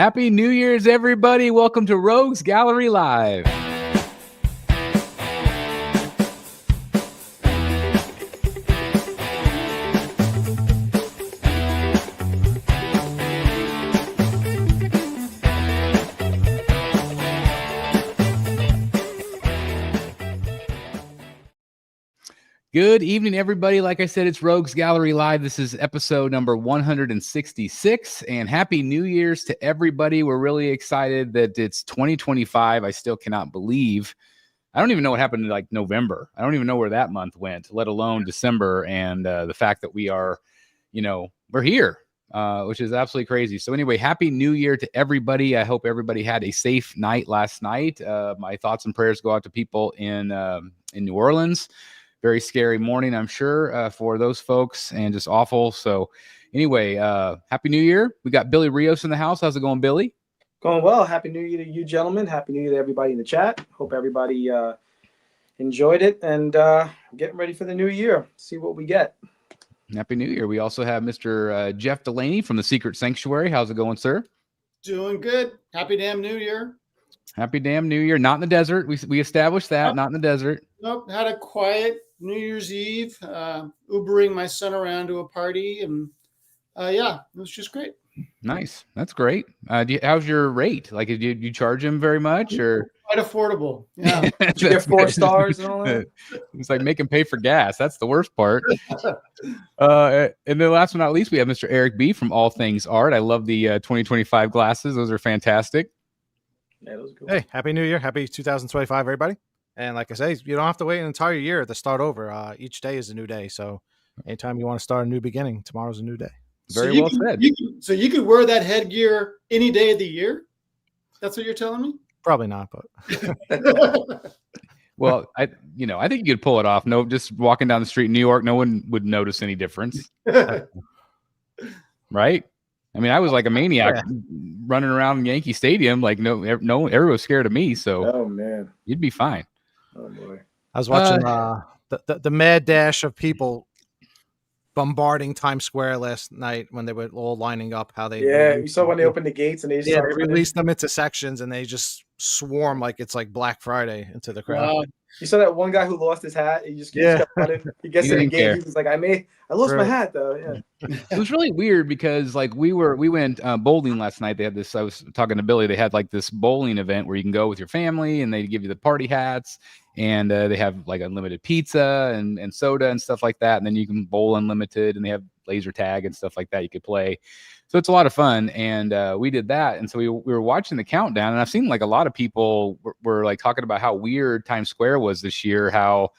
Happy New Year's, everybody. Welcome to Rogues Gallery Live. Good evening, everybody. Like I said, it's Rogues Gallery Live. This is episode number 166, and Happy New Year's to everybody. We're really excited that it's 2025. I still cannot believe. I don't even know what happened in like November. I don't even know where that month went, let alone December, and the fact that we are, we're here, which is absolutely crazy. So anyway, Happy New Year to everybody. I hope everybody had a safe night last night. My thoughts and prayers go out to people in New Orleans. Very scary morning, I'm sure, for those folks, and just awful. So anyway, Happy New Year. We got Billy Rios in the house. How's it going, Billy? Going well. Happy New Year to you, gentlemen. Happy New Year to everybody in the chat. Hope everybody enjoyed it, and getting ready for the new year. See what we get. Happy New Year. We also have Mr. Jeff Delaney from the Secret Sanctuary. How's it going, sir? Doing good. Happy damn New Year. Happy damn New Year. Not in the desert. We established that. Not in the desert. Nope. Had a quiet New Year's Eve, Ubering my son around to a party, and it was just great. Nice. That's great. How's your rate? Like, do you charge him very much, or quite affordable? Yeah. Did you get 4 stars and all that? It's like make him pay for gas. That's the worst part. And then last but not least, we have Mr. Eric B from All Things Art. I love the 2025 glasses. Those are fantastic. Yeah, those are cool. Hey, Happy New Year. Happy 2025, everybody. And like I say, you don't have to wait an entire year to start over. Each day is a new day. So anytime you want to start a new beginning, tomorrow's a new day. Very well said. So you could wear that headgear any day of the year? That's what you're telling me? Probably not, but well, I think you could pull it off. No, just walking down the street in New York, no one would notice any difference. Right? I mean, I was like a maniac running around Yankee Stadium. Like, no, everyone was scared of me. So, oh man, you'd be fine. Oh boy, I was watching the mad dash of people bombarding Times Square last night when they were all lining up. How they you saw when they opened the gates and they they released them into sections and they just swarm like it's like Black Friday into the crowd. You saw that one guy who lost his hat. He just kept running. He gets in the game. He was like, I lost my hat though. Yeah. It was really weird because like we went bowling last night. They had this. I was talking to Billy. They had like this bowling event where you can go with your family and they give you the party hats and they have like unlimited pizza and soda and stuff like that. And then you can bowl unlimited and they have laser tag and stuff like that you could play. So it's a lot of fun, and we did that. And so we were watching the countdown, and I've seen like a lot of people were like talking about how weird Times Square was this year, how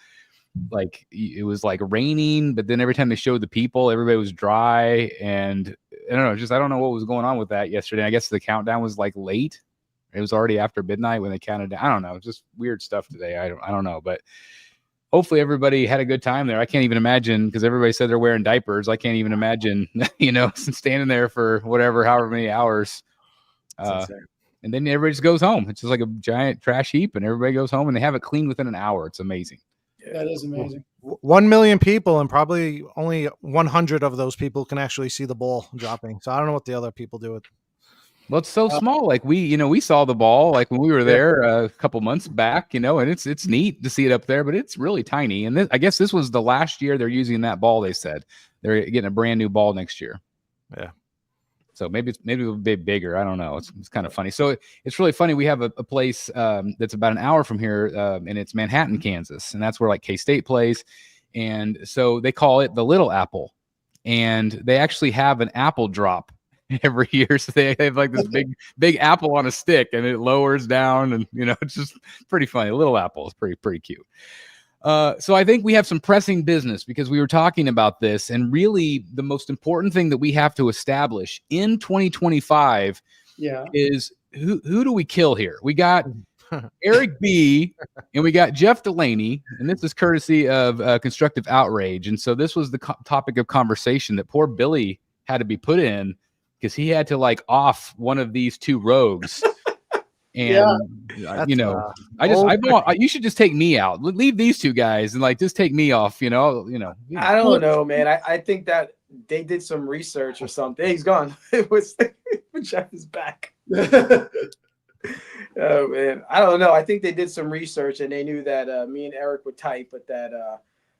like it was like raining, but then every time they showed the people, everybody was dry, and I don't know, I don't know what was going on with that yesterday. I guess the countdown was like late. It was already after midnight when they counted down. I don't know, just weird stuff today. I don't know, but hopefully everybody had a good time there. I can't even imagine, because everybody said they're wearing diapers. I can't even imagine, standing there for however many hours. And then everybody just goes home. It's just like a giant trash heap, and everybody goes home, and they have it cleaned within an hour. It's amazing. Yeah, that is amazing. 1 million people, and probably only 100 of those people can actually see the ball dropping. So I don't know what the other people do with. Well, it's so small. Like we saw the ball like when we were there a couple months back, and it's neat to see it up there, but it's really tiny. And I guess this was the last year they're using that ball. They said they're getting a brand new ball next year. Yeah. So maybe it'll be bigger. I don't know. It's kind of funny. So it's really funny. We have a place that's about an hour from here, and it's Manhattan, Kansas, and that's where like K-State plays. And so they call it the Little Apple, and they actually have an apple drop every year. So they have like this big apple on a stick, and it lowers down, and it's just pretty funny. A Little Apple is pretty cute. So I think we have some pressing business, because we were talking about this, and really the most important thing that we have to establish in 2025 is who do we kill here? We got Eric B and we got Jeff Delaney, and this is courtesy of Constructive Outrage. And so this was the topic of conversation that poor Billy had to be put in, because he had to like off one of these two rogues. And you should just take me out. Leave these two guys and like just take me off. I don't know, man. I think that they did some research or something. He's gone. It was Jeff is back. Oh man, I don't know. I think they did some research and they knew that me and Eric would type, but that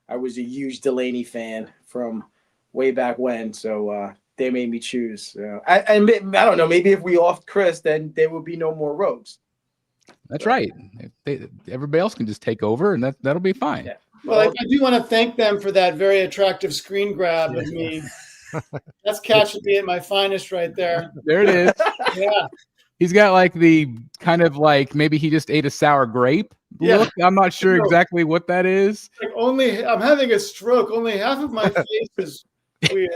I was a huge Delaney fan from way back when, so they made me choose. I don't know. Maybe if we offed Chris, then there would be no more rogues. That's right. Everybody else can just take over, and that'll be fine. Yeah. Well, I do want to thank them for that very attractive screen grab of me. That's catching me at my finest right there. There it is. Yeah. He's got like the kind of like maybe he just ate a sour grape look. I'm not sure exactly what that is. Like I'm having a stroke. Only half of my face is weird.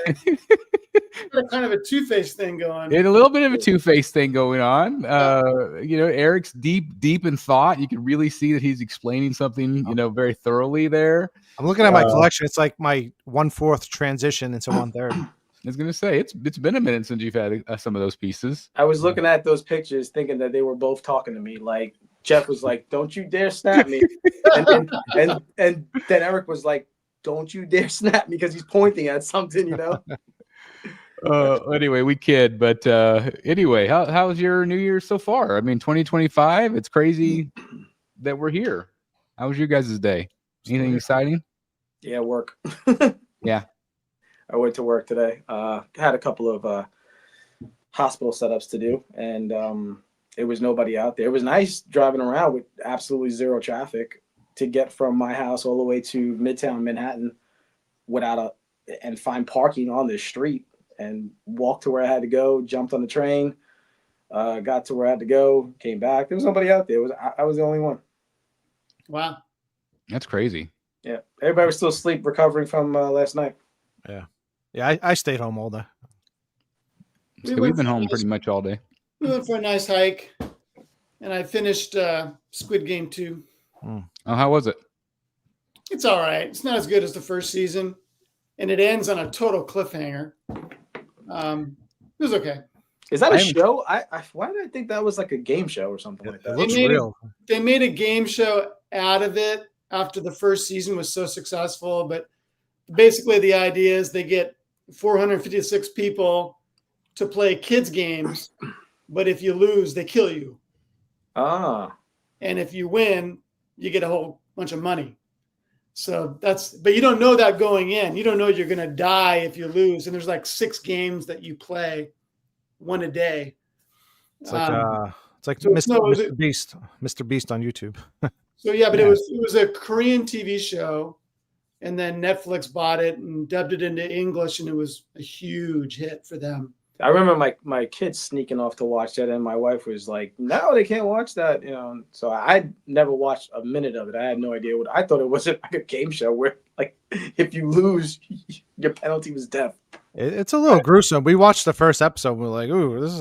Got kind of a two-face thing going. And a little bit of a two-face thing going on. Eric's deep in thought. You can really see that he's explaining something, very thoroughly there. I'm looking at my collection. It's like my 1/4 transition into 1/3. I was gonna say it's been a minute since you've had some of those pieces. I was looking at those pictures, thinking that they were both talking to me. Like Jeff was like, "Don't you dare snap me," and then Eric was like, "Don't you dare snap me," because he's pointing at something, Anyway, we kid, but anyway, how's your New Year so far? I mean, 2025. It's crazy that we're here. How was your guys' day? Anything exciting? Yeah, work. Yeah. I went to work today. Had a couple of hospital setups to do, and there was nobody out there. It was nice driving around with absolutely zero traffic to get from my house all the way to Midtown Manhattan and find parking on the street and walk to where I had to go, jumped on the train, got to where I had to go, came back. There was nobody out there. I was the only one. Wow. That's crazy. Yeah. Everybody was still asleep recovering from last night. Yeah, I stayed home all day. We've been home pretty much all day. We went for a nice hike, and I finished Squid Game 2. Oh, how was it? It's all right. It's not as good as the first season, and it ends on a total cliffhanger. It was okay. Is that a show? Why did I think that was like a game show or something like that? It looks real. They made a game show out of it after the first season was so successful, but basically the idea is they get 456 people to play kids games, but if you lose, they kill you. Ah. And if you win, you get a whole bunch of money. So but you don't know that going in. You don't know you're going to die if you lose. And there's like 6 games that you play, 1 a day. It's like Mr. Beast on YouTube. So yeah, but it was a Korean TV show. And then Netflix bought it and dubbed it into English, and it was a huge hit for them. I remember my kids sneaking off to watch that, and my wife was like, "No, they can't watch that." So I never watched a minute of it. I had no idea what I thought. It was like a game show where, like, if you lose, your penalty was death. It's a little gruesome. We watched the first episode. And we're like, "Ooh, this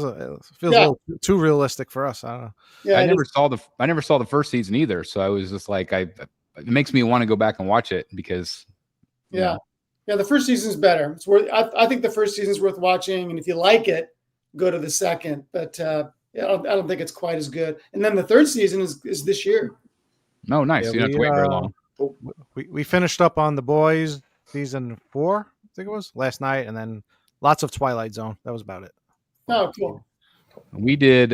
feels a little too realistic for us." I don't know. Yeah, I never saw the first season either, so I was just like, it makes me want to go back and watch it because. Yeah, the first season's better. It's worth. I think the first season's worth watching, and if you like it, go to the second. But I don't think it's quite as good. And then the third season is this year. Oh, nice! Yeah, you don't have to wait very long. We finished up on The Boys season 4, I think it was, last night, and then lots of Twilight Zone. That was about it. Oh, cool. We did.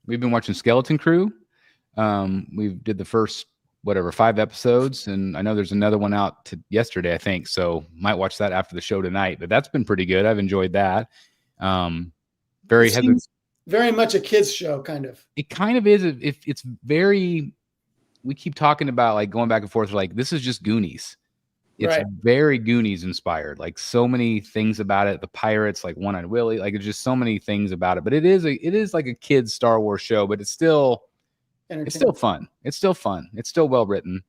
We've been watching Skeleton Crew. We did the first 5 episodes, and I know there's another one out yesterday, I think. So might watch that after the show tonight. But that's been pretty good. I've enjoyed that. Very much a kids show, kind of. It kind of is. It's very. We keep talking about like going back and forth. Like this is just Goonies. It's very Goonies inspired. Like so many things about it. The pirates, like One-Eyed Willie. Like it's just so many things about it. But it is like a kids Star Wars show. But it's still fun. It's still fun. It's still well written.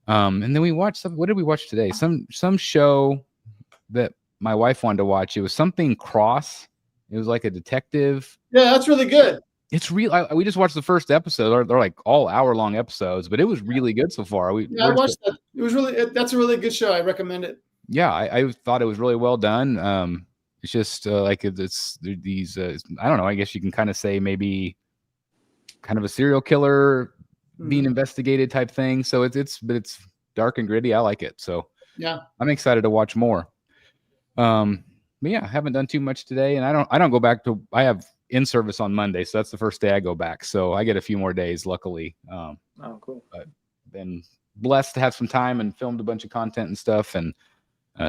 And then we watched what did we watch today? Some show that my wife wanted to watch. It was something Cross. It was like a detective. Yeah, that's really good. It's real. We just watched the first episode. They're like all hour-long episodes, but it was really good so far. I watched that. It was that's a really good show. I recommend it. Yeah, I thought it was really well done. It's just like it's these. I don't know. I guess you can kind of say maybe kind of a serial killer being investigated type thing. So it's dark and gritty. I like it. So yeah, I'm excited to watch more. But yeah, I haven't done too much today, and I don't go back to. I have in service on Monday, so that's the first day I go back. So I get a few more days, luckily. Oh, cool. But been blessed to have some time and filmed a bunch of content and stuff, and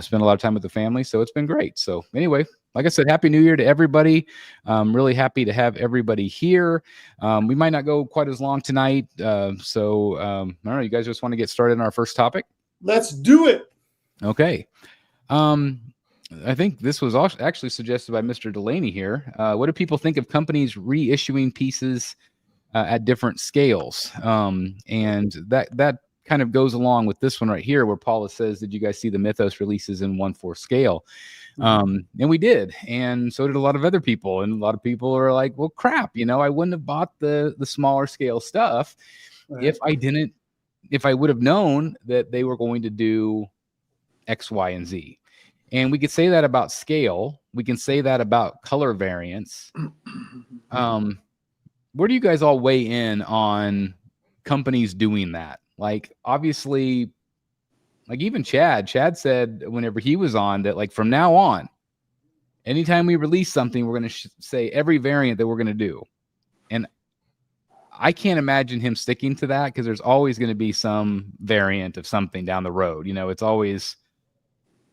spent a lot of time with the family. So it's been great. So anyway, like I said, Happy New Year to everybody. I'm really happy to have everybody here. We might not go quite as long tonight. So I don't know. You guys just want to get started on our first topic? Let's do it. Okay. I think this was actually suggested by Mr. Delaney here. What do people think of companies reissuing pieces at different scales? And that kind of goes along with this one right here, where Paula says, did you guys see the Mythos releases in 1/4 scale? And we did. And so did a lot of other people. And a lot of people are like, well, crap, I wouldn't have bought the smaller scale stuff if I would have known that they were going to do X, Y, and Z. And we could say that about scale. We can say that about color variants. Where do you guys all weigh in on companies doing that? Like, obviously, like even Chad said whenever he was on that, like, from now on, anytime we release something, we're going to say every variant that we're going to do. And I can't imagine him sticking to that, because there's always going to be some variant of something down the road. It's always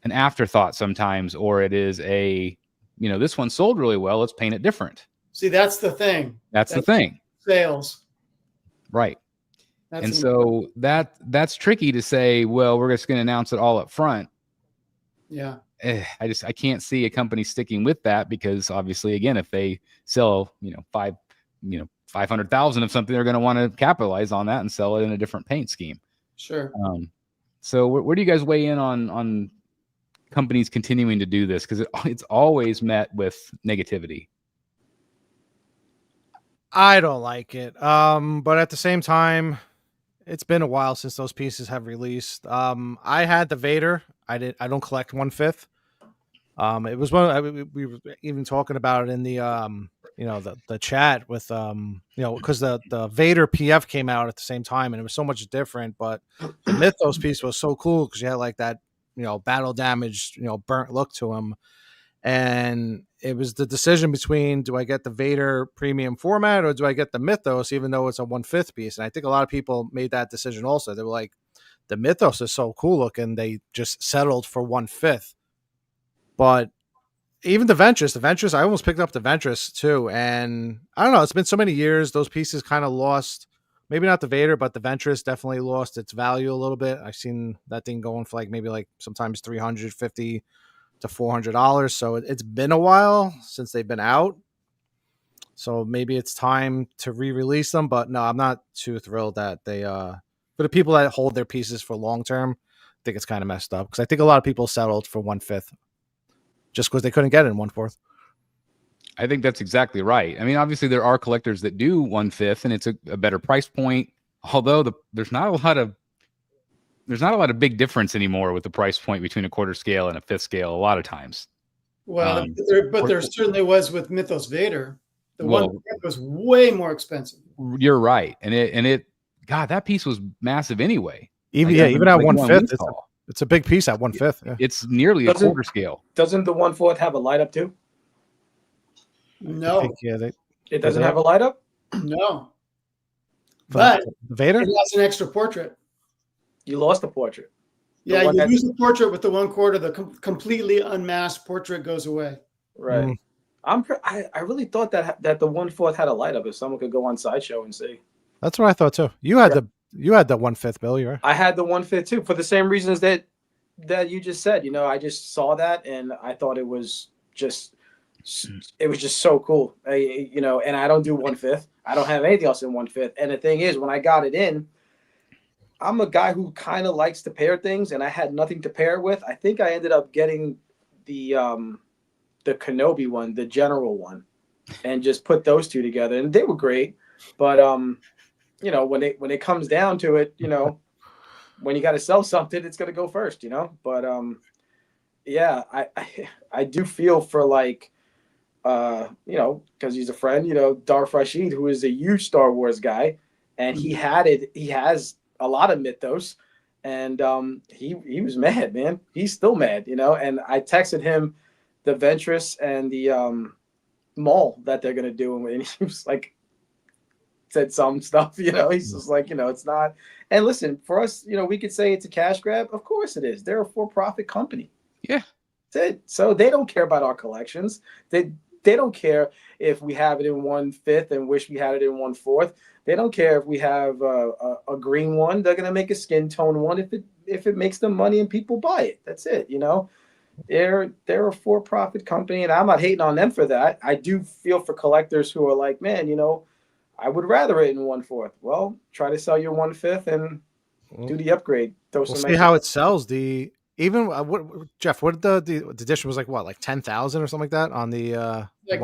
an afterthought sometimes, or it is this one sold really well, let's paint it different. See, that's the thing. That's the thing. Sales. Right. So that's tricky to say, well, we're just going to announce it all up front. Yeah. I can't see a company sticking with that, because obviously, again, if they sell, 500,000 of something, they're going to want to capitalize on that and sell it in a different paint scheme. Sure. So where do you guys weigh in on companies continuing to do this? Because it's always met with negativity. I don't like it. But at the same time, it's been a while since those pieces have released. I had the Vader. I don't collect 1/5. It was we were even talking about it in the the chat with because the Vader PF came out at the same time, and it was so much different. But the Mythos piece was so cool because you had like that battle damaged burnt look to him. And it was the decision between, do I get the Vader premium format or do I get the Mythos, even though it's a 1/5 piece? And I think a lot of people made that decision also. They were like, the Mythos is so cool looking, they just settled for 1/5. But even the Ventress, I almost picked up the Ventress too. And I don't know, it's been so many years, those pieces kind of lost, maybe not the Vader, but the Ventress definitely lost its value a little bit. I've seen that thing going for maybe sometimes $350 to $400. So it's been a while since they've been out. So maybe it's time to re-release them. But no, I'm not too thrilled that they for the people that hold their pieces for long term, I think it's kind of messed up, because I think a lot of people settled for 1/5 just because they couldn't get it in 1/4. I think that's exactly right. I mean, obviously there are collectors that do 1/5 and it's a better price point, although there's not a lot of big difference anymore with the price point between a 1/4 scale and a 1/5 scale a lot of times. Well, there certainly was with Mythos Vader. The one was way more expensive. You're right. And it God, that piece was massive anyway. Even at 1/5, it's a big piece at 1/5. Yeah. It's nearly a 1/4 scale. Doesn't the 1/4 have a light up too? No. It doesn't have a light up? No. But the Vader? It has an extra portrait. You lost the portrait. Yeah, you lose the portrait with the 1/4. The completely unmasked portrait goes away. Right. I really thought that the 1/4 had a light up. If someone could go on Sideshow and see. That's what I thought too. You had the 1/5, Bill. You're right. I had the 1/5 too, for the same reasons that you just said. I just saw that and I thought it was just so cool. And I don't do 1/5. I don't have anything else in 1/5. And the thing is, when I got it in, I'm a guy who kind of likes to pair things, and I had nothing to pair with. I think I ended up getting the Kenobi one, the General one, and just put those two together, and they were great. But when it comes down to it, when you got to sell something, it's gonna go first, But yeah, I do feel for because he's a friend, Darth Rashid, who is a huge Star Wars guy, and he has a lot of Mythos, and he was mad, man. He's still mad, and I texted him the Ventress and mall that they're gonna do, and he was like said some stuff. He's just like, it's not. And listen, for us, we could say it's a cash grab. Of course it is. They're a for-profit company. Yeah. That's it. So they don't care about our collections. They don't care if we have it in 1/5 and wish we had it in 1/4. They don't care if we have a green one. They're gonna make a skin tone one if it makes them money and people buy it. That's it. They're a for-profit company, and I'm not hating on them for that. I do feel for collectors who are like, man, I would rather it in 1/4. Well, try to sell your 1/5 and do the upgrade. We'll see how it sells. Jeff, what the edition was like 10,000 or something like that on the like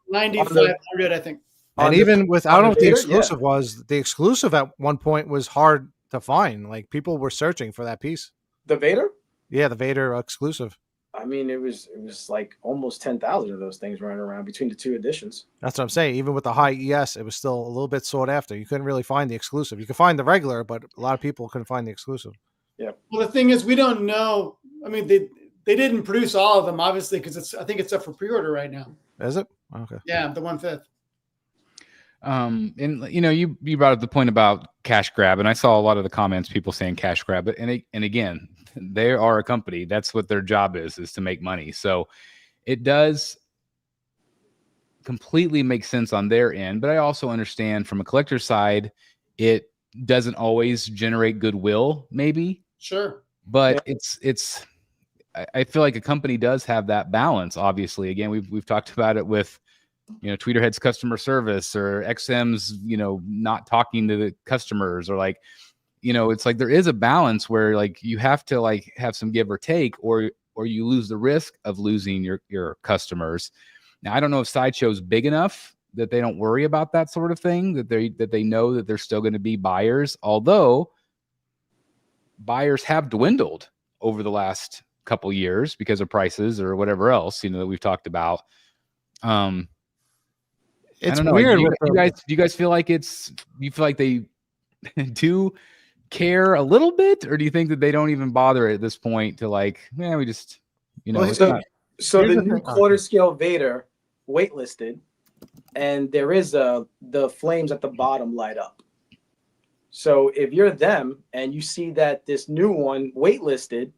9,500, I think. And even with, I don't know what the exclusive was. The exclusive at one point was hard to find. Like people were searching for that piece. The Vader? Yeah, the Vader exclusive. I mean, it was like almost 10,000 of those things running around between the two editions. That's what I'm saying. Even with the high ES, it was still a little bit sought after. You couldn't really find the exclusive. You could find the regular, but a lot of people couldn't find the exclusive. Yeah. Well, the thing is, we don't know. I mean, they didn't produce all of them, obviously, because I think it's up for pre-order right now. Is it? Okay. Yeah, the 1/5. And you brought up the point about cash grab, and I saw a lot of the comments, people saying cash grab, and again, they are a company. That's what their job is to make money. So it does completely make sense on their end, but I also understand from a collector's side, it doesn't always generate goodwill, maybe. Sure. But it's I feel like a company does have that balance. Obviously, again, we've talked about it with Tweeterhead's customer service, or XM's not talking to the customers, or like it's like there is a balance where like you have to like have some give or take, or you lose the risk of losing your customers. Now, I don't know if Sideshow's big enough that they don't worry about that sort of thing, that they know that there's still going to be buyers, although buyers have dwindled over the last couple years because of prices or whatever else that we've talked about. It's I don't know. weird. Do you guys feel like you feel like they do care a little bit, or do you think that they don't even bother at this point to like, we just, So the new quarter scale Vader waitlisted, and there is the flames at the bottom light up. So if you're them and you see that this new one waitlisted,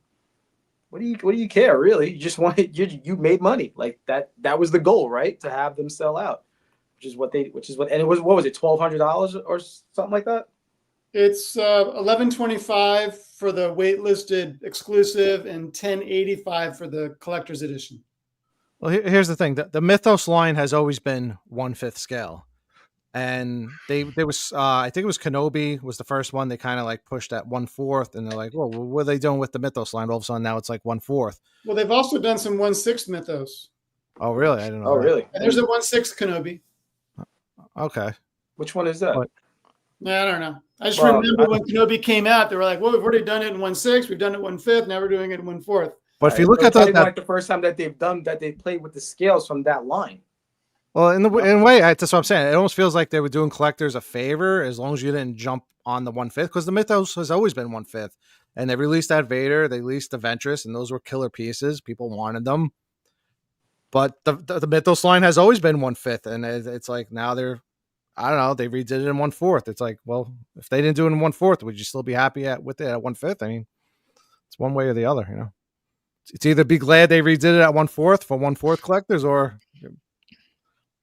what do you care really? You just want you made money. Like that was the goal, right? To have them sell out. And it was, what was it, $1,200 or something like that? It's $1,125 for the waitlisted exclusive and $1,085 for the collector's edition. Well, here's the thing: the Mythos line has always been 1/5 scale, and there was I think it was Kenobi was the first one they kind of like pushed at 1/4, and they're like, well, what are they doing with the Mythos line? All of a sudden now it's like 1/4. Well, they've also done some 1/6 Mythos. Oh, really? I didn't know. Oh, really? And there's a 1/6 Kenobi. Okay. Which one is that? I don't know. I just remember when Kenobi came out, they were like, well, we've already done it in 1/6. We've done it 1/5. Now we're doing it in 1/4. But if you look at like the first time that they played with the scales from that line. Well, in a way, that's what I'm saying. It almost feels like they were doing collectors a favor as long as you didn't jump on the 1/5, because the Mythos has always been 1/5. And they released that Vader, they released the Ventress, and those were killer pieces. People wanted them. But the Mythos line has always been 1/5, and it's like now they redid it in 1/4. It's like, well, if they didn't do it in 1/4, would you still be happy with it at 1/5? I mean, it's one way or the other, It's either be glad they redid it at 1/4 for 1/4 collectors, or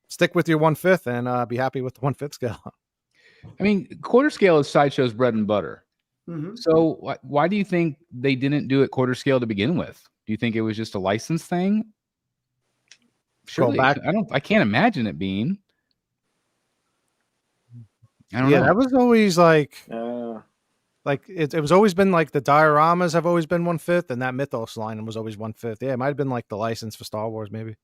stick with your 1/5 and be happy with the 1/5 scale. I mean, quarter scale is Sideshow's bread and butter. Mm-hmm. So why do you think they didn't do it quarter scale to begin with? Do you think it was just a license thing? Surely, I can't imagine it being. I don't know. That was always like it was always been like the dioramas have always been 1/5, and that Mythos line was always 1/5. Yeah, it might have been like the license for Star Wars, maybe.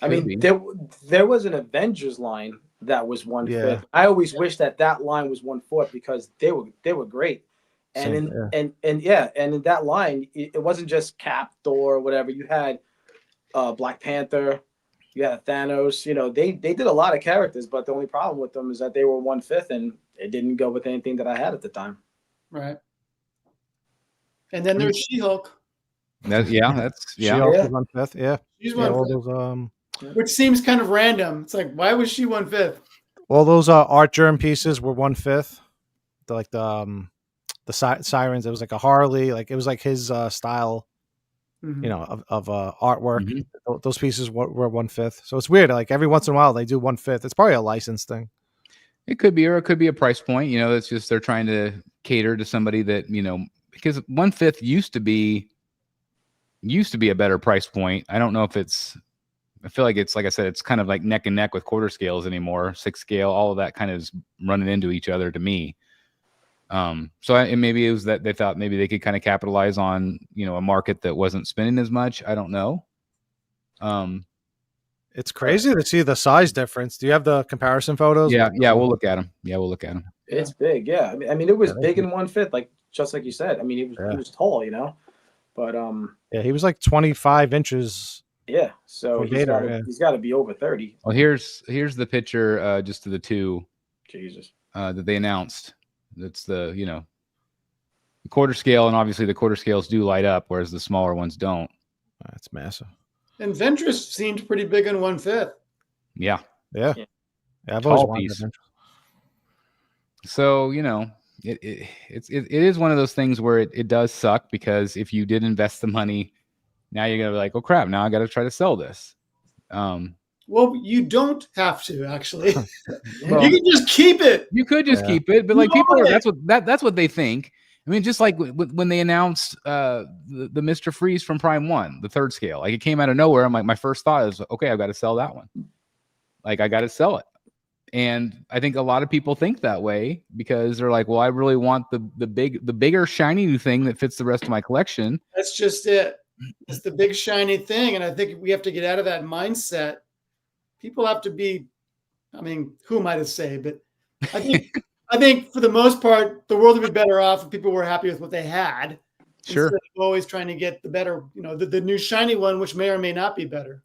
I mean, there was an Avengers line that was 1/5. Yeah. I always wish that line was 1/4 because they were great. And in that line, it wasn't just Cap, Thor, whatever. You had Black Panther, you had Thanos. They did a lot of characters, but the only problem with them is that they were 1/5, and it didn't go with anything that I had at the time. Right. And then there's She-Hulk. She-Hulk is 1/5. Yeah. She's all 1/5. those which seems kind of random. It's like, why was she 1/5? Well, those art germ pieces were 1/5. The sirens. It was like a Harley. Like it was like his style, Mhm. of artwork. Mhm. Those pieces were 1/5. So it's weird. Like every once in a while they do 1/5. It's probably a license thing. It could be, or it could be a price point. It's just they're trying to cater to somebody that because 1/5 used to be a better price point. I don't know if it's. I feel like it's, like I said, it's kind of like neck and neck with quarter scales anymore. 6 scale, all of that kind of is running into each other to me. So maybe it was that they thought maybe they could kind of capitalize on a market that wasn't spending as much. I don't know. It's crazy to see the size difference. Do you have the comparison photos? Yeah, we'll look at them. It's big, yeah. I mean, it was Yeah, big in 1/5, like just like you said. I mean, he was tall, but yeah, he was like 25 inches. yeah. So For he's Vader, got to be over 30. Well, here's the picture, just of the two Jesus. that they announced. That's the quarter scale, and obviously the quarter scales do light up, whereas the smaller ones don't. That's massive. And Ventress seemed pretty big in 1/5. Yeah. I've always Tall wanted piece. a Ventress. So it is one of those things where it does suck, because if you did invest the money, now you're gonna be like, oh crap, now I got to try to sell this. Well, you don't have to actually. Well, you can just keep it. You could just keep it, but like people are, that's what they think. I mean, just like when they announced the Mr. Freeze from Prime 1, the 3rd scale, like it came out of nowhere. I'm like, my first thought is, okay, I've got to sell that one. Like I got to sell it. And I think a lot of people think that way because they're like, well, I really want the bigger shiny new thing that fits the rest of my collection. That's just it. It's the big shiny thing. And I think we have to get out of that mindset. People have to be, I mean, who am I to say? But I think for the most part, the world would be better off if people were happy with what they had. Sure. Instead of always trying to get the better, the new shiny one, which may or may not be better.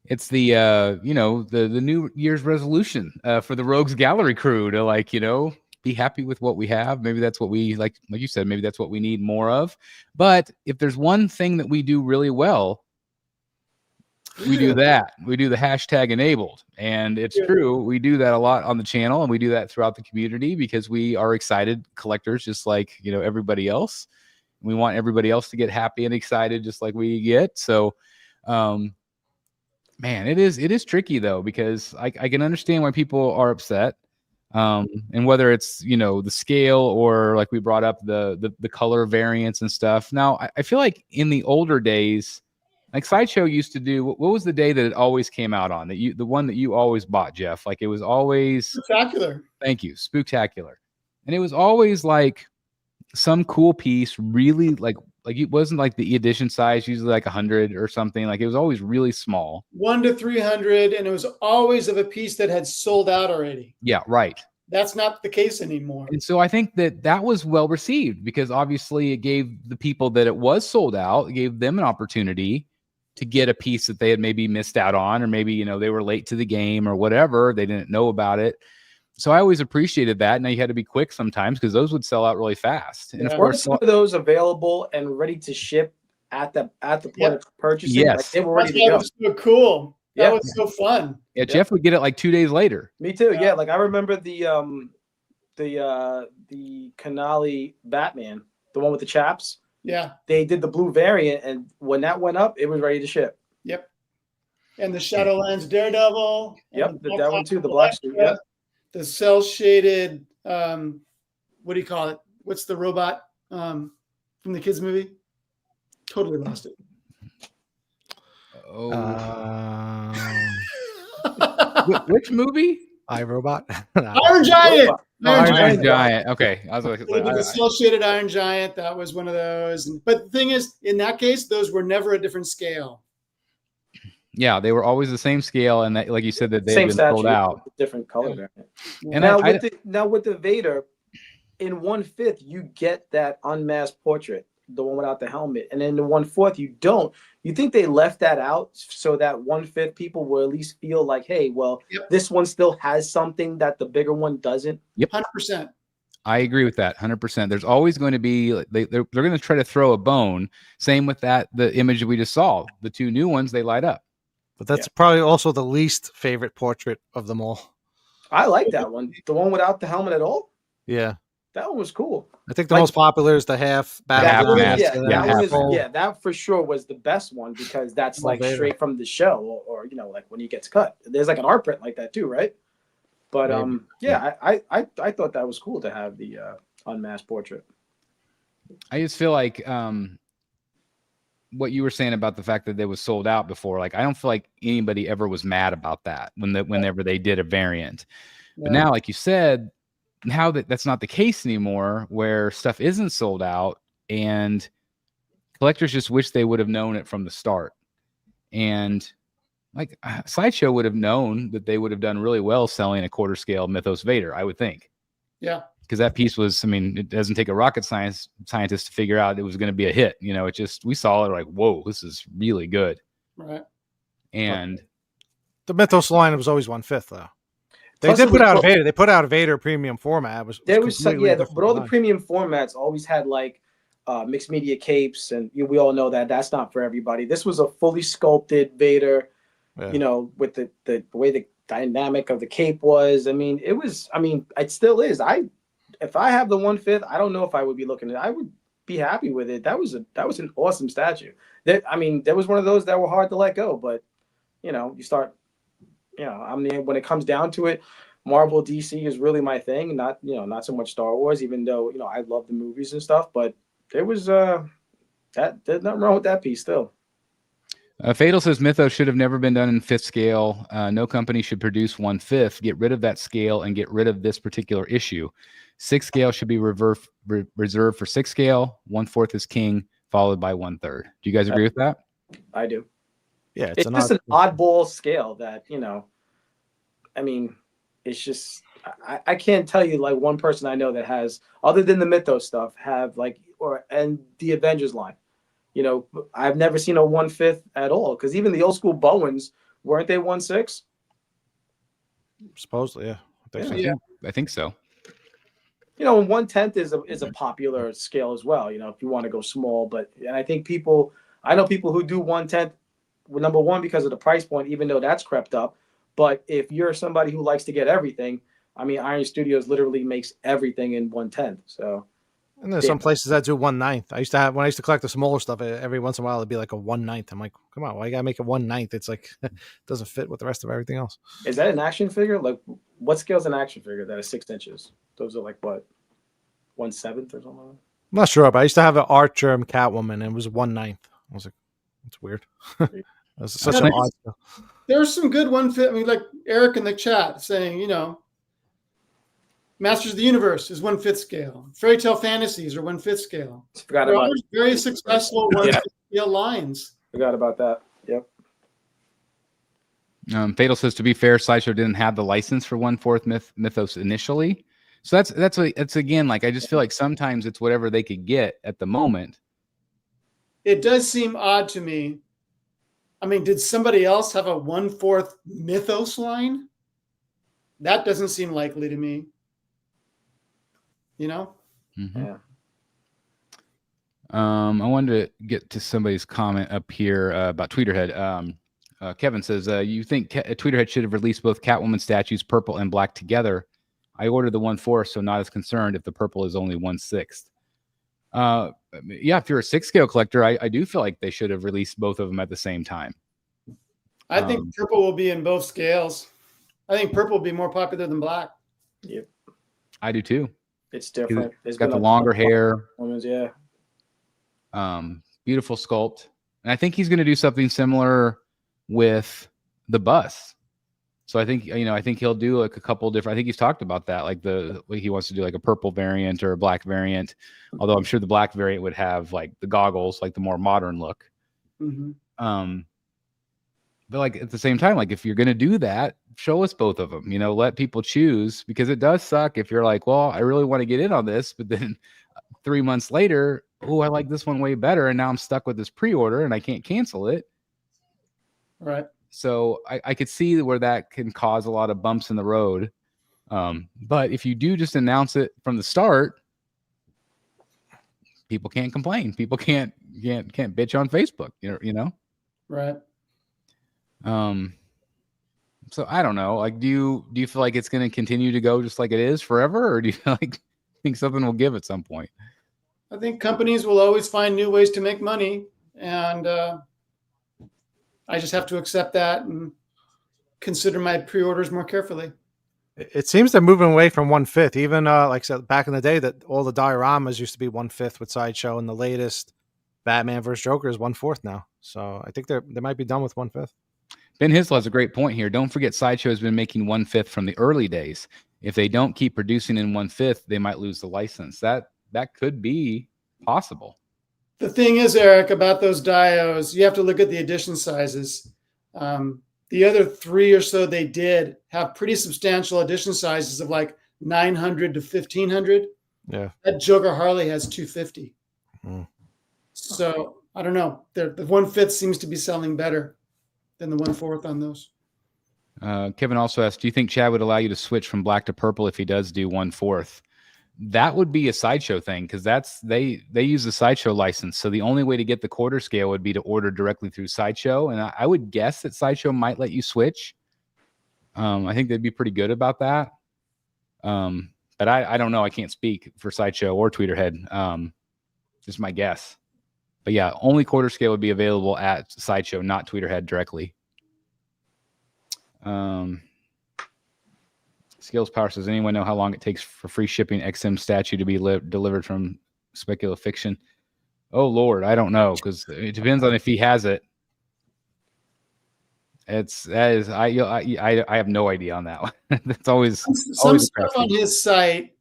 It's the the New Year's resolution for the Rogues Gallery crew to be happy with what we have. Maybe that's what we like you said, maybe that's what we need more of. But if there's one thing that we do really well, we do that. We do the hashtag enabled. And it's true. We do that a lot on the channel, and we do that throughout the community because we are excited collectors, just like, everybody else. We want everybody else to get happy and excited just like we get. So, man, it is tricky though, because I can understand why people are upset. And whether it's, the scale or like we brought up the color variants and stuff. Now, I feel like in the older days, like Sideshow used to do, what was the day that it always came out on? The one that you always bought, Jeff? Like it was always Spectacular. Thank you, Spooktacular, and it was always like some cool piece, really like it wasn't like the edition size, usually like 100 or something. Like it was always really small, 1 to 300, and it was always of a piece that had sold out already. Yeah, right. That's not the case anymore. And so I think that was well received because obviously it gave the people that it was sold out, it gave them an opportunity to get a piece that they had maybe missed out on, or maybe, they were late to the game or whatever. They didn't know about it. So I always appreciated that. Now you had to be quick sometimes because those would sell out really fast. And of course, some of those available and ready to ship at the point of purchasing. Yes. Like they were ready to go. That was so cool. That was so fun. Yeah, Jeff would get it like 2 days later. Me too. Yeah, like I remember the Canali Batman, the one with the chaps. Yeah. They did the blue variant, and when that went up, it was ready to ship. Yep. And the Shadowlands Daredevil. Yep, that one too, the black suit. Yep. The cell shaded, what do you call it? What's the robot from the kids movie? Totally lost it. Which movie? iRobot. Iron Giant. Iron Giant. Okay, I was like, the cell shaded Iron Giant. That was one of those. But the thing is, in that case, those were never a different scale. Yeah, they were always the same scale, and that, like you said, that they've been statue, sold out. Different color. Yeah. And now with the Vader, in 1/5, you get that unmasked portrait, the one without the helmet, and in the 1/4, you don't. You think they left that out so that 1/5 people will at least feel like, hey, well, this one still has something that the bigger one doesn't. Yep, 100%. I agree with that 100%. There's always going to be they're going to try to throw a bone. Same with the image that we just saw. The two new ones, they light up. But that's probably also the least favorite portrait of them all. I like that one. The one without the helmet at all. Yeah. That one was cool. I think the most popular is the half half mask. That for sure was the best one because that's like straight from the show, or you know, like when he gets cut. There's like an art print like that too, right? But I thought that was cool to have the unmasked portrait. I just feel like what you were saying about the fact that it was sold out before, like I don't feel like anybody ever was mad about that whenever they did a variant. But now, like you said, now that's not the case anymore, where stuff isn't sold out and collectors just wish they would have known it from the start. And like Sideshow would have known that they would have done really well selling a quarter scale Mythos Vader, I would think. Yeah. Because that piece was, I mean, it doesn't take a rocket scientist to figure out it was going to be a hit. You know, it just, we saw it like, whoa, this is really good. Right. And the Mythos line was always 1/5 though. They did put out a Vader. They put out a Vader premium format. But all the premium formats always had like mixed media capes, and we all know that that's not for everybody. This was a fully sculpted Vader, you know, with the way the dynamic of the cape was. I mean, it still is. If I have the 1/5, I don't know if I would be looking at it. I would be happy with it. That was an awesome statue. There was one of those that were hard to let go, but you know, when it comes down to it, Marvel DC is really my thing, not so much Star Wars, even though, you know, I love the movies and stuff, but there was there's nothing wrong with that piece still. Fatal says Mythos should have never been done in 5th scale. No company should produce 1/5. Get rid of that scale and get rid of this particular issue. 6th scale should be reserved for 6th scale. 1/4 is king, followed by 1/3. Do you guys agree with that? I do. Yeah, it's just an oddball scale that, you know, I mean, it's just, I can't tell you like one person I know that has, other than the Mythos stuff, have like, and the Avengers line. You know, I've never seen a 1/5 at all, because even the old school Bowens, weren't they 1/6? Supposedly, yeah. I think so. You know, 1/10 is a popular scale as well, you know, if you want to go small. But I think I know people who do 1/10, number one, because of the price point, even though that's crept up. But if you're somebody who likes to get everything, I mean, Iron Studios literally makes everything in 1/10. So, and there's some places that do 1/9. When I used to collect the smaller stuff, every once in a while it'd be like a 1/9. I'm like, come on, why you gotta make it 1/9? It's like it doesn't fit with the rest of everything else. Is that an action figure? Like, what scale is an action figure that is 6 inches? Those are like what, 1/7 or something? I'm not sure, but I used to have an Archer Catwoman, and it was 1/9. I was like, that's weird. That's such an odd scale. There's some good 1/5. I mean, like Eric in the chat saying, you know, Masters of the Universe is 1/5 scale. Fairy Tale Fantasies are 1/5 scale. Forgot about very successful 1/5 scale lines. Forgot about that. Yep. Fatal says, to be fair, Sideshow didn't have the license for 1/4 Mythos initially. So that's again, like, I just feel like sometimes it's whatever they could get at the moment. It does seem odd to me. I mean, did somebody else have a 1/4 Mythos line? That doesn't seem likely to me. You know? Mm-hmm. Yeah. I wanted to get to somebody's comment up here about Tweeterhead. Kevin says, you think Tweeterhead should have released both Catwoman statues, purple and black, together? I ordered the 1/4, so not as concerned if the purple is only 1/6. Yeah, if you're a 6 scale collector, I do feel like they should have released both of them at the same time. I think purple will be in both scales. I think purple will be more popular than black. Yep. I do too. It's different. It's got the longer hair. Yeah. Beautiful sculpt. And I think he's going to do something similar with the bus. So I think he'll do like a couple different, I think he's talked about that, like he wants to do like a purple variant or a black variant. Although I'm sure the black variant would have like the goggles, like the more modern look. Mm-hmm. But like at the same time, like if you're going to do that, show us both of them, let people choose, because it does suck if you're like, well, I really want to get in on this, but then 3 months later, oh, I like this one way better. And now I'm stuck with this pre-order and I can't cancel it. Right. So I could see where that can cause a lot of bumps in the road. But if you do just announce it from the start, people can't complain. People can't bitch on Facebook, you know? Right. So I don't know. Like, do you feel like it's going to continue to go just like it is forever, or do you think something will give at some point? I think companies will always find new ways to make money, and I just have to accept that and consider my pre-orders more carefully. It seems they're moving away from 1/5. Even like I said, back in the day, that all the dioramas used to be 1/5 with Sideshow, and the latest Batman vs. Joker is 1/4 now. So I think they might be done with 1/5. Ben Hislop has a great point here. Don't forget, Sideshow has been making 1/5 from the early days. If they don't keep producing in 1/5, they might lose the license. That could be possible. The thing is, Eric, about those dios, you have to look at the edition sizes. The other 3 or so they did have pretty substantial edition sizes of like 900 to 1500. Yeah. That Joker Harley has 250. So I don't know. The 1/5 seems to be selling better than the 1/4 on those. Kevin also asked, do you think Chad would allow you to switch from black to purple if he does do 1/4? That would be a Sideshow thing, because they use the Sideshow license. So the only way to get the quarter scale would be to order directly through Sideshow. And I would guess that Sideshow might let you switch. I think they'd be pretty good about that. But I don't know. I can't speak for Sideshow or Tweeterhead. Just my guess. But yeah, only quarter scale would be available at Sideshow, not Tweeterhead directly. Skills Power says, anyone know how long it takes for free shipping XM statue to be delivered from Speculative Fiction? Oh Lord, I don't know, because it depends on if he has it. I have no idea on that one. That's always some stuff on his site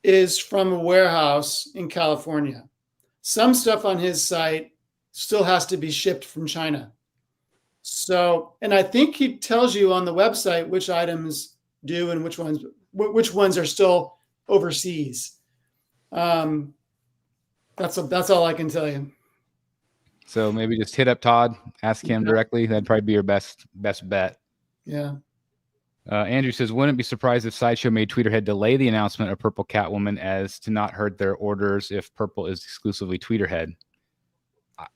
is from a warehouse in California. Some stuff on his site still has to be shipped from China. So, and I think he tells you on the website which items do and which ones are still overseas. That's all I can tell you. So maybe just hit up Todd, ask him directly. That'd probably be your best bet. Yeah. Andrew says, wouldn't be surprised if Sideshow made Tweeterhead delay the announcement of Purple Catwoman as to not hurt their orders if Purple is exclusively Tweeterhead.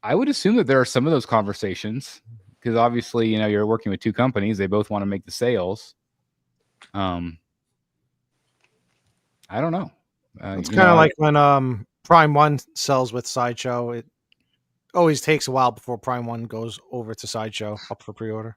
I would assume that there are some of those conversations, because obviously, you're working with two companies. They both want to make the sales. I don't know. It's kind of like when Prime 1 sells with Sideshow. It always takes a while before Prime 1 goes over to Sideshow up for pre-order.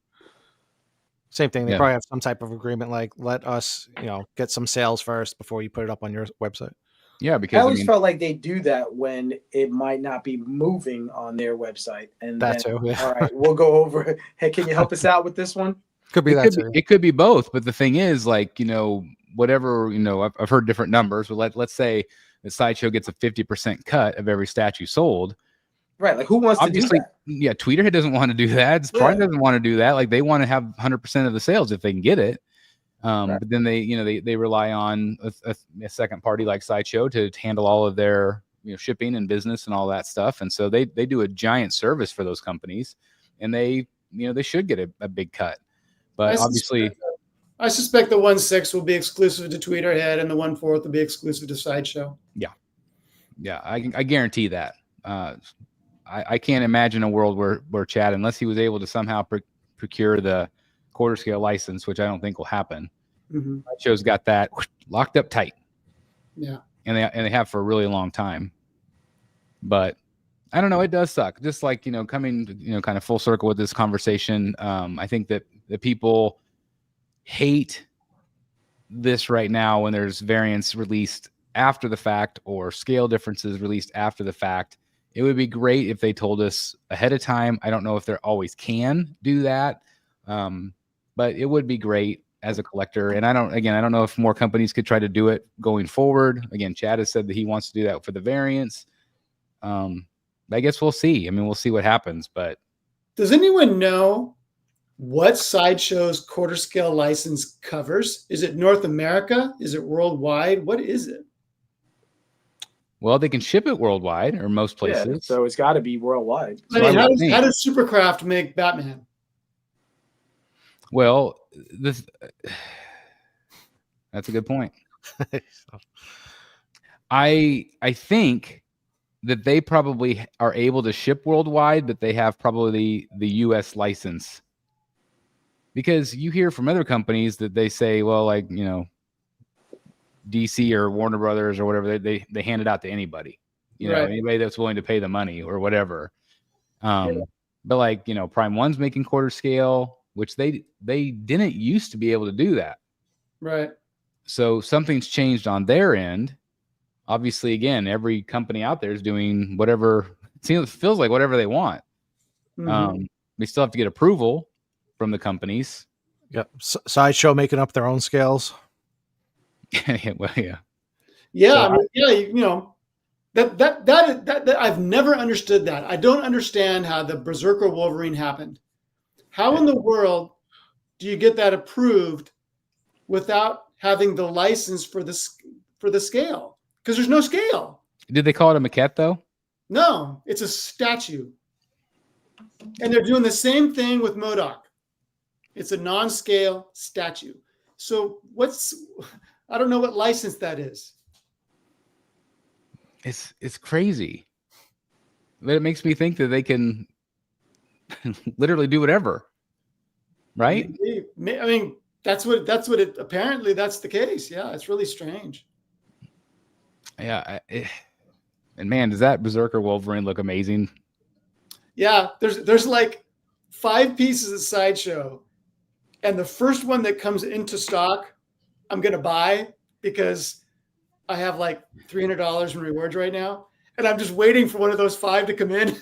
Same thing. They probably have some type of agreement, like let us, get some sales first before you put it up on your website. Yeah, because I always felt like they do that when it might not be moving on their website. And that too. Yeah. All right, we'll go over. Hey, can you help us out with this one? Could be that too. It could be both, but the thing is, whatever, I've heard different numbers, but let's say the Sideshow gets a 50% cut of every statue sold. Right, like who wants to do that? Yeah, Tweeterhead doesn't want to do that. Prime doesn't want to do that. Like, they want to have 100% of the sales if they can get it. Right. But then they rely on a second party like Sideshow to handle all of their shipping and business and all that stuff. And so they do a giant service for those companies, and they should get a big cut. But I suspect the 1/6 will be exclusive to Tweeterhead, and the 1/4 will be exclusive to Sideshow. Yeah, I guarantee that. I can't imagine a world where Chad, unless he was able to somehow procure the quarter scale license, which I don't think will happen. Mm-hmm. Sideshow's got that locked up tight. Yeah, and they have for a really long time. But I don't know. It does suck. Just like coming kind of full circle with this conversation. I think that the people hate this right now when there's variants released after the fact or scale differences released after the fact. It would be great if they told us ahead of time. I don't know if they always can do that, but it would be great as a collector. And I don't know if more companies could try to do it going forward. Again, Chad has said that he wants to do that for the variants. I guess we'll see. I mean, we'll see what happens. But does anyone know what Sideshow's quarter scale license covers? Is it North America? Is it worldwide? What is it? Well, they can ship it worldwide or most places. Yeah, so it's got to be worldwide. I mean, how does Supercraft make Batman? Well, that's a good point. I think that they probably are able to ship worldwide, but they have probably the U.S. license because you hear from other companies that they say, well, like, you know, DC or Warner Brothers or whatever, they hand it out to anybody, you know, Right. anybody that's willing to pay the money or whatever. But like, you know, Prime One's making quarter scale, which they didn't used to be able to do that. Right. So something's changed on their end. Obviously, again, every company out there is doing whatever feels like whatever they want. Mhm. They still have to get approval from the companies. Yep. Sideshow making up their own scales. Well, yeah. Yeah, So I mean, yeah, you know, that I've never understood that. I don't understand how the Berserker Wolverine happened. How in the world do you get that approved without having the license for the scale? Because there's no scale. Did they call it a maquette though? No, it's a statue. And they're doing the same thing with MODOK. It's a non-scale statue. So I don't know what license that is. It's crazy. But it makes me think that they can literally do whatever. Right? I mean, that's what it apparently that's the case. Yeah, it's really strange. Yeah. And man, does that Berserker Wolverine look amazing? Yeah, there's like 5 pieces of Sideshow, and the first one that comes into stock, I'm gonna buy because I have like $300 in rewards right now, and I'm just waiting for one of those 5 to come in,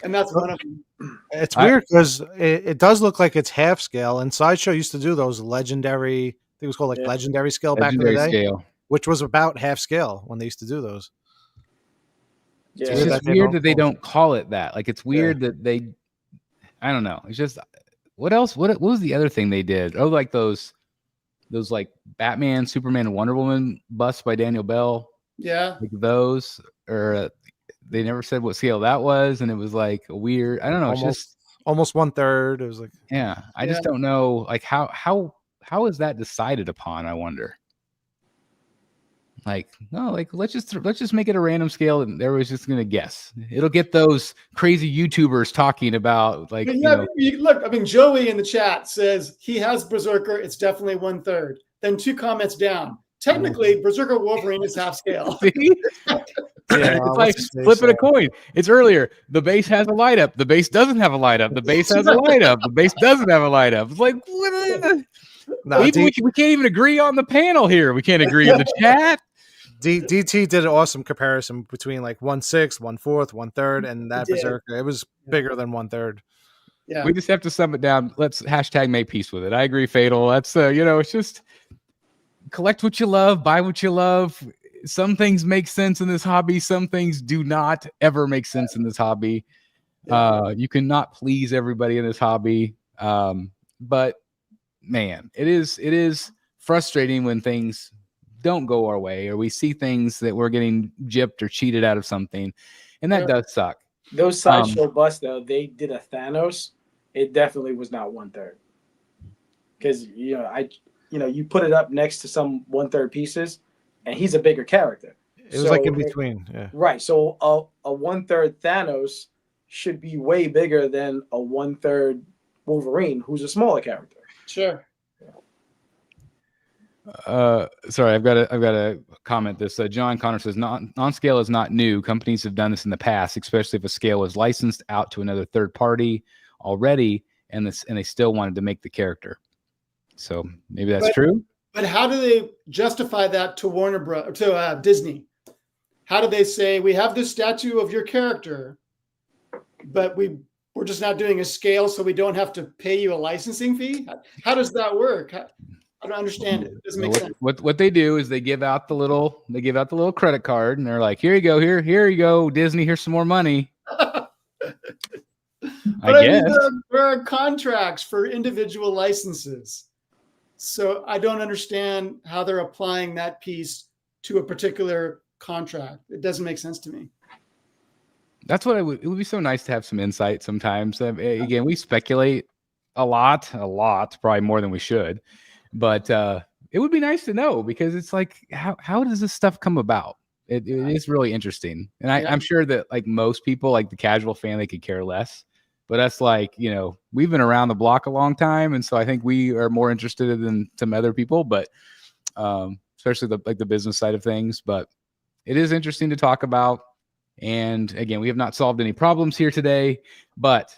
and that's one of them. It's weird because it does look like it's half scale, and Sideshow used to do those legendary. I think it was called like legendary scale Legendary back in the day, scale. which was about half scale when they used to do those. Yeah, It's just weird that they don't call it that. Like, it's weird that they, I don't know. It's just, what else? What was the other thing they did? Oh, like those like Batman, Superman, and Wonder Woman busts by Daniel Bell. Yeah. Like those, or they never said what scale that was. And it was like a weird, I don't know. It's just almost 1/3. It was like, yeah, I just don't know. Like how is that decided upon? I wonder. Like, no, like let's just make it a random scale, and everybody's just gonna guess. It'll get those crazy YouTubers talking about like. Yeah, look, I mean, Joey in the chat says he has Berserker. It's definitely 1/3. Then 2 comments down. Technically, Berserker Wolverine is half scale. It's like flipping a coin. It's earlier. The base has a light up. The base doesn't have a light up. The base has a light up. The base doesn't have a light up. It's like what? No, we can't even agree on the panel here. We can't agree in the chat. DT did an awesome comparison between like 1/6, 1/4, 1/3, and that Berserker. It was bigger than 1/3. Yeah, we just have to sum it down. Let's hashtag make peace with it. I agree, Fatal. That's it's just collect what you love, buy what you love. Some things make sense in this hobby. Some things do not ever make sense in this hobby. You cannot please everybody in this hobby. But man, it is frustrating when things don't go our way, or we see things that we're getting gypped or cheated out of something, and that does suck. Those Sideshow busts, though, they did a Thanos. It definitely was not 1/3, because you put it up next to some 1/3 pieces, and he's a bigger character. It was like in between, yeah. Right. So a 1/3 Thanos should be way bigger than a 1/3 Wolverine, who's a smaller character. Sure. Sorry, I've got to comment this. John Connor says non-scale is not new. Companies have done this in the past, especially if a scale was licensed out to another third party already, and they still wanted to make the character. So maybe that's true. But how do they justify that to Disney? How do they say we have this statue of your character, but we're just not doing a scale, so we don't have to pay you a licensing fee? How does that work? I don't understand it. It doesn't make sense. What they do is they give out the little credit card, and they're like, here you go, here you go, Disney, here's some more money. I guess there are contracts for individual licenses, so I don't understand how they're applying that piece to a particular contract. It doesn't make sense to me. That's what it would be so nice to have some insight sometimes. Again, we speculate a lot, probably more than we should. But it would be nice to know, because it's like, how does this stuff come about? It is really interesting. And I'm sure that like most people, like the casual fan, they could care less. but that's like, you know, we've been around the block a long time, and so I think we are more interested than some other people, but especially the business side of things. But it is interesting to talk about. And again, we have not solved any problems here today, but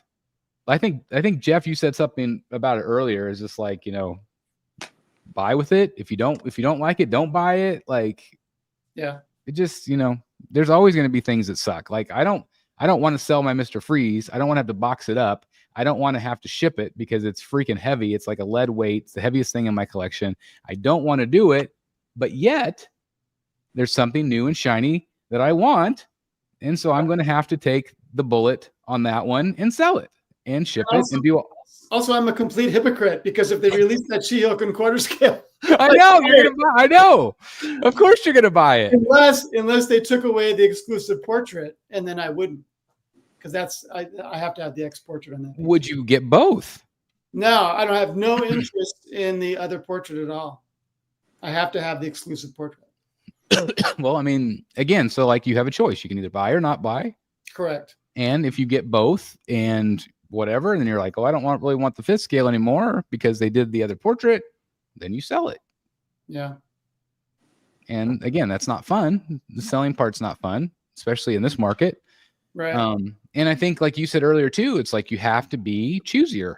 I think Jeff, you said something about it earlier. Is just like, you know, buy with it. If you don't like it, don't buy it. Like, Yeah. it just, you know, there's always going to be things that suck. Like, I don't want to sell my Mr. Freeze. I don't want to have to box it up. I don't want to have to ship it because it's freaking heavy. It's like a lead weight. It's the heaviest thing in my collection. I don't want to do it, but yet there's something new and shiny that I want. And so I'm going to have to take the bullet on that one and sell it and ship it and do. Also, I'm a complete hypocrite because if they release that She-Hulk in quarter scale, I know you're gonna buy. I know, of course you're gonna buy it, unless they took away the exclusive portrait, and then I wouldn't, because I have to have the X portrait on that. Would you get both? No, I don't have no interest in the other portrait at all. I have to have the exclusive portrait. Well, I mean, again, so like you have a choice. You can either buy or not buy. Correct. And if you get both and whatever, and then you're like, oh, I don't really want the 5th scale anymore because they did the other portrait, then you sell it. Yeah. And again, that's not fun. The selling part's not fun, especially in this market. Right. And I think, like you said earlier too, it's like you have to be choosier.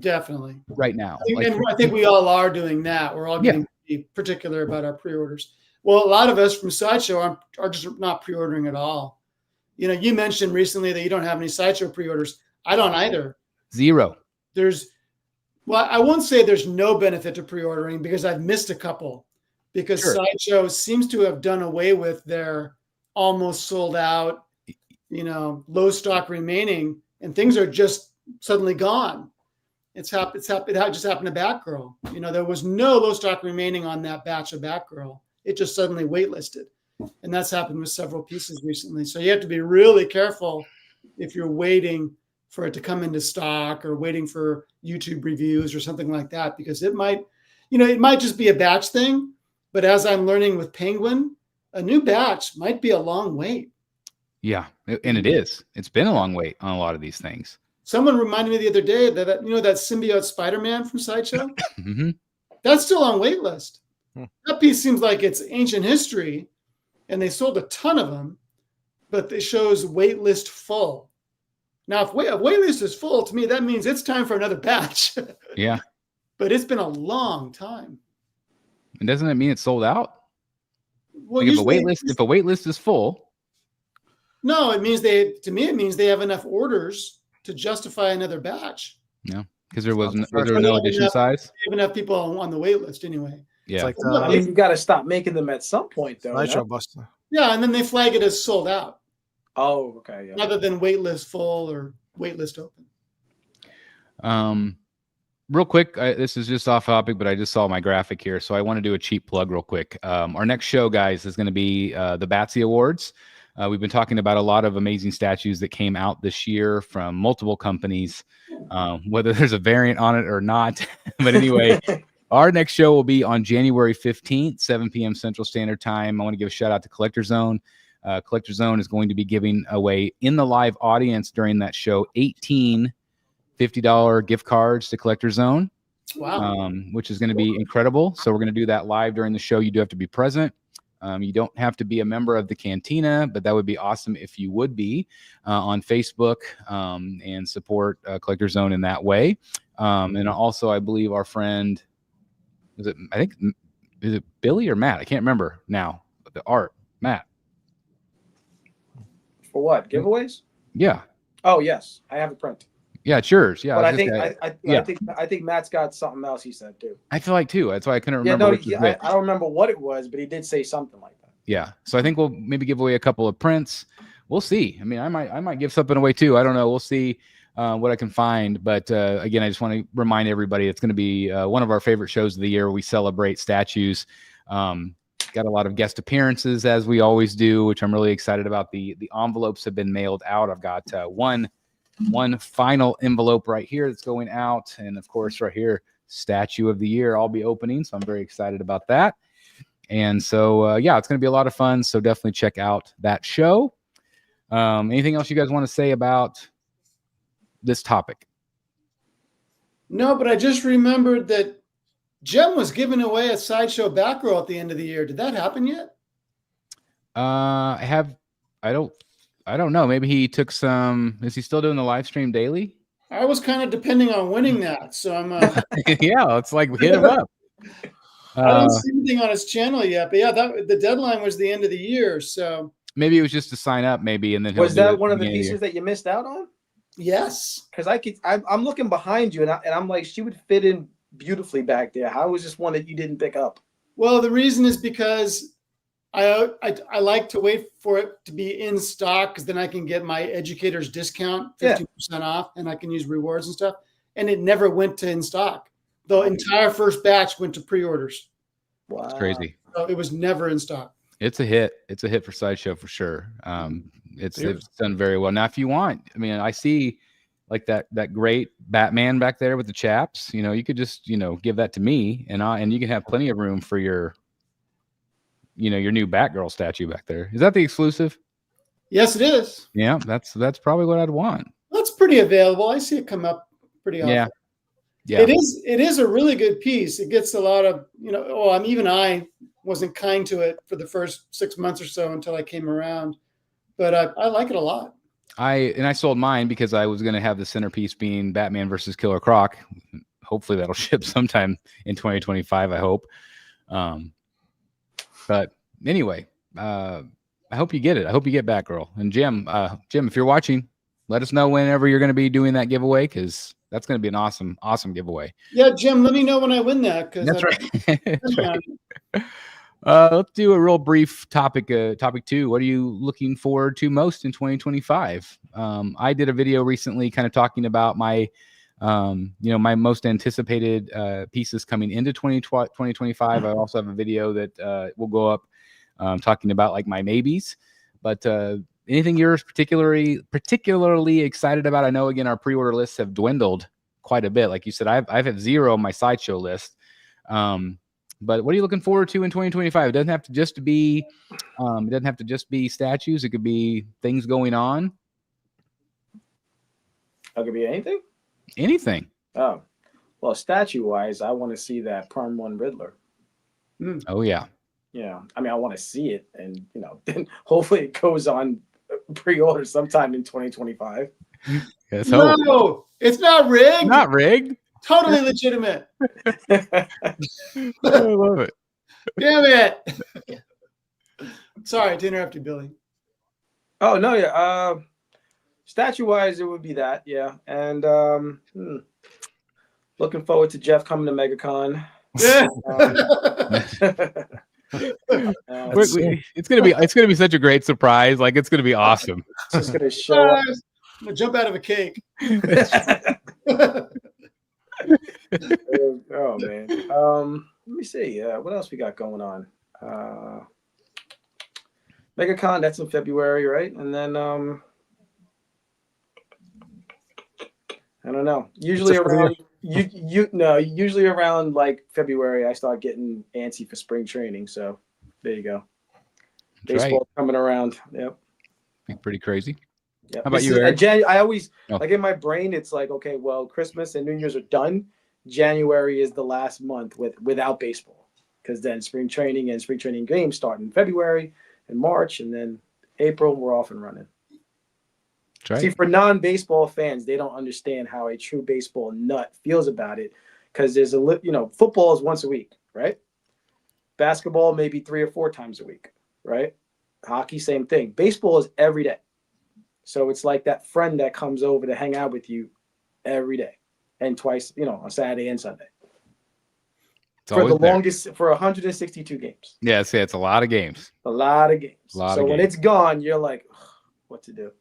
Definitely. Right now. I think we all are doing that. We're all getting to be particular about our pre-orders. Well, a lot of us from Sideshow are just not pre-ordering at all. You know, you mentioned recently that you don't have any Sideshow pre-orders. I don't either. Zero. Well, I won't say there's no benefit to pre-ordering because I've missed a couple, because Sure. Sideshow seems to have done away with their almost sold out, you know, low stock remaining, and things are just suddenly gone. It just happened to Batgirl. You know, there was no low stock remaining on that batch of Batgirl. It just suddenly waitlisted. And that's happened with several pieces recently. So you have to be really careful if you're waiting for it to come into stock or waiting for YouTube reviews or something like that, because it might just be a batch thing. But as I'm learning with Penguin, a new batch might be a long wait. Yeah. And it is. It's been a long wait on a lot of these things. Someone reminded me the other day that, you know, that symbiote Spider-Man from Sideshow, Mm-hmm. that's still on wait list. That piece seems like it's ancient history, and they sold a ton of them, but it shows wait list full. Now, if wait list is full, to me, that means it's time for another batch. Yeah. But it's been a long time. And doesn't it mean it's sold out? Well, Like if a wait list is full. No, it means it means they have enough orders to justify another batch. No, because there was no edition size. They have enough people on the wait list anyway. Yeah. It's like I mean, you got to stop making them at some point, though. Sideshow No? Buster. Yeah, and then they flag it as sold out, Oh, okay. Yeah. rather than wait list full or wait list open. Real quick, this is just off topic, but I just saw my graphic here, so I want to do a cheap plug real quick. Our next show, guys, is going to be the Batsy Awards. We've been talking about a lot of amazing statues that came out this year from multiple companies, whether there's a variant on it or not. But anyway, our next show will be on January 15th, 7 p.m. Central Standard Time. I want to give a shout out to Collector Zone. Collector Zone is going to be giving away in the live audience during that show 18 $50 gift cards to Collector Zone. Wow. Which is going to be incredible. So we're going to do that live during the show. You do have to be present. You don't have to be a member of the Cantina, but that would be awesome if you would be on Facebook and support Collector Zone in that way. And also, I believe our friend, is it Billy or Matt? I can't remember now. But the art, Matt. For what? Giveaways? Yeah. Oh, yes. I have a print. Yeah, it's yours. Yeah, But I think Matt's got something else he said too. I feel like too. That's why I couldn't Yeah, remember. no, I don't remember what it was, but he did say something like that. Yeah. So I think we'll maybe give away a couple of prints. We'll see. I mean, I might give something away too. I don't know. We'll see what I can find. But again, I just want to remind everybody it's going to be one of our favorite shows of the year. We celebrate statues. Got a lot of guest appearances as we always do, which I'm really excited about. The envelopes have been mailed out. I've got one final envelope right here that's going out, and of course right here, statue of the year I'll be opening, so I'm very excited about that. And so yeah, it's going to be a lot of fun, so definitely check out that show. Anything else you guys want to say about this topic? No, but I just remembered that Jem was giving away a Sideshow back row at the end of the year. Did that happen yet? I don't know. Maybe he took some. Is he still doing the live stream daily? I was kind of depending on winning that, so I'm. Yeah, it's like hit him up. I don't see anything on his channel yet, but yeah, the deadline was the end of the year, so maybe it was just to sign up, maybe, and then was that one of the pieces that you missed out on? yes, Because I'm looking behind you, and I'm like, she would fit in beautifully back there. How was this one that you didn't pick up? Well, the reason is because I like to wait for it to be in stock, because then I can get my educator's discount 50% off, and I can use rewards and stuff. And it never went to in stock. The entire first batch went to pre-orders. Wow, It's crazy. So it was never in stock. It's a hit. It's a hit for Sideshow for sure. It's done very well. Now, if you want, I mean, I see like that great Batman back there with the chaps. You know, you could just give that to me, and you can have plenty of room for your new Batgirl statue back there. Is that the exclusive? Yes, it is. Yeah, that's probably what I'd want. That's pretty available. I see it come up pretty often. Yeah. It is a really good piece. It gets a lot of, even I wasn't kind to it for the first 6 months or so until I came around, but I like it a lot. I sold mine because I was going to have the centerpiece being Batman versus Killer Croc. Hopefully that'll ship sometime in 2025, I hope. But anyway, I hope you get it. I hope you get Batgirl. And Jim, if you're watching, let us know whenever you're going to be doing that giveaway, because that's going to be an awesome giveaway. Yeah, Jim, let me know when I win that. That's right. That's right. Let's do a real brief topic. Topic 2. What are you looking forward to most in 2025? I did a video recently, kind of talking about my, my most anticipated pieces coming into 2025. I also have a video that will go up talking about like my maybes. But anything you're particularly excited about? I know, again, our pre-order lists have dwindled quite a bit. Like you said, I have 0 on my Sideshow list. But what are you looking forward to in 2025? It doesn't have to just be statues. It could be things going on. It could be anything. Anything. Oh, well, statue-wise, I want to see that Prime 1 Riddler. Oh yeah. Yeah, I mean, I want to see it, and then hopefully it goes on pre-order sometime in 2025. No, it's not rigged. Not rigged. Totally legitimate. I love it. Damn it. Sorry to interrupt you, Billy. Oh no, yeah. Statue-wise, it would be that, yeah, and looking forward to Jeff coming to MegaCon. Yeah. It's gonna be such a great surprise. Like, it's gonna be awesome. It's just gonna show up. I'm gonna jump out of a cake. Oh man. Let me see. What else we got going on? MegaCon, that's in February, right? And then I don't know. Usually around usually around like February, I start getting antsy for spring training. So there you go. Baseball coming around. Yep. Pretty crazy. Yep. How about you, Eric? I always like in my brain, it's like, okay, well, Christmas and New Year's are done. January is the last month without baseball, because then spring training and spring training games start in February and March, and then April we're off and running. Right. See, for non-baseball fans, they don't understand how a true baseball nut feels about it, because there's football is once a week, right? Basketball maybe 3 or 4 times a week, right? Hockey, same thing. Baseball is every day. So it's like that friend that comes over to hang out with you every day and twice, on Saturday and Sunday. For the longest, for 162 games. Yeah, see, it's a lot of games. A lot of games. So when it's gone, you're like, what to do?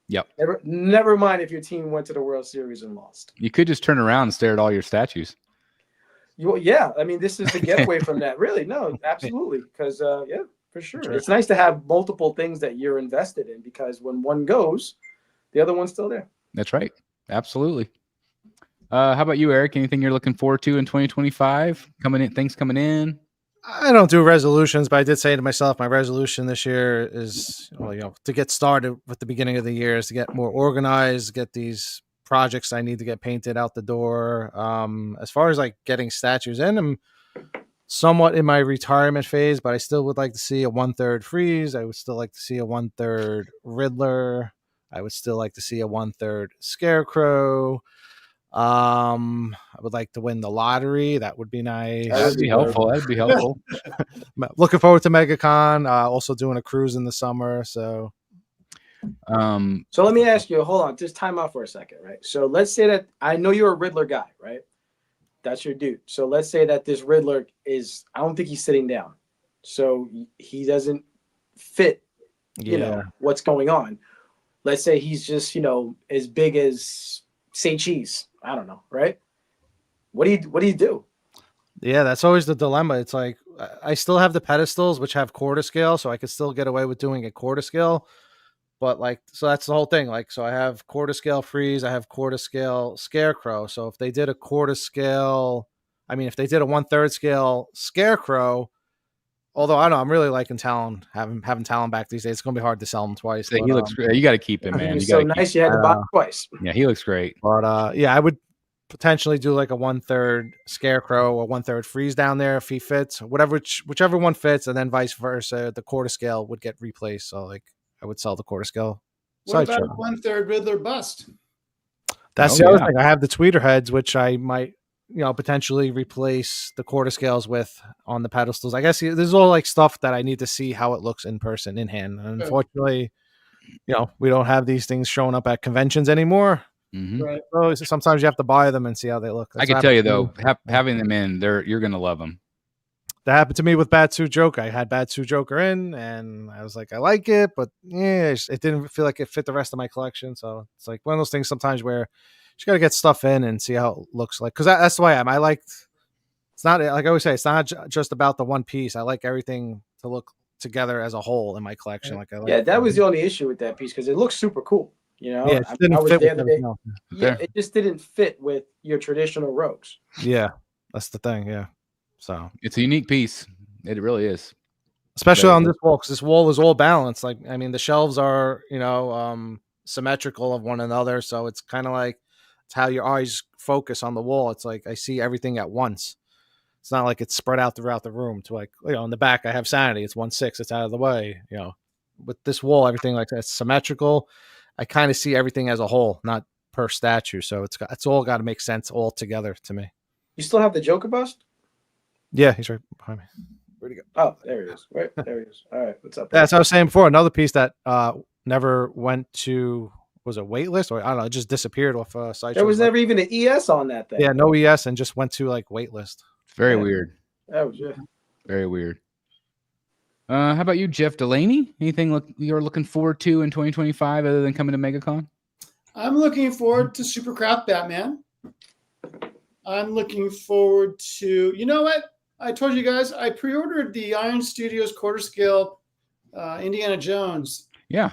Yep. Never mind if your team went to the World Series and lost. You could just turn around and stare at all your statues. Yeah, I mean, this is the getaway from that. Really, no, absolutely, because yeah, for sure, it's nice to have multiple things that you're invested in, because when one goes, the other one's still there. That's right, absolutely. How about you, Eric? Anything you're looking forward to in 2025? Things coming in? I don't do resolutions, but I did say to myself, my resolution this year is, to get started with the beginning of the year, is to get more organized, get these projects I need to get painted out the door. As far as like getting statues in, I'm somewhat in my retirement phase, but I still would like to see a 1/3 Freeze. I would still like to see a 1/3 Riddler. I would still like to see a 1/3 Scarecrow. I would like to win the lottery. That would be nice. That'd be helpful. That'd be helpful. Looking forward to MegaCon. Also doing a cruise in the summer. So let me ask you, hold on, just time out for a second, right? So let's say that I know you're a Riddler guy, right? That's your dude. So let's say that this Riddler is, I don't think he's sitting down. So he doesn't fit, you know, what's going on. Let's say he's just, as big as Say Cheese. I don't know, right? What do you do? Yeah, that's always the dilemma. It's like I still have the pedestals which have quarter scale, so I could still get away with doing a quarter scale. But like, so that's the whole thing. Like, so I have quarter scale Freeze, I have quarter scale Scarecrow. So if they did a quarter scale, if they did a 1/3 scale Scarecrow, although I don't know, I'm really liking Talon, having Talon back these days. It's gonna be hard to sell him twice. So he looks great. You got to keep him, man. He's so nice. You had to buy him twice. Yeah, he looks great. But yeah, I would potentially do like a 1/3 Scarecrow or 1/3 Freeze down there if he fits, whichever one fits, and then vice versa. The quarter scale would get replaced. So like, I would sell the quarter scale. What about 1/3 Riddler bust? That's the other thing. I have the Tweeterheads, which I might, potentially replace the quarter scales with on the pedestals. I guess there's all like stuff that I need to see how it looks in person, in hand. And unfortunately, we don't have these things showing up at conventions anymore. Mm-hmm. Right. So sometimes you have to buy them and see how they look. I can tell you though, having them in there, you're gonna love them. That happened to me with Bad Suit Joker. I had Bad Suit Joker in, and I was like, I like it, but yeah, it didn't feel like it fit the rest of my collection. So it's like one of those things sometimes where you got to get stuff in and see how it looks like. Because that's the way I am. It's not, like I always say, it's not just about the one piece. I like everything to look together as a whole in my collection. That was the only issue with that piece because it looks super cool. Yeah, it didn't fit with everything else. Yeah, it just didn't fit with your traditional rogues. Yeah, that's the thing. Yeah. So it's a unique piece. It really is. Especially on this wall, because this wall is all balanced. Like, the shelves are, symmetrical of one another. So it's kind of like, it's how your eyes focus on the wall. It's like, I see everything at once. It's not like it's spread out throughout the room to like, in the back, I have Sanity. It's 1/6. It's out of the way, with this wall, everything like that's symmetrical. I kind of see everything as a whole, not per statue. So it's all got to make sense all together to me. You still have the Joker bust? Yeah, he's right behind me. Where'd he go? Oh, there he is. Right there he is. All right, what's up? That's what I was saying before. Another piece that never went to, was it waitlist, or I don't know, it just disappeared off Sideshow. There was never even an ES on that thing. Yeah, no ES, and just went to like waitlist. It's very weird. That was very weird. How about you, Jeff Delaney? Anything you're looking forward to in 2025 other than coming to MegaCon? I'm looking forward to Supercraft Batman. I'm looking forward to, you know what? I told you guys, I pre-ordered the Iron Studios quarter scale Indiana Jones. Yeah.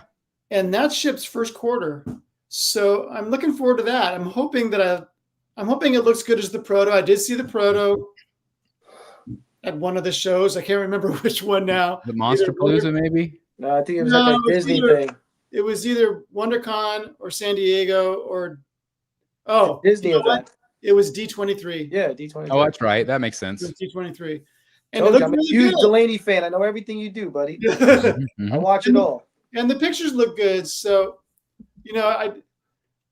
And that ships first quarter. So I'm looking forward to that. I'm hoping it looks good as the proto. I did see the proto at one of the shows. I can't remember which one now. The Monster Palooza, maybe? No, I think it was like a Disney thing. It was either WonderCon or San Diego or Disney event. It was D23. Yeah, D23. Oh, that's right. That makes sense. It was D23. And I'm a huge Delaney fan. I know everything you do, buddy. I watch it all. And the pictures look good. So, I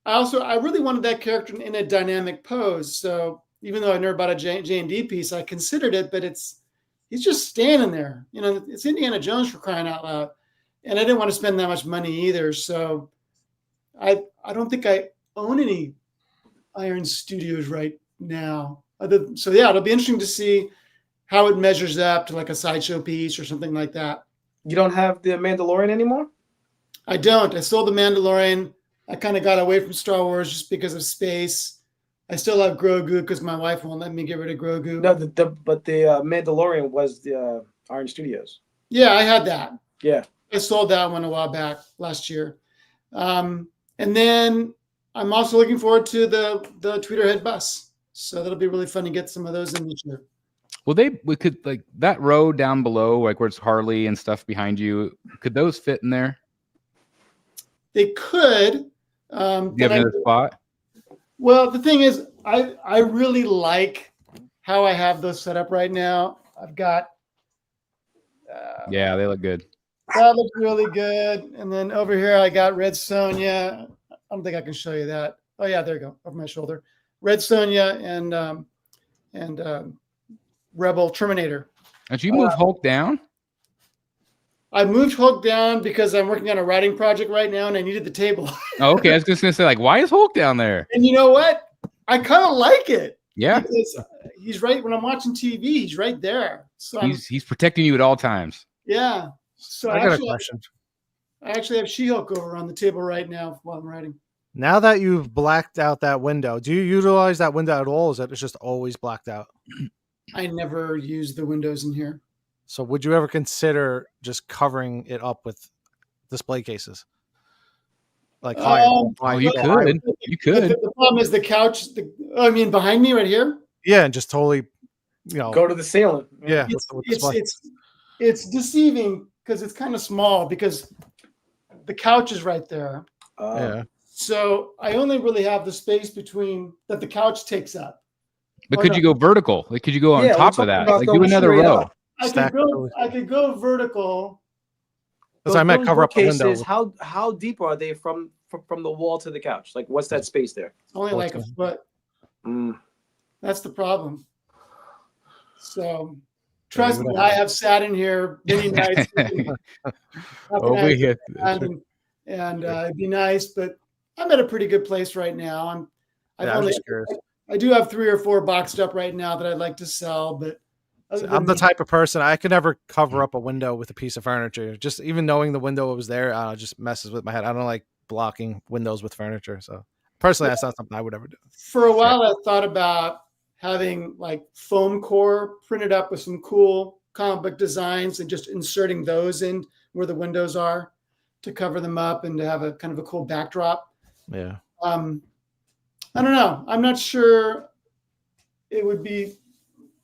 really wanted that character in a dynamic pose. So even though I never bought a J&D piece, I considered it, but he's just standing there. It's Indiana Jones, for crying out loud. And I didn't want to spend that much money either. So I don't think I own any Iron Studios right now. So yeah, it'll be interesting to see how it measures up to like a Sideshow piece or something like that. You don't have the Mandalorian anymore? I don't. I sold the Mandalorian. I kind of got away from Star Wars just because of space. I still have Grogu because my wife won't let me get rid of Grogu. No, but the Mandalorian was the Iron Studios. Yeah, I had that. Yeah. I sold that one a while back last year. And then I'm also looking forward to the Tweeterhead bus. So that'll be really fun to get some of those in this year. Well, we could, like, that row down below, like where it's Harley and stuff behind you, could those fit in there? They could. Do you have another spot? Well, the thing is, I really like how I have those set up right now. I've got Yeah, they look good. that looks really good, and then over here I got Red Sonja. I don't think I can show you that. Oh yeah, there you go, over my shoulder. Red Sonja and Rebel Terminator. Did you move Hulk down? I moved Hulk down because I'm working on a writing project right now, and I needed the table. Oh, okay. I was just gonna say, like, why is Hulk down there? And you know what? I kind of like it. Yeah, Because he's right when I'm watching TV. He's right there. So he's protecting you at all times. yeah. So I got a question. I actually have She-Hulk over on the table right now while I'm writing. Now that you've blacked out that window, do you utilize that window at all? Or is it just always blacked out? I never use the windows in here. So would you ever consider just covering it up with display cases? Like Oh, you could. You could. The problem is the couch. I mean, behind me right here. Yeah, and just totally, Go to the ceiling. yeah. It's deceiving because it's kind of small because the couch is right there. Yeah. So I only really have the space between that the couch takes up. But could you go vertical? Like, could you go on top of that? Like, do another row. I could go vertical. Because I meant cover up the window. How deep are they from the wall to the couch? Like, what's that space there? Only like a foot. That's the problem. So trust me, I have sat in here many nights. Over here. And it'd be nice, but I'm at a pretty good place right now. I do have 3 or 4 boxed up right now that I'd like to sell, but I'm the type of person I could never cover up a window with a piece of furniture. Just even knowing the window was there, just messes with my head. I don't like blocking windows with furniture. So personally, that's not something I would ever do. For a while, I thought about having like foam core printed up with some cool comic book designs and just inserting those in where the windows are to cover them up and to have a kind of a cool backdrop. Yeah. I don't know. I'm not sure it would be.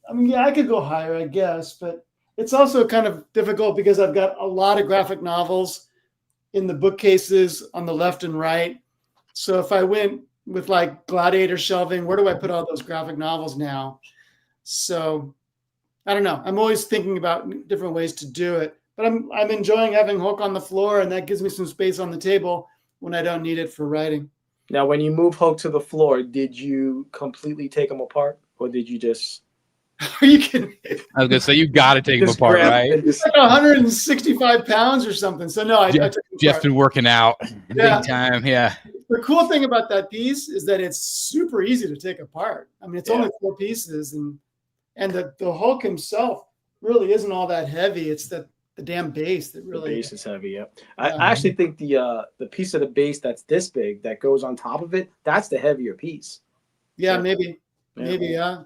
I mean, yeah, I could go higher, I guess, but it's also kind of difficult because I've got a lot of graphic novels in the bookcases on the left and right. So if I went with like Gladiator shelving, where do I put all those graphic novels now? So I don't know. I'm always thinking about different ways to do it, but I'm enjoying having Hulk on the floor, and that gives me some space on the table when I don't need it for writing. Now, when you move Hulk to the floor, did you completely take him apart, or did you just? Are you kidding? I was gonna say you got to take them apart, right? It's like 165 pounds or something. So no, I took them Jeff's apart. been working out big time. Yeah. The cool thing about that piece is that it's super easy to take apart. I mean, it's only 4 pieces, and the Hulk himself really isn't all that heavy. It's the damn base that really. The base is heavy. Yeah. I actually think the piece of the base that's this big that goes on top of it, that's the heavier piece. Yeah, maybe. Yeah.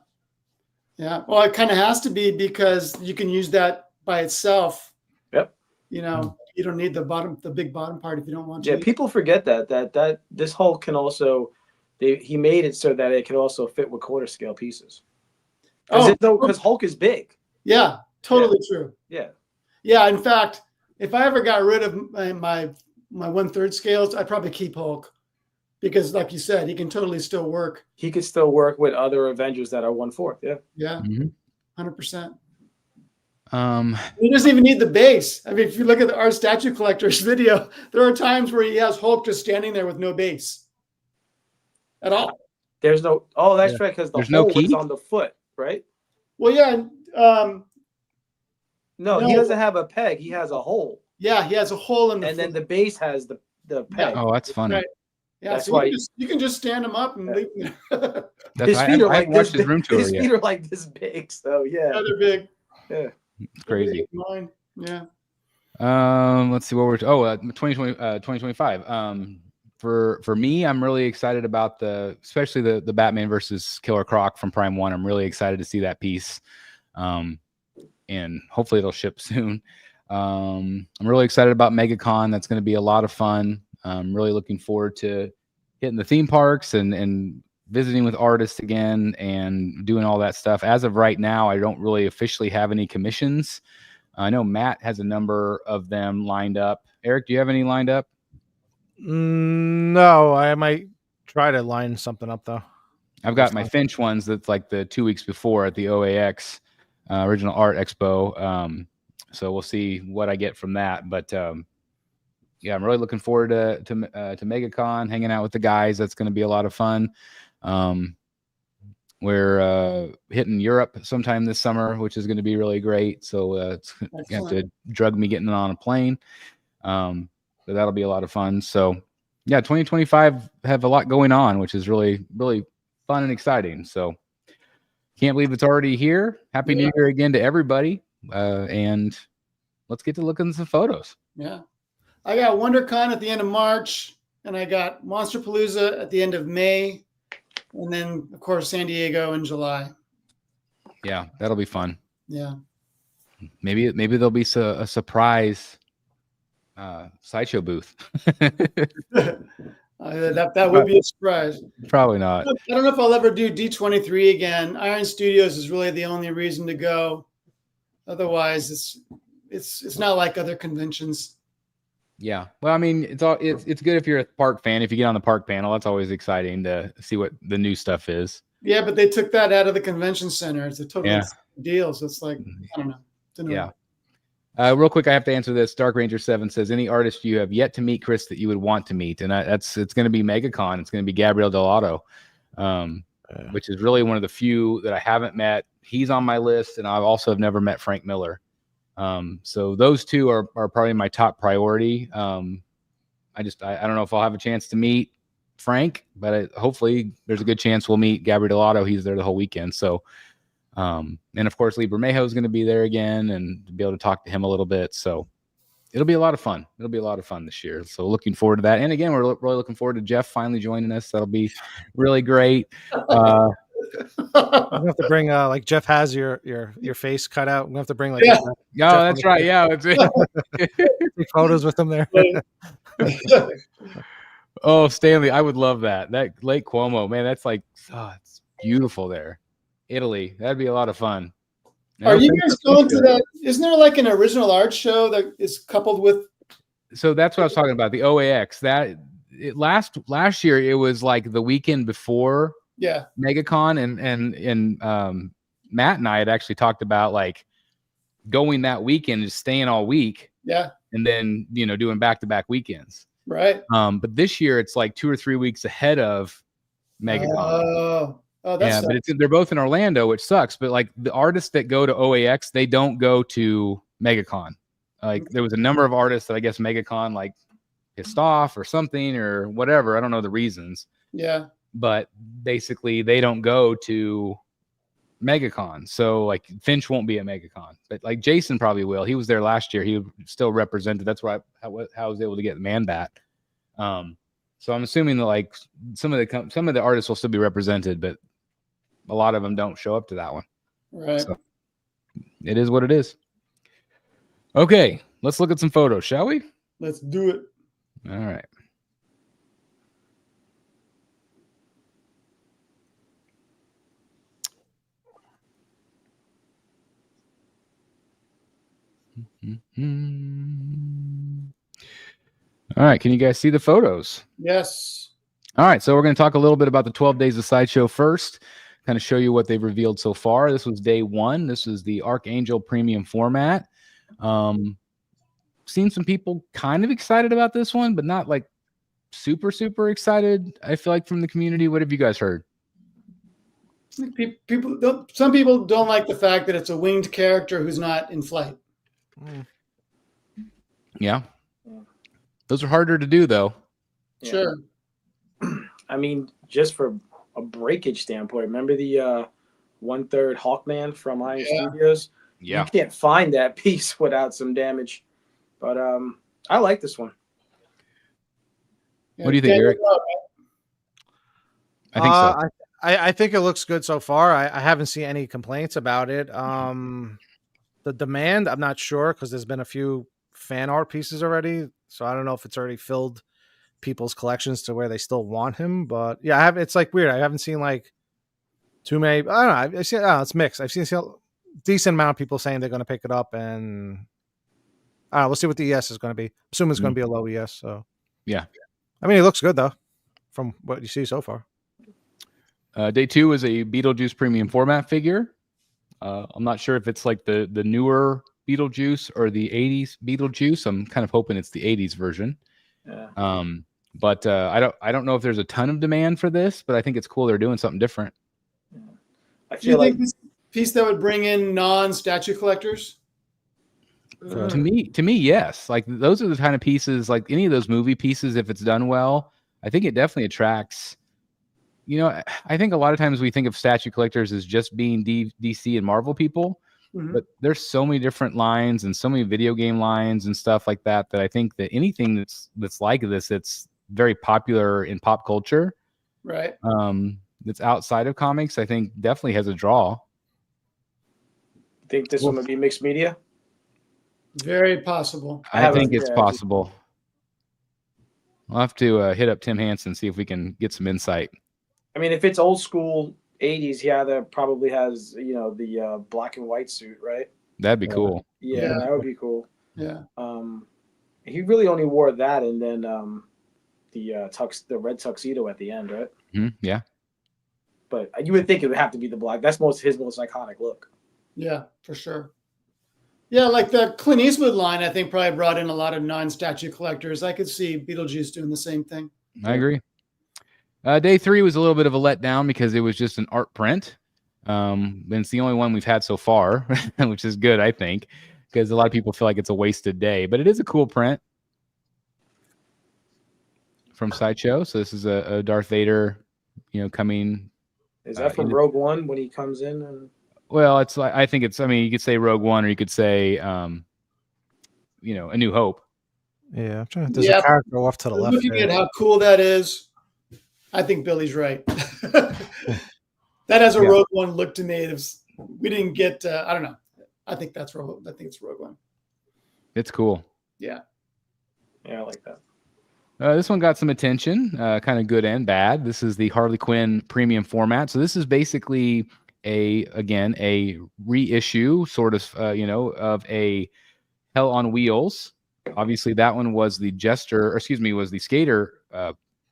Yeah. Well, it kind of has to be because you can use that by itself. Yep. You don't need the big bottom part if you don't want to. Yeah, people forget that this Hulk can also, he made it so that it can also fit with quarter scale pieces. Because Hulk is big. Yeah, totally true. Yeah. Yeah. In fact, if I ever got rid of my 1/3 scales, I'd probably keep Hulk. Because, like you said, he can totally still work. He could still work with other Avengers that are 1/4. Yeah. Yeah. 100%. He He doesn't even need the base. I mean, if you look at our statue collectors video, there are times where he has Hulk just standing there with no base at all. There's no. Oh, that's right. Because There's hole no key? is on the foot, right? Well, yeah. No, he doesn't have a peg. He has a hole. Yeah, he has a hole in the And then the base has the peg. Oh, that's funny. Right. Yeah, That's so why you can just stand him up and leave them. His feet are like this. His room tour His yet. feet are like this big. So yeah. They're big. Yeah. It's crazy. Mine. Yeah. Let's see what we're 2025. For me, I'm really excited about especially the Batman versus Killer Croc from Prime 1. I'm really excited to see that piece. And hopefully it'll ship soon. I'm really excited about MegaCon. That's going to be a lot of fun. I'm really looking forward to hitting the theme parks and visiting with artists again and doing all that stuff. As of right now, I don't really officially have any commissions. I know Matt has a number of them lined up. Eric, do you have any lined up? No, I might try to line something up though. I've got my Finch ones that's like the 2 weeks before at the OAX Original Art Expo. So we'll see what I get from that. But yeah, I'm really looking forward to MegaCon, hanging out with the guys. That's going to be a lot of fun. We're hitting Europe sometime this summer, which is going to be really great. So it's going to have to drug me getting on a plane. But that'll be a lot of fun. So yeah, 2025 have a lot going on, which is really, really fun and exciting. So can't believe it's already here. Happy New Year again to everybody. And let's get to looking at some photos. Yeah. I got WonderCon at the end of March, and I got Monsterpalooza at the end of May, and then, of course, San Diego in July. Yeah, that'll be fun. Yeah. Maybe there'll be a surprise Sideshow booth. That would be a surprise. Probably not. I don't know if I'll ever do D23 again. Iron Studios is really the only reason to go. Otherwise, it's not like other conventions. Yeah. Well, I mean, it's good if you're a park fan. If you get on the park panel, that's always exciting to see what the new stuff is. Yeah, but they took that out of the convention center. It's a total deal. So it's like, I don't know. Yeah. Real quick, I have to answer this. Dark Ranger 7 says, any artist you have yet to meet, Chris, that you would want to meet? And it's going to be MegaCon. It's going to be Gabriel Dell'Otto, which is really one of the few that I haven't met. He's on my list, and I also have never met Frank Miller. So those two are probably my top priority. I don't know if I'll have a chance to meet Frank, but hopefully there's a good chance we'll meet Gabriel Dell'Otto. He's there the whole weekend. So, and of course, Lee Bermejo is going to be there again and be able to talk to him a little bit. So it'll be a lot of fun. It'll be a lot of fun this year. So looking forward to that. And again, we're really looking forward to Jeff finally joining us. That'll be really great. I'm gonna have to bring like Jeff has your face cut out. I'm gonna have to bring like that's right. Yeah, take photos with him there. Oh, Stanley, I would love that. That Lake Como, man, that's like it's beautiful there. Italy, that'd be a lot of fun. Are you guys going to that? Isn't there like an original art show that is coupled with? So that's what I was talking about. The OAX. Last year it was like the weekend before. Yeah, MegaCon and Matt and I had actually talked about like going that weekend and staying all week. Yeah, and then doing back-to-back weekends. Right. But this year it's like 2 or 3 weeks ahead of MegaCon. That's but they're both in Orlando, which sucks. But like the artists that go to OAX, they don't go to MegaCon. Like there was a number of artists that I guess MegaCon like pissed off or something or whatever. I don't know the reasons. Yeah. But basically they don't go to MegaCon. So like Finch won't be at MegaCon, but like Jason probably will. He was there last year. He still represented. That's why how I was able to get the Man Bat. So I'm assuming that like some of the artists will still be represented, but a lot of them don't show up to that one. Right. So it is what it is. Okay, let's look at some photos, shall we? Let's do it. All right. All right, can you guys see the photos? Yes. All right, so we're going to talk a little bit about the 12 days of Sideshow first, kind of show you what they've revealed so far. This was day one. This is the Archangel premium format. Seen some people kind of excited about this one, but not like super excited. I feel like from the community. What have you guys heard? Some people don't like the fact that it's a winged character who's not in flight. Yeah. Those are harder to do, though. Yeah. Sure. I mean, just for a breakage standpoint, remember the 1/3 Hawkman from Iron Studios? Yeah. You can't find that piece without some damage. But I like this one. What do you think, Eric? I think so. I think it looks good so far. I haven't seen any complaints about it. The demand, I'm not sure because there's been a few fan art pieces already. So I don't know if it's already filled people's collections to where they still want him. But yeah, it's like weird. I haven't seen like too many. I don't know. I've seen, it's mixed. I've seen a decent amount of people saying they're going to pick it up, and we'll see what the ES is going to be. Assuming it's going to be a low ES. So yeah, I mean, it looks good though. from what you see so far. Day 2 is a Beetlejuice premium format figure. I'm not sure if it's like the newer Beetlejuice or the 80s Beetlejuice. I'm kind of hoping it's the 80s version. Yeah. But I don't know if there's a ton of demand for this, but I think it's cool they're doing something different. I Do you feel like think this piece that would bring in non-statue collectors? To me, yes. Like those are the kind of pieces, like any of those movie pieces, if it's done well, I think it definitely attracts. You know, I think a lot of times we think of statue collectors as just being DC and Marvel people, but there's so many different lines and so many video game lines and stuff like that that I think that anything that's like this, it's very popular in pop culture, Right. that's outside of comics, I think definitely has a draw. think this one would be mixed media. Very possible. I think it's possible. I'll have to hit up Tim Hansen, see if we can get some insight. I mean, if it's old school 80s, yeah, that probably has, you know, the black and white suit, right? That'd be cool. Yeah, that would be cool. Yeah. He really only wore that and then the red tuxedo at the end, right? Yeah. But you would think it would have to be the black. That's his most iconic look. Yeah, for sure. Yeah, like the Clint Eastwood line, I think probably brought in a lot of non-statue collectors. I could see Beetlejuice doing the same thing. I agree. Day 3 was a little bit of a letdown because it was just an art print. And it's the only one we've had so far, which is good, I think, because a lot of people feel like it's a wasted day. But it is a cool print from Sideshow. So this is a Darth Vader, you know, coming. Is that from Rogue One when he comes in? And... Well, it's like I think it's. I mean, you could say Rogue One, or you could say, you know, A New Hope. Yeah, I'm trying. There's a character off to the left. Looking at how cool that is, I think Billy's right. That has a Rogue One look to me. We didn't get. I don't know. I think that's Rogue. I think it's Rogue One. It's cool. Yeah. Yeah, I like that. This one got some attention, kind of good and bad. This is the Harley Quinn premium format. So this is basically a reissue, sort of, you know, of a Hell on Wheels. Obviously, that one was the was the skater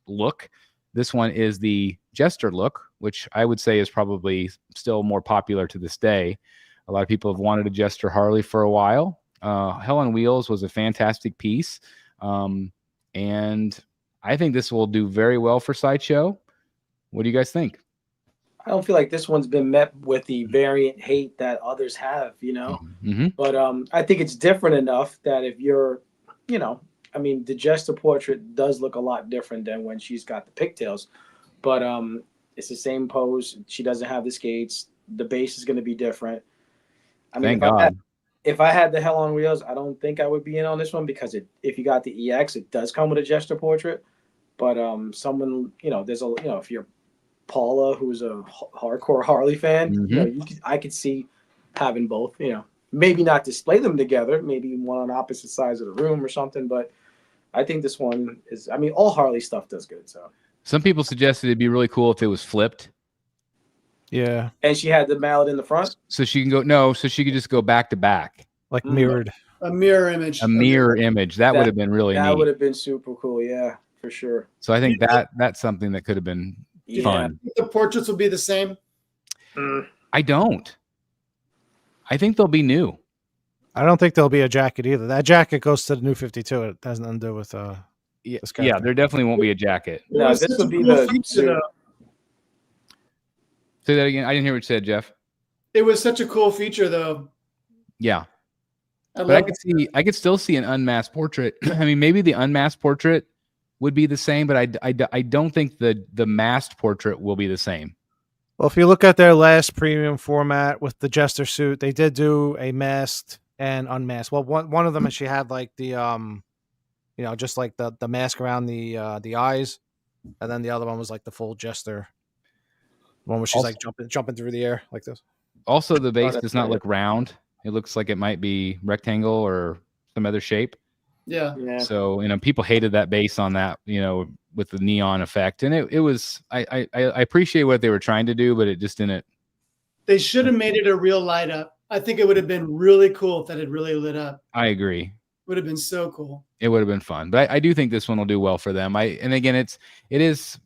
look. This one is the Jester look, which I would say is probably still more popular to this day. A lot of people have wanted a Jester Harley for a while. Hell on Wheels was a fantastic piece. And I think this will do very well for Sideshow. What do you guys think? I don't feel like this one's been met with the variant hate that others have, you know. But I think it's different enough that if you're, you know, I mean, the Jester portrait does look a lot different than when she's got the pigtails. But it's the same pose. She doesn't have the skates. The base is going to be different. I mean, Thank God. If I had the Hell on Wheels, I don't think I would be in on this one because if you got the EX, it does come with a Jester portrait. But someone, you know, if you're Paula, who's a hardcore Harley fan, you know, I could see having both, you know, maybe not display them together, maybe one on opposite sides of the room or something. But I think this one is, I mean, all Harley stuff does good. So some people suggested it'd be really cool if it was flipped. Yeah. And she had the mallet in the front. So she can so she could just go back to back. Like mirrored. A mirror image. A mirror image. That would have been really neat. That would have been super cool. Yeah, for sure. So I think that's something that could have been fun. The portraits will be the same. I don't. I think they'll be new. I don't think there'll be a jacket either. That jacket goes to the new 52. It has nothing to do with yeah, there definitely won't be a jacket. No, this would be the suit. Say that again. I didn't hear what you said, Jeff. It was such a cool feature, though. Yeah. But I could still see an unmasked portrait. I mean, maybe the unmasked portrait would be the same, but I don't think the masked portrait will be the same. Well, if you look at their last premium format with the Jester suit, they did do a masked and unmasked. Well, one of them she had like the you know, just like the mask around the eyes, and then the other one was like the full Jester. One where she's like jumping through the air like this. Also, the base does not look round. It looks like it might be rectangle or some other shape. Yeah. So, you know, people hated that base on that, you know, with the neon effect. And it was, I appreciate what they were trying to do, but it just didn't. They should have made it a real light up. I think it would have been really cool if that had really lit up. I agree. Would have been so cool. It would have been fun. But I do think this one will do well for them. And again, it is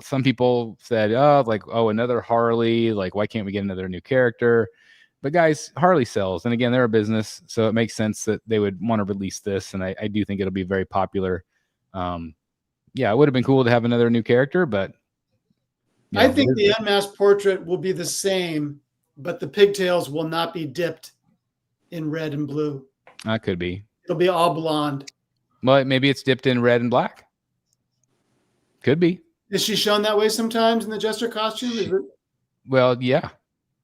some people said, another Harley. Like, why can't we get another new character? But guys, Harley sells, and again, they're a business, so it makes sense that they would want to release this, and I do think it'll be very popular. It would have been cool to have another new character, but I think the unmasked portrait will be the same, but the pigtails will not be dipped in red and blue. That could be. It'll be all blonde. Well, maybe it's dipped in red and black. Could be. Is she shown that way sometimes in the Jester costume? Well, yeah.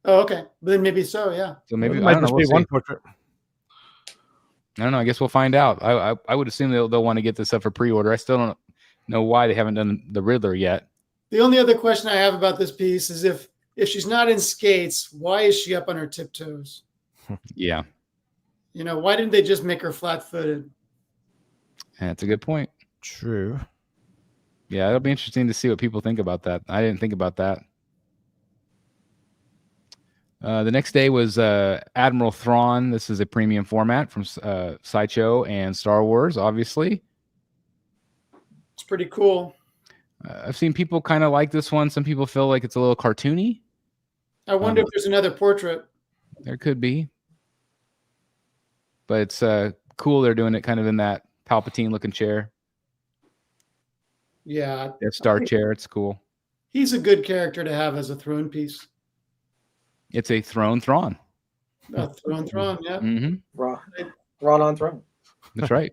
Oh, okay. Then maybe so, yeah. So maybe it might just be one portrait. I don't know. I guess we'll find out. I would assume they'll want to get this up for pre-order. I still don't know why they haven't done the Riddler yet. The only other question I have about this piece is if she's not in skates, why is she up on her tiptoes? Yeah. Why didn't they just make her flat-footed? That's a good point. True. Yeah, it'll be interesting to see what people think about that. I didn't think about that. The next day was Admiral Thrawn. This is a premium format from Sideshow and Star Wars, obviously. It's pretty cool. I've seen people kind of like this one. Some people feel like it's a little cartoony. I wonder if there's another portrait. There could be. But it's cool they're doing it kind of in that Palpatine-looking chair. Yeah. Death Star chair. It's cool. He's a good character to have as a throne piece. It's a Thrawn. Thrawn, yeah. Mm-hmm. Ron on Throne. That's right.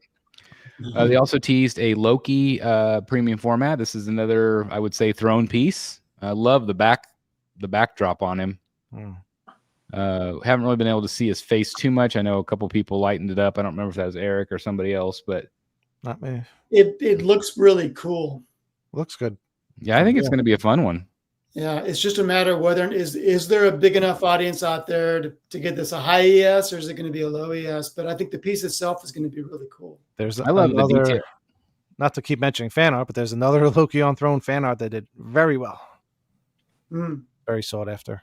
They also teased a Loki premium format. This is another, I would say, throne piece. I love the backdrop on him. Haven't really been able to see his face too much. I know a couple people lightened it up. I don't remember if that was Eric or somebody else, but not me. It looks really cool. Looks good. Yeah, I think it's going to be a fun one. Yeah, it's just a matter of whether is there a big enough audience out there to get this a high ES or is it going to be a low ES? But I think the piece itself is going to be really cool. I love the detail. Not to keep mentioning fan art, but there's another Loki on Throne fan art that did very well. Very sought after.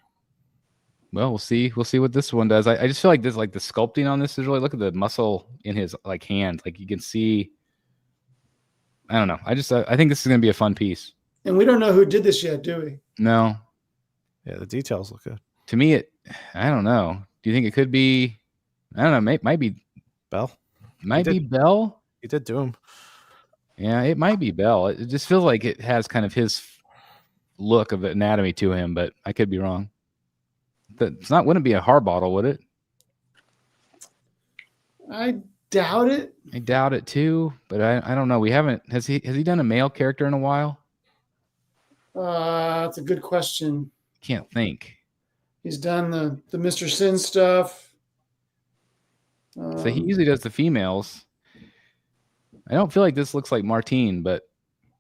Well, we'll see. We'll see what this one does. I just feel like this, like the sculpting on this is really, look at the muscle in his hand. Like you can see. I don't know. I think this is going to be a fun piece. And we don't know who did this yet, do we? No. Yeah, the details look good. To me, I don't know. Do you think it could be? I don't know. Might be Bell. Might be Bell. He did Doom. Yeah, it might be Bell. It just feels like it has kind of his look of anatomy to him, but I could be wrong. Wouldn't be a Harbottle, would it? I doubt it. I doubt it too, but I don't know. We haven't. Has he done a male character in a while? That's a good question. Can't think. He's done the Mr. Sin stuff. So he usually does the females. I don't feel like this looks like Martine, but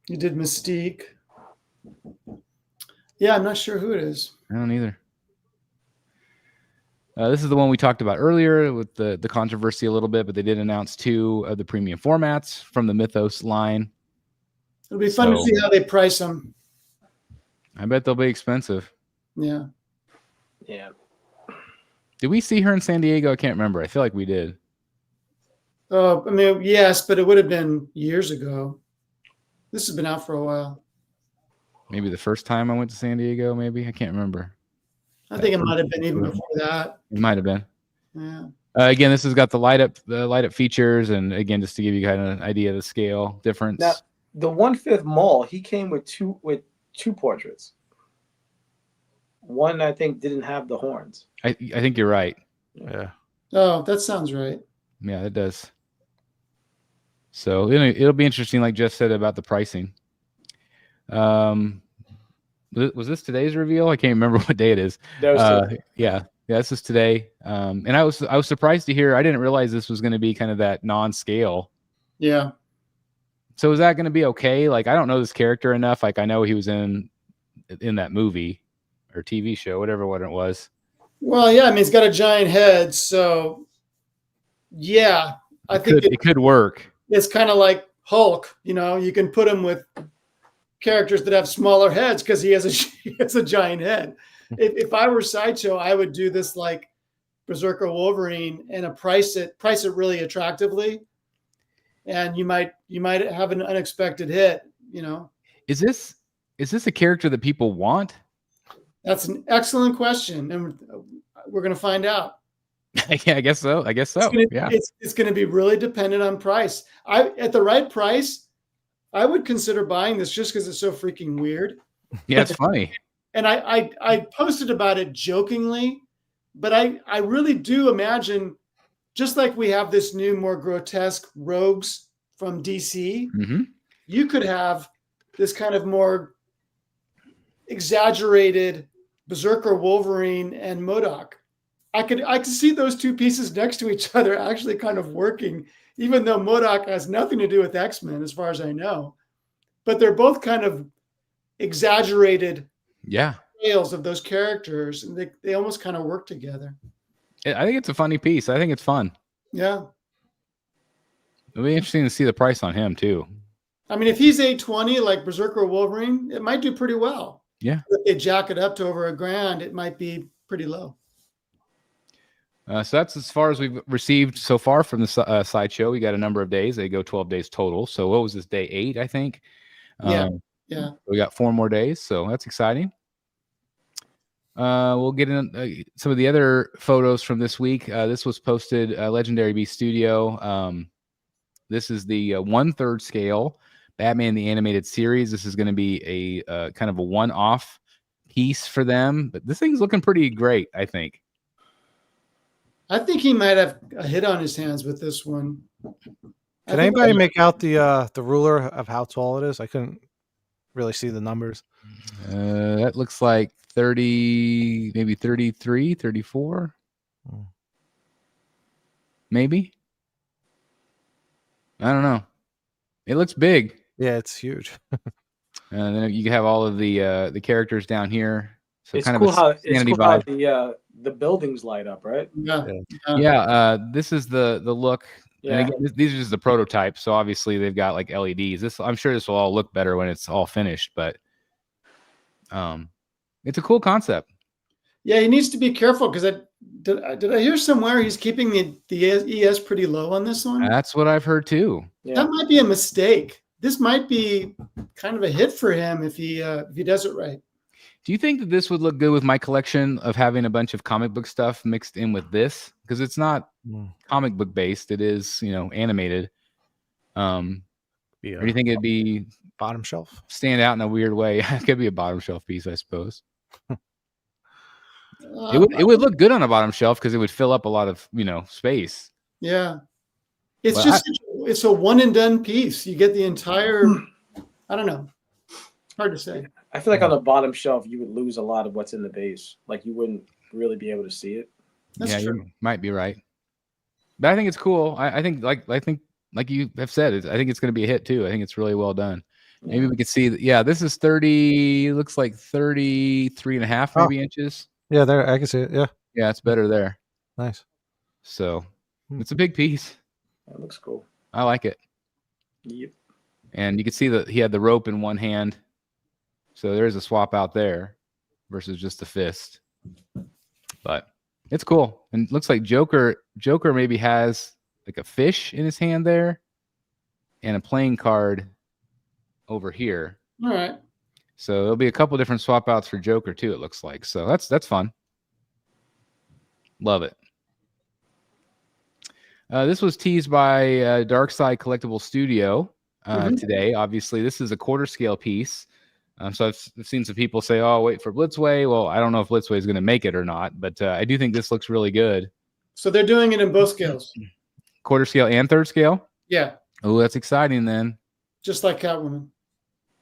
he did Mystique. Yeah, I'm not sure who it is. I don't either. This is the one we talked about earlier with the controversy a little bit, but they did announce 2 of the premium formats from the Mythos line. It'll be fun to see how they price them. I bet they'll be expensive. Yeah. Yeah. Did we see her in San Diego? I can't remember. I feel like we did. Oh, I mean, yes, but it would have been years ago. This has been out for a while. Maybe the first time I went to San Diego, maybe. I can't remember. I think it might have been even before that. It might have been. Yeah. Again, this has got the light up features, and again, just to give you kind of an idea of the scale difference. Now, the 1/5 Maul, he came with two portraits. One, I think, didn't have the horns. I think you're right. Yeah. Oh, that sounds right. Yeah, it does. So it'll be interesting, like Jeff said, about the pricing. Was this today's reveal? I can't remember what day it is. Yeah, this is today. And I was surprised to hear. I didn't realize this was going to be kind of that non-scale. Yeah. So is that going to be okay? Like, I don't know this character enough. Like, I know he was in that movie or TV show, whatever one it was. Well, yeah. I mean, he's got a giant head, so yeah, I think it could work. It's kind of like Hulk. You can put him with characters that have smaller heads because he has a giant head. If I were Sideshow, I would do this like Berserker Wolverine and price it really attractively, and you might have an unexpected hit. Is this is this a character that people want? That's an excellent question, and we're going to find out. Yeah, I guess so. It's going to be really dependent on price. At the right price, I would consider buying this just because it's so freaking weird. Yeah, it's funny. And I posted about it jokingly, but I really do imagine, just like we have this new, more grotesque rogues from DC, you could have this kind of more exaggerated Berserker Wolverine and MODOK. I could see those two pieces next to each other actually kind of working, even though MODOK has nothing to do with X-Men as far as I know. But they're both kind of exaggerated tales of those characters, and they almost kind of work together. I think it's a funny piece. I think it's fun. Yeah. It'll be interesting to see the price on him too. I mean, if he's $820 like Berserker Wolverine, it might do pretty well. Yeah. If they jack it up to over $1,000, it might be pretty low. So that's as far as we've received so far from the sideshow. We got a number of days. They go 12 days total. So what was this, day 8, I think? Yeah. We got 4 more days, so that's exciting. We'll get in some of the other photos from this week. This was posted Legendary Beast Studio. This is the 1/3 scale Batman the Animated Series. This is going to be a kind of a one-off piece for them, but this thing's looking pretty great, I think. I think he might have a hit on his hands with this one. Can anybody make out the ruler of how tall it is? I couldn't really see the numbers. That looks like 30, maybe 33, 34. Maybe. I don't know. It looks big. Yeah, it's huge. And then you have all of the characters down here. So it's kind cool of how the buildings light up, right? Yeah. This is the look. Yeah. And again, these are just the prototypes, so obviously they've got like LEDs. I'm sure this will all look better when it's all finished, but it's a cool concept. Yeah, he needs to be careful because did I hear somewhere he's keeping the ES pretty low on this one? That's what I've heard too. Yeah. That might be a mistake. This might be kind of a hit for him if he does it right. Do you think that this would look good with my collection of having a bunch of comic book stuff mixed in with this? Because it's not comic book based; it is, animated. Or do you think it'd be bottom shelf, stand out in a weird way? It could be a bottom shelf piece, I suppose. It would look good on a bottom shelf because it would fill up a lot of space. Yeah, it's a one and done piece. You get the entire. I don't know. Hard to say. I feel like on the bottom shelf you would lose a lot of what's in the base. Like you wouldn't really be able to see it. That's true. You might be right. But I think it's cool. I think like you have said, I think it's going to be a hit too. I think it's really well done. Yeah. Maybe we could see. This is 30. Looks like 33.5 maybe inches. Yeah, there I can see it. Yeah, it's better there. Nice. So it's a big piece. That looks cool. I like it. Yep. And you can see that he had the rope in one hand. So there's a swap out there versus just the fist. But it's cool. And it looks like Joker maybe has like a fish in his hand there and a playing card over here. All right. So there'll be a couple different swap outs for Joker too, it looks like. So that's fun. Love it. This was teased by Dark Side Collectibles Studio today. Obviously, this is a quarter scale piece. So I've seen some people say, "Oh, wait for Blitzway." Well, I don't know if Blitzway is going to make it or not, but I do think this looks really good. So they're doing it in both scales. Quarter scale and third scale. Yeah. Oh, that's exciting then. Just like Catwoman.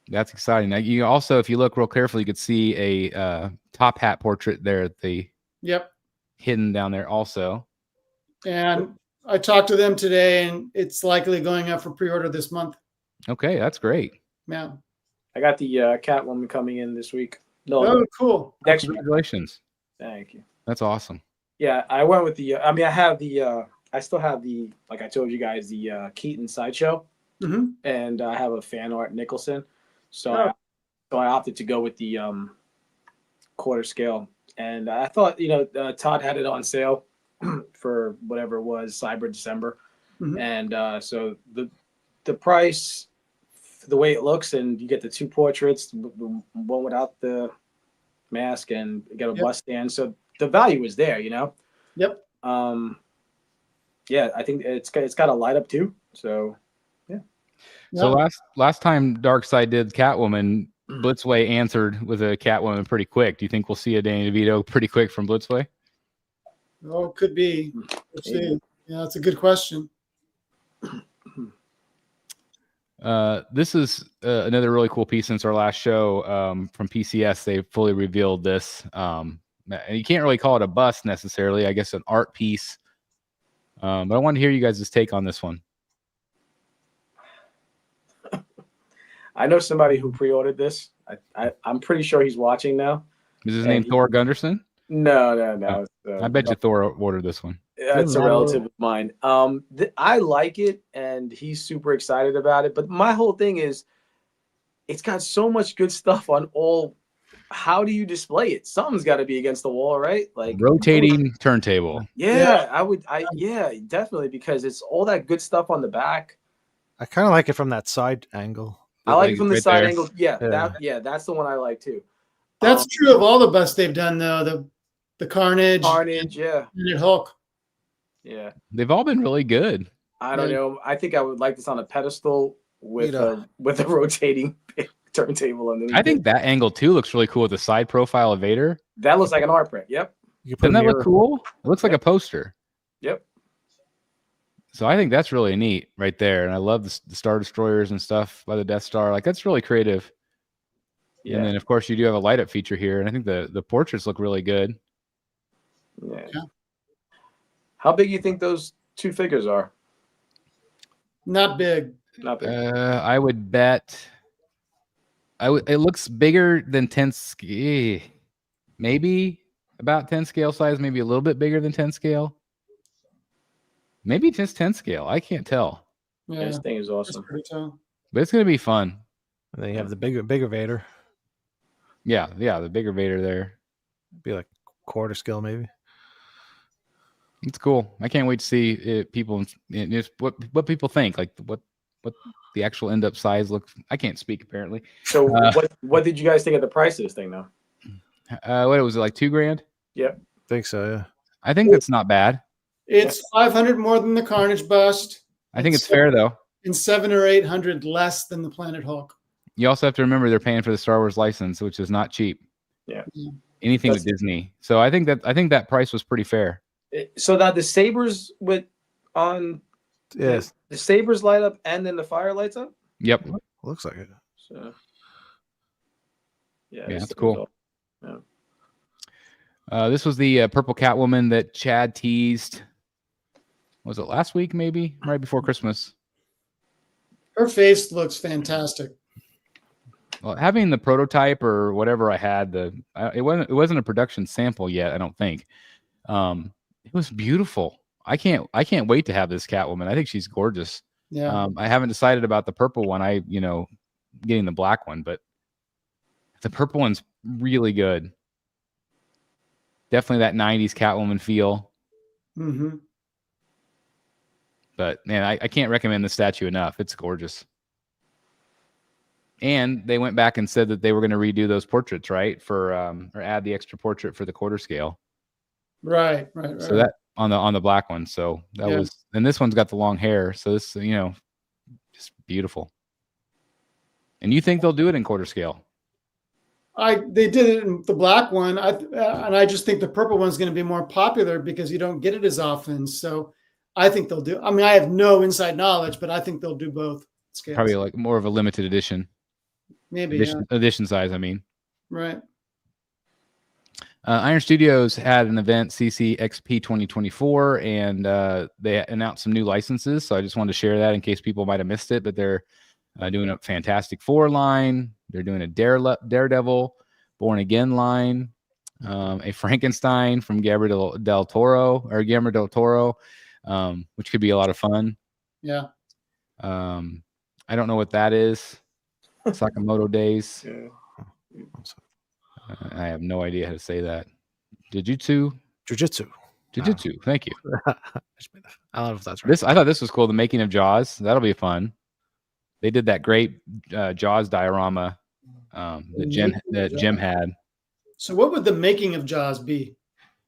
That's exciting. Now, you also, if you look real carefully, you could see a top hat portrait there at the hidden down there also. And I talked to them today, and it's likely going up for pre-order this month. Okay, that's great. Yeah. I got the Catwoman coming in this week. No, cool. Next week. Congratulations. Thank you. That's awesome. Yeah, I went with the. I have the. I still have the. Like I told you guys, the Keaton Sideshow, and I have a fan art Nicholson. So I opted to go with the quarter scale, and I thought Todd had it on sale for whatever it was, Cyber December, and so the price the way it looks, and you get the 2 portraits, the one without the mask, and you got a bust stand. So the value is there, you know. Yep. Yeah, I think it's got a light up too. So yeah. So last time Darkseid did Catwoman, Blitzway answered with a Catwoman pretty quick. Do you think we'll see a Danny DeVito pretty quick from Blitzway? Oh, it could be. We'll see. Yeah, that's a good question. This is another really cool piece since our last show from PCS. They fully revealed this. And you can't really call it a bust necessarily. I guess an art piece. But I want to hear you guys' take on this one. I know somebody who pre-ordered this. I'm pretty sure he's watching now. Is his name Thor Gunderson? No. I bet you Thor ordered this one. It's a relative of mine. I like it, and he's super excited about it. But my whole thing is, it's got so much good stuff on all. How do you display it? Something's got to be against the wall, right? Like rotating turntable. Yeah, yeah, definitely, because it's all that good stuff on the back. I kind of like it from that side angle. I like it from the right side there. angle. Yeah, that's the one I like too. That's true of all the busts they've done, though. The Carnage, yeah, and Hulk. Yeah, they've all been really good. I don't know. I think I would like this on a pedestal with a rotating turntable underneath. I think that angle too looks really cool with the side profile of Vader. That looks like an art print. Yep. Doesn't that look cool? It looks like a poster. Yep. So I think that's really neat right there. And I love the Star Destroyers and stuff by the Death Star. Like, that's really creative. Yeah. And then, of course, you do have a light up feature here. And I think the portraits look really good. Yeah. How big do you think those 2 figures are? Not big. Not big. I would bet. It looks bigger than 10 scale. Maybe about 10 scale size. Maybe a little bit bigger than 10 scale. Maybe just 10 scale. I can't tell. Yeah, this thing is awesome. But it's going to be fun. And then you have the bigger Vader. Yeah, the bigger Vader there. Be like quarter scale, maybe. It's cool. I can't wait to see people just what people think, like what the actual end up size looks. I can't speak apparently. So what did you guys think of the price of this thing though? What was it, like $2,000? Yep. I think so, yeah. I think that's not bad. It's 500 more than the Carnage bust. I think it's fair though. And 700 or 800 less than the Planet Hulk. You also have to remember they're paying for the Star Wars license, which is not cheap. Yeah. Anything with Disney. So I think that price was pretty fair. So now the sabers the sabers light up and then the fire lights up? Yep. Looks like it. So yeah, that's cool. Yeah. This was the purple Catwoman that Chad teased. Was it last week? Maybe right before Christmas. Her face looks fantastic. Well, having the prototype or whatever I had, it wasn't a production sample yet. I don't think. It was beautiful. I can't wait to have this Catwoman. I think she's gorgeous. Yeah. I haven't decided about the purple one. Getting the black one, but the purple one's really good. Definitely that 90s Catwoman feel. Mm-hmm. But man, I can't recommend the statue enough. It's gorgeous. And they went back and said that they were going to redo those portraits, right? For or add the extra portrait for the quarter scale. Right. So that on the black one. So that was, and this one's got the long hair. So this, just beautiful. And you think they'll do it in quarter scale? They did it in the black one. And I just think the purple one's going to be more popular because you don't get it as often. So I think they'll do. I mean, I have no inside knowledge, but I think they'll do both scales. Probably like more of a limited edition. Maybe edition size. I mean, right. Iron Studios had an event, CCXP 2024, and they announced some new licenses. So I just wanted to share that in case people might have missed it. But they're doing a Fantastic Four line. They're doing a Daredevil, Born Again line, a Frankenstein from Guillermo del Toro, which could be a lot of fun. Yeah. I don't know what that is. Sakamoto Days. Yeah. I have no idea how to say that. Jujutsu. Thank you. I don't know if that's right. I thought this was cool. The making of Jaws. That'll be fun. They did that great Jaws diorama that Jim had. So what would the making of Jaws be?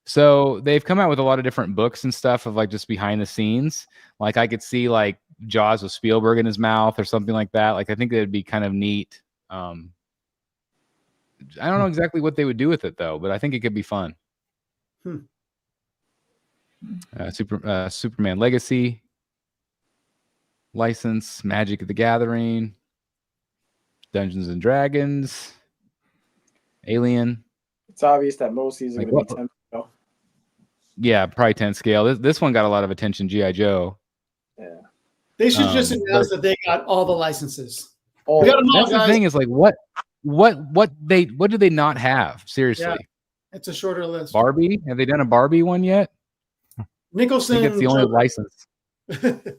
So they've come out with a lot of different books and stuff of like just behind the scenes. Like I could see like Jaws with Spielberg in his mouth or something like that. Like I think that'd be kind of neat. I don't know exactly what they would do with it though, but I think it could be fun. Superman Legacy license, Magic the Gathering, Dungeons and Dragons, Alien. It's obvious that most of these are Like going to be 10. Yeah, probably 10 scale. This one got a lot of attention. G.I. Joe. Yeah, They should just announce that they got all the licenses. Oh, We got them all, That's the guys. thing is like what do they not have? Seriously, Yeah. It's a shorter list. Barbie? Have they done a Barbie one yet? Nicholson. I think it's the only Joker. license.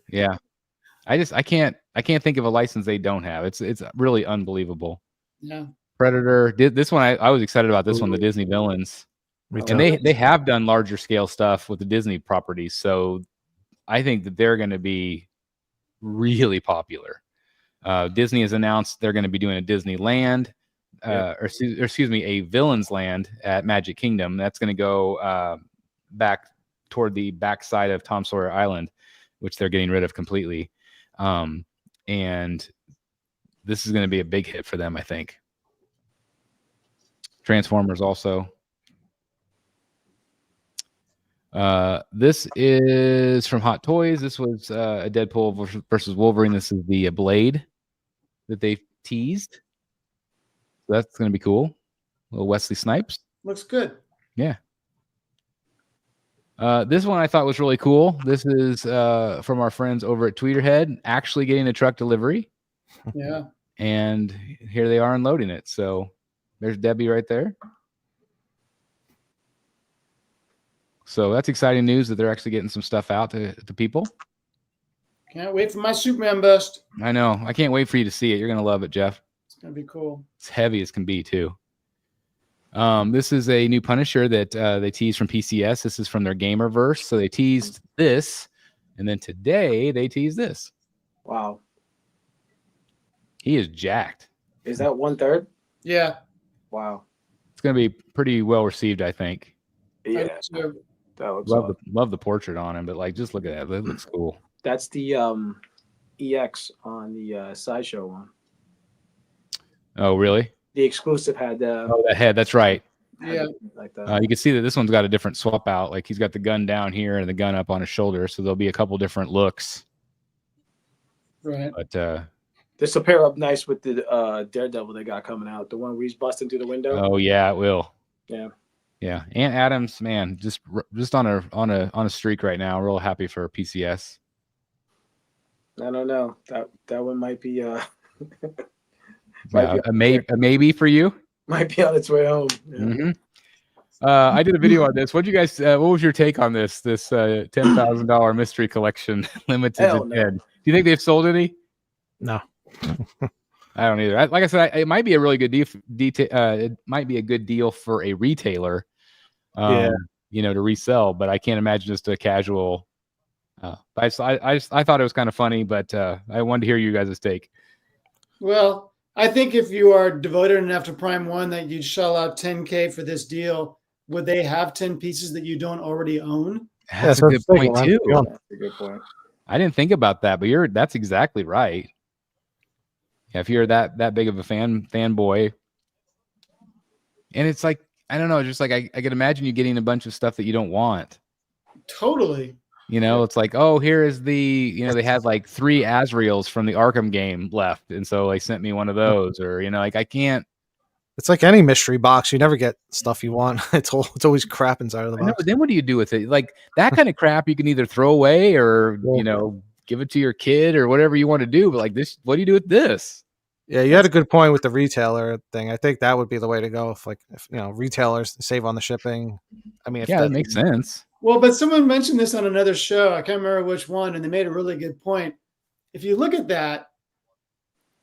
Yeah, I can't think of a license they don't have. It's really unbelievable. Yeah. Predator. This one I was excited about. This one, the Disney villains. Me too. And they have done larger scale stuff with the Disney properties, so I think that they're going to be really popular. Disney has announced they're going to be doing a Disneyland, or excuse me, a Villains Land at Magic Kingdom. That's going to go back toward the backside of Tom Sawyer Island, which they're getting rid of completely. And this is going to be a big hit for them, I think. Transformers also. This is from Hot Toys. This was a Deadpool versus Wolverine. This is the Blade that they teased. So that's going to be cool. Little Wesley Snipes. Looks good. Yeah. This one I thought was really cool. This is from our friends over at Tweeterhead, actually getting a truck delivery. Yeah. And here they are unloading it. So there's Debbie right there. So that's exciting news that they're actually getting some stuff out to people. Can't wait for my Superman bust. I know. I can't wait for you to see it. You're going to love it, Jeff. It's going to be cool. It's heavy as can be, too. This is a new Punisher that they teased from PCS. This is from their Gamerverse. So they teased this, and then today they teased this. wow. He is jacked. Is that 1/3? Yeah. Wow. It's going to be pretty well received, I think. Yeah, I do too. that looks awesome. Love the portrait on him, but like just look at that. That looks cool. That's the EX on the Sideshow one. Oh, really? The exclusive had Oh, that head. That's right. Yeah. like that. You can see that this one's got a different swap out. Like he's got the gun down here and the gun up on his shoulder. So there'll be a couple different looks. Right. But This will pair up nice with the Daredevil they got coming out. The one where he's busting through the window. oh yeah, it will. Yeah. Yeah. Aunt Adams, man, just on a streak right now. Real happy for PCS. I don't know. That one might be Yeah, a maybe for you. might be on its way home. Yeah. Mm-hmm. I did a video on this. What you guys? What was your take on this $10,000 mystery collection limited Hell to no. 10? Do you think they've sold any? No. I don't either. Like I said, it might be a really good deal. It might be a good deal for a retailer, to resell. But I can't imagine just a casual. I thought it was kind of funny, but I wanted to hear you guys' take. Well, I think if you are devoted enough to Prime One that you'd shell out $10K for this deal, would they have 10 pieces that you don't already own? That's a good point too. That's a good point. I didn't think about that, but that's exactly right. Yeah, if you're that big of a fanboy, and it's like I don't know, just like I could imagine you getting a bunch of stuff that you don't want. Totally. It's like, oh, here is they had like 3 Azraels from the Arkham game left, and so they sent me one of those, or like I can't. It's like any mystery box. You never get stuff you want. It's always crap inside of the I know, box. but then what do you do with it? Like that kind of crap you can either throw away or give it to your kid or whatever you want to do. But like this, what do you do with this? Yeah, you had a good point with the retailer thing. I think that would be the way to go. If retailers save on the shipping. I mean, That makes sense. Well, but someone mentioned this on another show. I can't remember which one, and they made a really good point. If you look at that,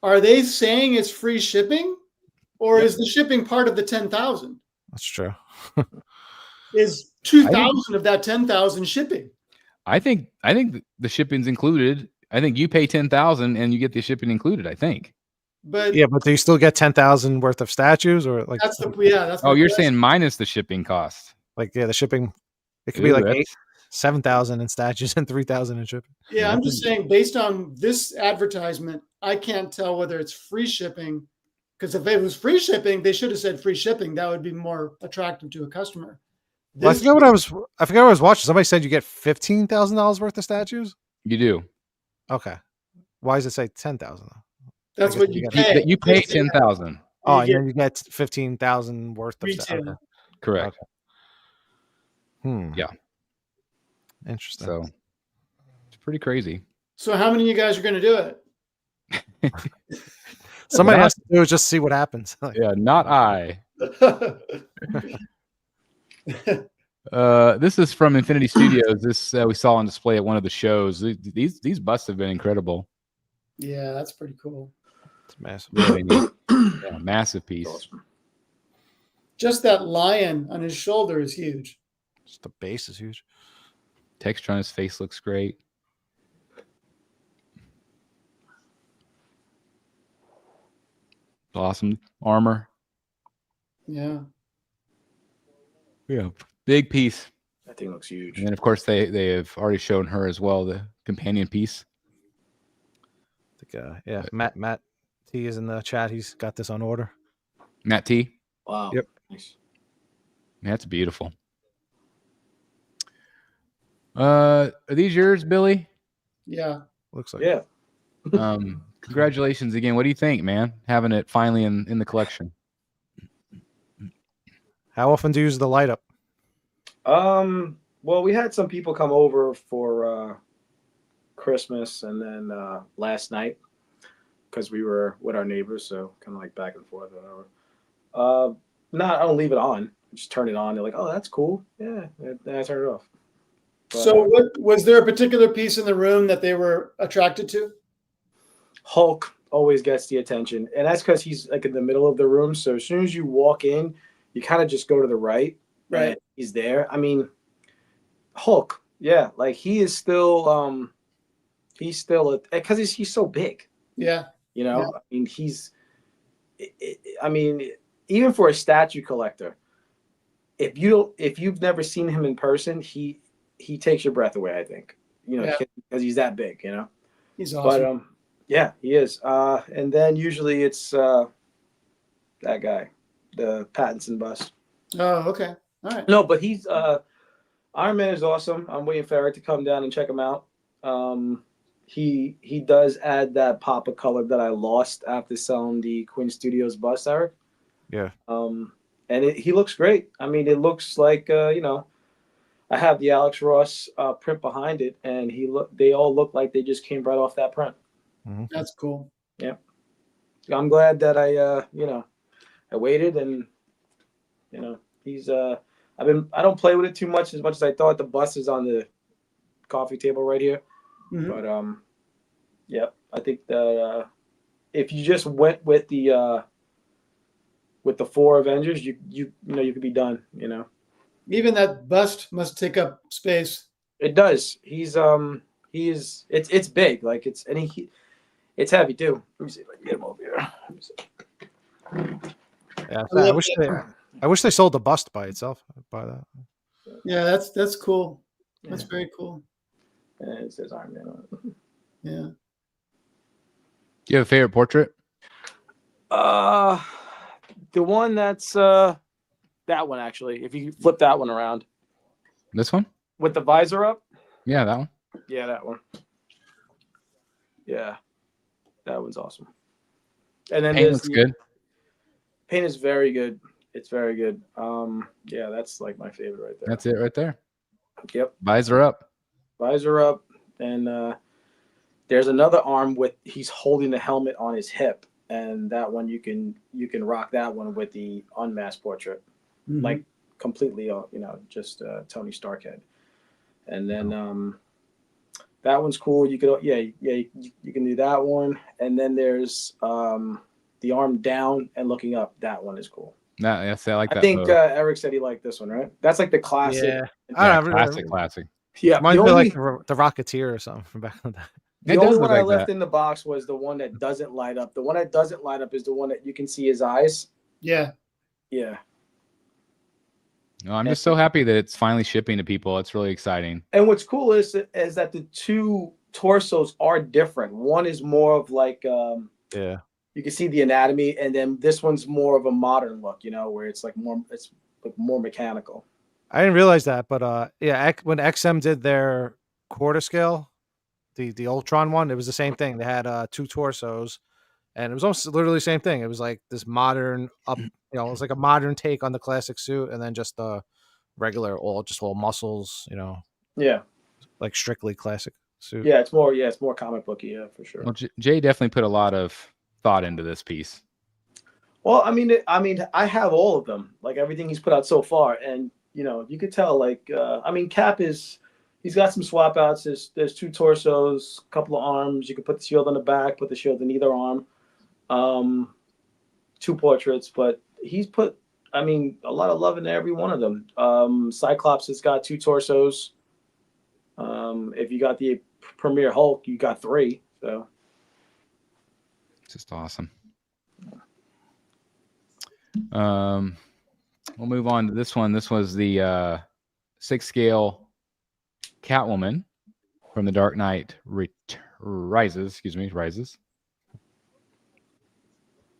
are they saying it's free shipping, or is the shipping part of the 10,000? That's true. Is 2,000 of that 10,000 shipping? I think the shipping's included I think you pay 10,000 and you get the shipping included. I think. But Yeah, but do you still get 10,000 worth of statues, or like? that's the That's Oh, my you're question. saying minus the shipping cost. Like, yeah, the shipping. It could Ooh, be like that's- 7,000 in statues and 3,000 in shipping. Yeah, I'm just saying, based on this advertisement, I can't tell whether it's free shipping. Because if it was free shipping, they should have said free shipping. That would be more attractive to a customer. Well, I forget what I was watching. Somebody said you get $15,000 worth of statues. You do. Okay. Why does it say 10,000? That's what you you pay. You pay 10,000. Oh, You and then you get 15,000 worth of retail. statues. Okay. Correct. Yeah. Interesting. So it's pretty crazy. So how many of you guys are going to do it? Somebody has to do it, just see what happens. Yeah, not I. This is from Infinity Studios. This we saw on display at one of the shows. These busts have been incredible. Yeah, that's pretty cool. It's massive. Really neat. Yeah, massive piece. Just that lion on his shoulder is huge. Just the base is huge. Texture on his face looks great. Awesome armor. Yeah. Yeah, big piece. That thing looks huge. And then of course they have already shown her as well, the companion piece. I think, yeah, Matt T is in the chat. He's got this on order. Matt T. Wow. Yep. Nice. That's beautiful. Are these yours, Billy? Yeah. Looks like. Yeah. Congratulations again. What do you think, man? Having it finally in the collection. How often do you use the light up? Well, we had some people come over for Christmas and then last night because we were with our neighbors, so kind of like back and forth or whatever. I don't leave it on. Just turn it on. They're like, "Oh, that's cool." Yeah, then I turn it off. But, So what was there a particular piece in the room that they were attracted to? Hulk always gets the attention, and that's because he's like in the middle of the room. So as soon as you walk in, you kind of just go to the right. Right. He's there. I mean, Hulk. Yeah, like he is still. He's still because he's so big. Yeah. You know, Yeah. I mean, I mean, even for a statue collector, if you've never seen him in person, he takes your breath away. I think, because he's that big. You know. He's awesome. But yeah, he is. And then usually it's that guy, the Pattinson bust. Oh, okay. All right. No, but he's Iron Man is awesome. I'm waiting for Eric to come down and check him out. He does add that pop of color that I lost after selling the Quinn Studios bust, Eric. Yeah. And he looks great. I mean, it looks like I have the Alex Ross print behind it, and they all look like they just came right off that print. Mm-hmm. That's cool. Yeah. I'm glad that I waited, and he's I don't play with it too much as I thought. The bust is on the coffee table right here. Mhm. But yeah, I think that if you just went with the 4 Avengers, you could be done, Even that bust must take up space. It does. It's big, like it's heavy too. Let me see if I can get him over here. Yeah, I wish they sold the bust by itself. I'd buy that. Yeah, that's cool. Yeah. That's very cool. And it says Iron Man on it. Yeah. Do you have a favorite portrait? The one that's that one actually. If you flip that one around This one? with the visor up. Yeah, that one. Yeah, that one. Yeah, that one's awesome. And then Paint looks good. Paint is very good. It's very good. Yeah, that's like my favorite right there. That's it right there. Yep. Visor up. Visor up, and there's another arm he's holding the helmet on his hip, and that one you can rock that one with the unmasked portrait, Mhm. like completely, just Tony Stark head. And then that one's cool. You could you can do that one, and then there's the arm down and looking up. That one is cool. Nah, yes, I like that. I think photo. Eric said he liked this one, right? That's like the classic. Yeah. Yeah, classic. Yeah, Might the be only, like the Rocketeer or something from back in the day. The It only does one look I like left that. in the box was the one that doesn't light up. The one that doesn't light up is the one that you can see his eyes. Yeah. Yeah. No, I'm just so happy that it's finally shipping to people. It's really exciting. And what's cool is that the two torsos are different. One is more of like Yeah. you can see the anatomy, and then this one's more of a modern look, where it's like more mechanical. I didn't realize that, but yeah, when XM did their quarter scale, the Ultron one, it was the same thing. They had two torsos, and it was almost literally the same thing. It was like this modern it was like a modern take on the classic suit, and then just the regular all muscles, Yeah. like strictly classic suit. Yeah, it's more comic booky, yeah, for sure. Well, Jay definitely put a lot of thought into this piece. Well, I mean, I have all of them, like everything he's put out so far, and you could tell, like, Cap he's got some swap outs. There's two torsos, a couple of arms. You could put the shield on the back, put the shield in either arm. Two portraits, but he's put, a lot of love into every one of them. Cyclops has got two torsos. If you got the Premier Hulk, you got three. So Just awesome. We'll move on to this one. This was the 6 scale Catwoman from the Dark Knight Rises. I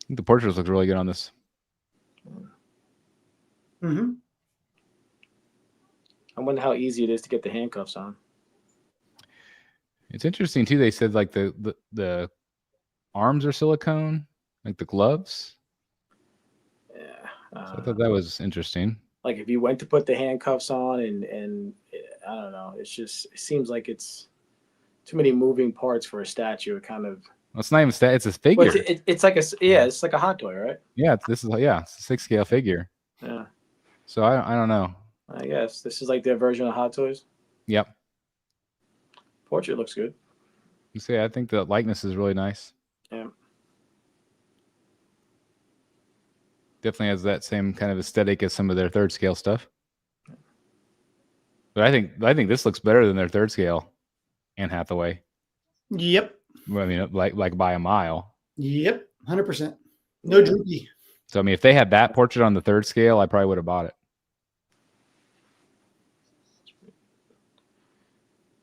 think the portraits look really good on this. Mm-hmm. I wonder how easy it is to get the handcuffs on. It's interesting too. They said like the arms are silicone, like the gloves. Yeah, So I thought that was interesting. Like if you went to put the handcuffs on, and I don't know, it seems like it's too many moving parts for a statue. It kind of. Well, it's not even it's a figure. It's like a hot toy, right? Yeah, it's a 6 scale figure. Yeah. So I don't know. I guess this is like their version of Hot Toys. Yep. Portrait looks good. You see, I think the likeness is really nice. Yeah. Definitely has that same kind of aesthetic as some of their 3rd scale stuff. But I think this looks better than their 3rd scale Anne Hathaway. Yep. I mean, like by a mile. Yep. 100%. No droopy. So I mean, if they had that portrait on the 3rd scale, I probably would have bought it.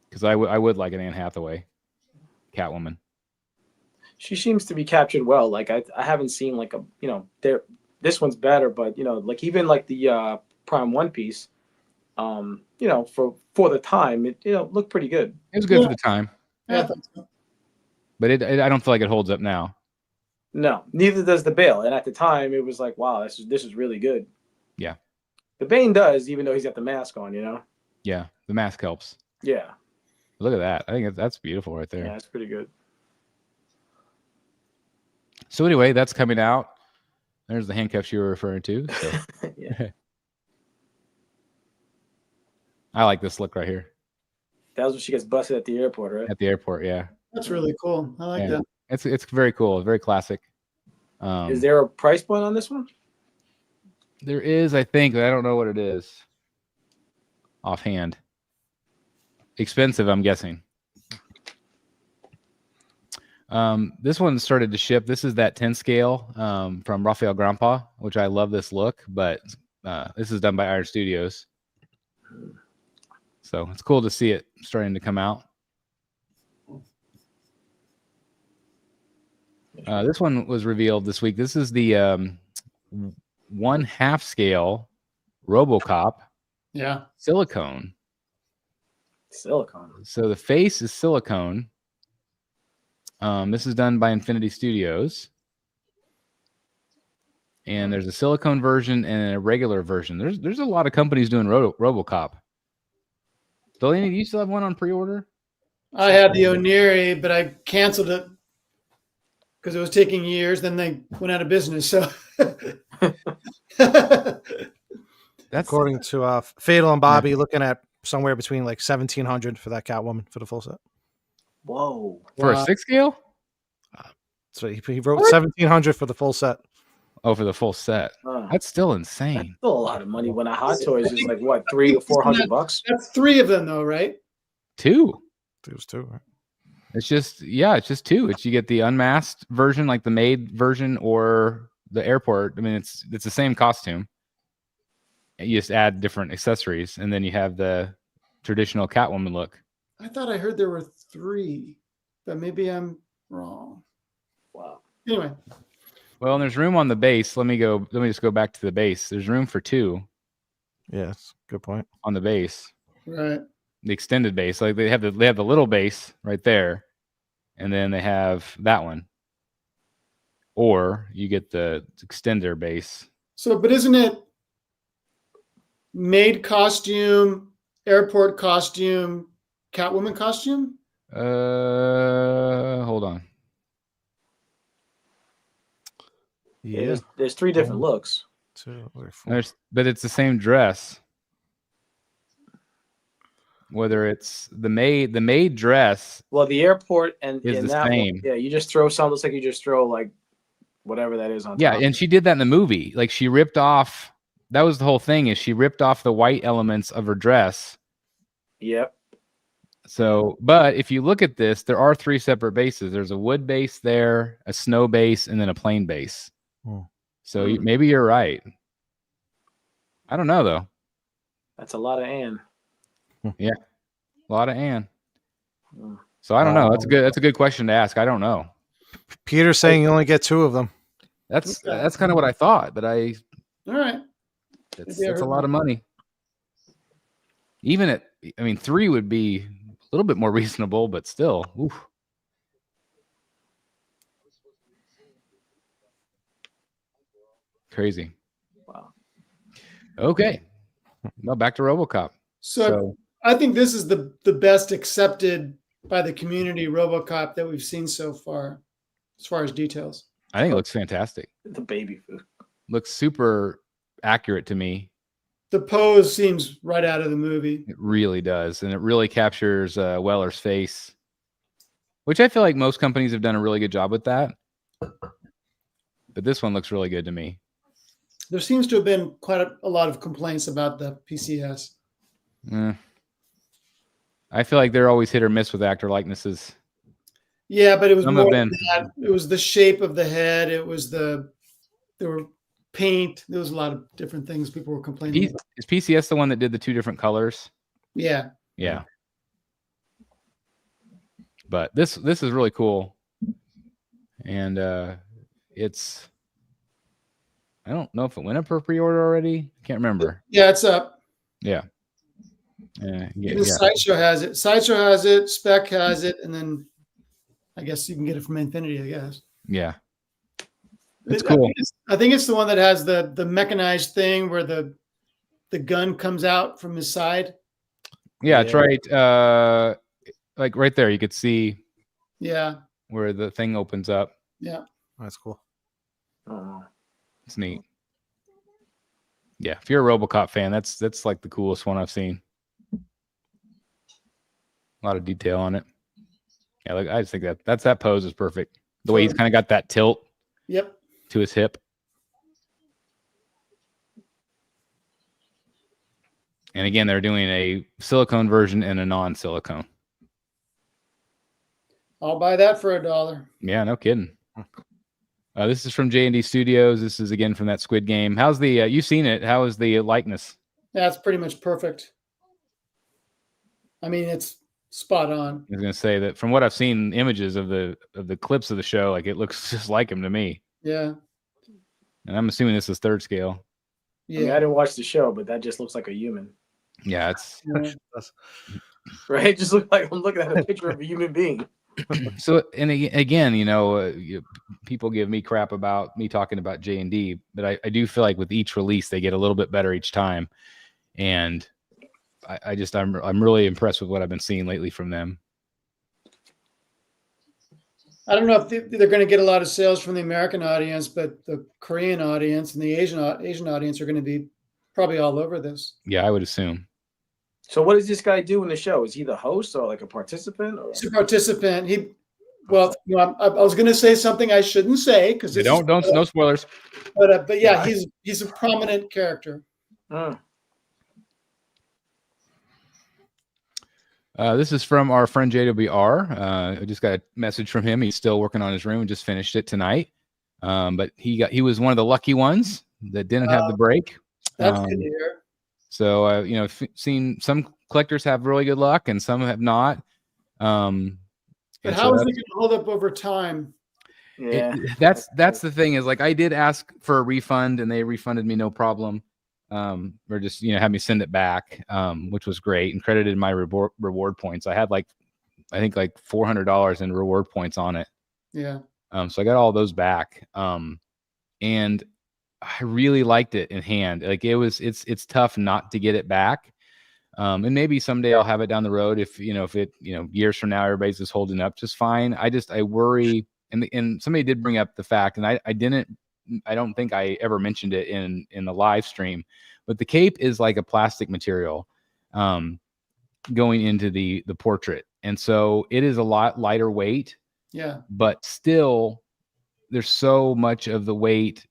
Because I would like an Anne Hathaway Catwoman. She seems to be captured well. Like I haven't seen like this one's better, but like even like the Prime One Piece, for the time it looked pretty good. It was good for the time. Yeah. But I don't feel like it holds up now. No, neither does the Bale. And at the time, it was like, wow, this is really good. Yeah. The Bane does, even though he's got the mask on, Yeah, the mask helps. Yeah. Look at that. I think that's beautiful right there. Yeah, it's pretty good. So anyway, that's coming out. There's the handcuffs you were referring to. So. Yeah. I like this look right here. That was when she gets busted at the airport, right? At the airport, yeah. That's really cool. I like that. It's very cool. Very classic. Is there a price point on this one? There is, I think, but I don't know what it is offhand. Expensive, I'm guessing. This one started to ship. This is that 10 scale from Rafael Grandpa, which I love this look, but this is done by Iron Studios. So it's cool to see it starting to come out. This one was revealed this week. This is the 1/2 scale RoboCop. Yeah. Silicone. So the face is silicone. This is done by Infinity Studios. And there's a silicone version and a regular version. There's a lot of companies doing RoboCop. Salina, do you still have one on pre-order? I had the O'Neary, but I canceled it because it was taking years. Then they went out of business. So that's according to Fatal and Bobby, looking at somewhere between like 1,700 for that Catwoman for the full set. Whoa! For a 6 scale? So he wrote 1,700 for the full set. Oh, for the full set. That's still insane. That's still a lot of money when a Hot Toys is like what, $300 or $400? That's 3 of them, though, right? 2. It was 2, right? It's just two. You get the unmasked version, like the maid version, or the airport. I mean, it's the same costume. You just add different accessories, and then you have the traditional Catwoman look. I thought I heard there were 3, but maybe I'm wrong. Wow. Anyway. Well, and there's room on the base. Let me just go back to the base. There's room for 2. Yes, good point. On the base. Right. The extended base. Like they have the little base right there, and then they have that one. Or you get the extender base. So, but isn't it maid costume, airport costume, Catwoman costume? Hold on. Yeah, there's 3 different looks. 2 or 4. But it's the same dress. Whether it's the maid dress. Well, the airport and is in the that same. one, yeah, you just throw something. Looks like you just throw like whatever that is on. Yeah, top. and she did that in the movie. Like she ripped off. That was the whole thing. Is she ripped off the white elements of her dress? Yep. So, but if you look at this, there are 3 separate bases. There's a wood base there, a snow base, and then a plain base. So maybe you're right. I don't know though. That's a lot of Anne. Yeah, a lot of Anne. So I don't know. That's a good question to ask. I don't know. Peter's saying you only get 2 of them. That's kind of what I thought, but all right. That's a lot of money. Even 3 would be a little bit more reasonable, but still. Oof. Crazy. Wow. Okay. Well, back to RoboCop. So I think this is the best accepted by the community RoboCop that we've seen so far as details. I think it looks fantastic. The baby food Looks super accurate to me. The pose seems right out of the movie. It really does, and it really captures Weller's face, which I feel like most companies have done a really good job with that. But this one looks really good to me. There seems to have been quite a lot of complaints about the PCS. I feel like they're always hit or miss with actor likenesses. Yeah, but it was Some more have than been. that. It was the shape of the head. It was there were paint. There was a lot of different things people were complaining about. Is PCS the one that did the 2 different colors? Yeah. Yeah. But this is really cool. And it's, I don't know if it went up for pre-order already. I can't remember. Yeah, it's up. Yeah. Even Sideshow has it. Sideshow has it. Spec has it, and then I guess you can get it from Infinity. I guess. Yeah. It's cool. I think it's the one that has the mechanized thing where the gun comes out from his side. Yeah, it's right. Like right there, you could see. Yeah. Where the thing opens up. Yeah. That's cool. It's neat. Yeah, if you're a RoboCop fan, that's like the coolest one I've seen. A lot of detail on it. Yeah, like I just think that pose is perfect. The way he's kind of got that tilt. Yep. To his hip. And again, they're doing a silicone version and a non-silicone. I'll buy that for $1. Yeah, no kidding. This is from J&D Studios. This is again from that Squid Game. How's the you've seen it? How is the likeness? That's pretty much perfect. I mean, it's spot on. I was gonna say that from what I've seen images of the clips of the show, like it looks just like him to me. Yeah. And I'm assuming this is 3rd scale. Yeah. I mean, I didn't watch the show, but that just looks like a human. Yeah, it's right. It just looks like I'm looking at a picture of a human being. So, and again, people give me crap about me talking about J&D, but I do feel like with each release they get a little bit better each time, and I'm really impressed with what I've been seeing lately from them. I don't know if they're going to get a lot of sales from the American audience, but the Korean audience and the Asian audience are going to be probably all over this. Yeah, I would assume. So what does this guy do in the show? Is he the host or like a participant? Or? He's a participant. I was going to say something I shouldn't say because no spoilers. But yeah, he's a prominent character. This is from our friend JWR. I just got a message from him. He's still working on his room and just finished it tonight. But he was one of the lucky ones that didn't have the break. That's good to hear. So seen some collectors have really good luck and some have not. But how is it going to hold up over time? Yeah, that's the thing is like I did ask for a refund and they refunded me no problem. Or just had me send it back, which was great, and credited my reward points. I had I think like $400 in reward points on it. Yeah. So I got all those back. And I really liked it in hand. Like it's tough not to get it back. And maybe someday I'll have it down the road if years from now everybody's just holding up just fine. I worry, and somebody did bring up the fact, and I don't think I ever mentioned it in the live stream, but the cape is like a plastic material going into the portrait. And so it is a lot lighter weight. Yeah. But still there's so much of the weight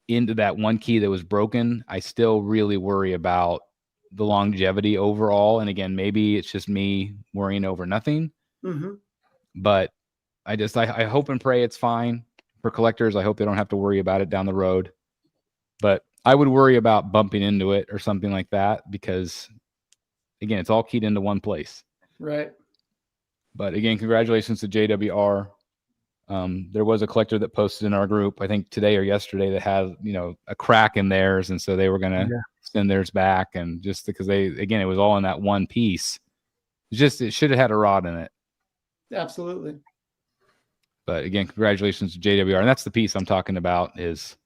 into that one key that was broken. I still really worry about the longevity overall. And again, maybe it's just me worrying over nothing, but I hope and pray it's fine. For collectors, I hope they don't have to worry about it down the road. But I would worry about bumping into it or something like that because, again, it's all keyed into one place. Right. But again, congratulations to JWR. There was a collector that posted in our group, I think today or yesterday, that had a crack in theirs, and so they were going to send theirs back, and just because it was all in that one piece. It should have had a rod in it. Absolutely. But again, congratulations to JWR. And that's the piece I'm talking about, is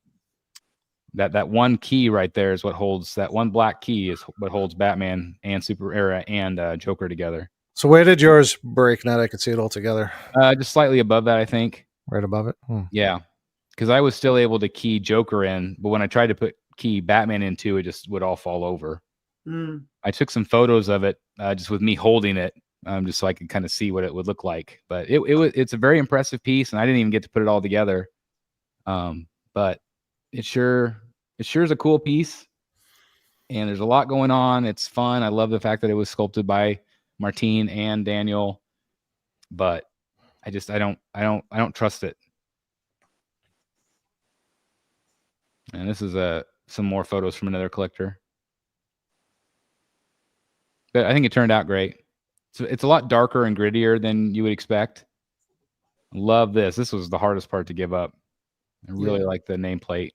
that one key right there is what holds, that one black key is what holds Batman and Super Era and Joker together. So where did yours break? Now that I can see it all together. Just slightly above that, I think. Right above it? Yeah. Because I was still able to key Joker in, but when I tried to put key Batman into, it just would all fall over. I took some photos of it just with me holding it. Just so I could kind of see what it would look like. But it's a very impressive piece, and I didn't even get to put it all together. But it sure is a cool piece, and there's a lot going on. It's fun. I love the fact that it was sculpted by Martine and Daniel, but I don't trust it. And this is some more photos from another collector. But I think it turned out great. It's a lot darker and grittier than you would expect. Love this. This was the hardest part to give up. I really like the nameplate,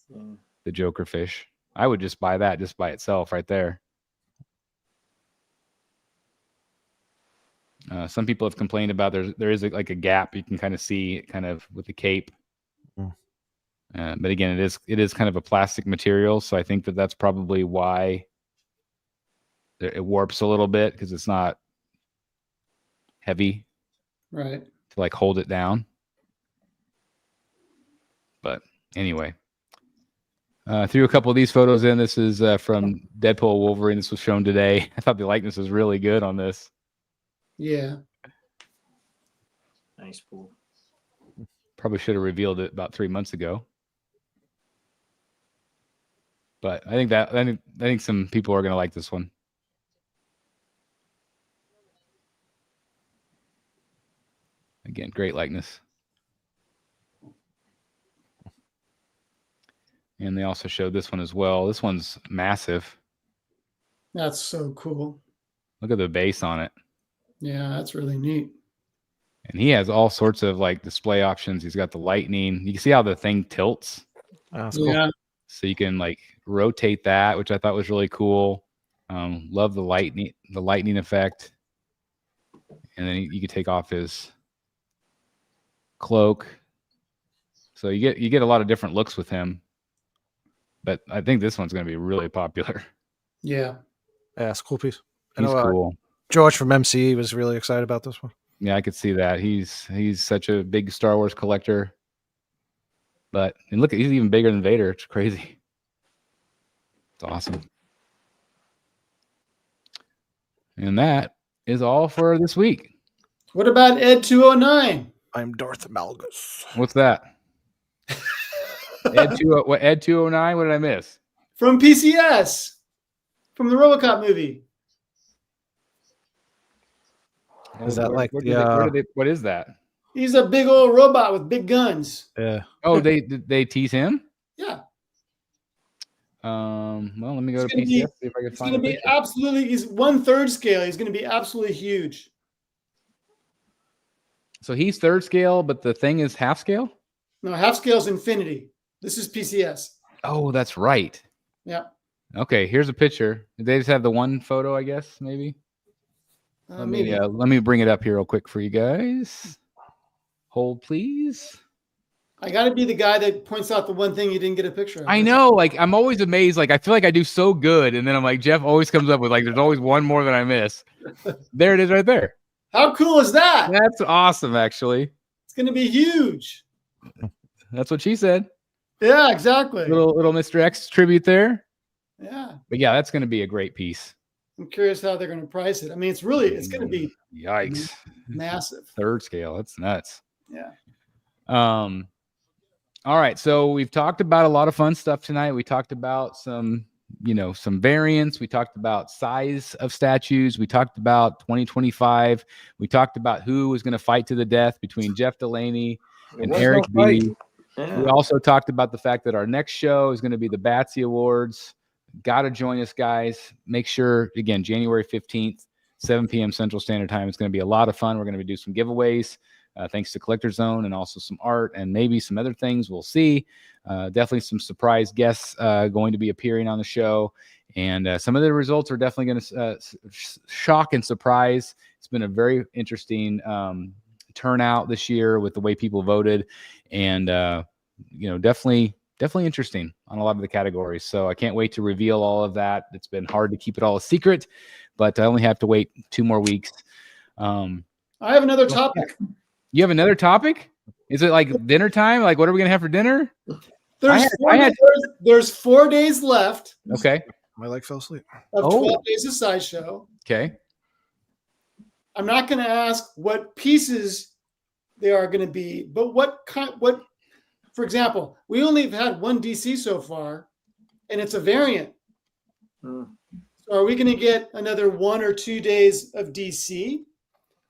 the Joker fish. I would just buy that just by itself right there. Some people have complained about there is like a gap you can kind of see kind of with the cape. But again, it is kind of a plastic material, so I think that's probably why it warps a little bit, because it's not heavy, right, to like hold it down. But anyway, threw a couple of these photos in. This is from Deadpool Wolverine. This was shown today. I thought the likeness was really good on this. Yeah, nice pool. Probably should have revealed it about 3 months ago. But I think some people are going to like this one. Again, great likeness. And they also showed this one as well. This one's massive. that's so cool. Look at the base on it. Yeah, that's really neat. And he has all sorts of like display options. He's got the lightning. You can see how the thing tilts. That's cool. Yeah, So you can like rotate that, which I thought was really cool. Love the lightning effect. And then you can take off his cloak. So you get a lot of different looks with him. But I think this one's going to be really popular. yeah, it's a cool piece. I He's know, cool. George from MCE was really excited about this one. Yeah, I could see that. He's such a big Star Wars collector. And look, he's even bigger than Vader. It's crazy. It's awesome. And that is all for this week. What about Ed 209? I'm Darth Malgus. What's that? Ed 209? What did I miss? From PCS, from the RoboCop movie. Is that like where the? did they, what is that? He's a big old robot with big guns. Yeah. Oh, they tease him. Yeah. Well, let me go He's to gonna PCS, be- see if I can He's find going to a be picture. absolutely, he's 1/3 scale. He's going to be absolutely huge. So he's 3rd scale, but the thing is half scale. No, half scale is infinity. This is PCS. Oh, that's right. Yeah. Okay, here's a picture. They just have the one photo, I guess, maybe. Let me bring it up here real quick for you guys. Hold, please. I got to be the guy that points out the one thing you didn't get a picture of. I know, like I'm always amazed. Like I feel like I do so good, and then I'm like, Jeff always comes up with like, there's always one more that I miss. There it is, right there. How cool is that? That's awesome, actually. It's going to be huge. That's what she said. Yeah, exactly. Little Mr. X tribute there. Yeah. But yeah, that's going to be a great piece. I'm curious how they're going to price it. I mean, it's going to be Yikes. massive. 3rd scale. That's nuts. Yeah. All right. So we've talked about a lot of fun stuff tonight. We talked about some variants. We talked about size of statues. We talked about 2025. We talked about who was going to fight to the death between Jeff Delaney and Eric B. Yeah. We also talked about the fact that our next show is going to be the Batsy Awards. Got to join us, guys. Make sure, again, January 15th, 7 p.m. Central Standard Time. It's going to be a lot of fun. We're going to do some giveaways, thanks to Collector Zone, and also some art and maybe some other things. We'll see. Definitely some surprise guests going to be appearing on the show. And some of the results are definitely going to shock and surprise. It's been a very interesting turnout this year with the way people voted. And, definitely interesting on a lot of the categories. So I can't wait to reveal all of that. It's been hard to keep it all a secret, but I only have to wait 2 more weeks. I have another topic. You have another topic? Is it like dinner time? Like, what are we going to have for dinner? There's 4 days left. Okay. My leg fell asleep. Of 12 days of Sideshow. Okay. I'm not going to ask what pieces they are going to be, but for example, we only have had one DC so far, and it's a variant. So are we going to get another 1 or 2 days of DC?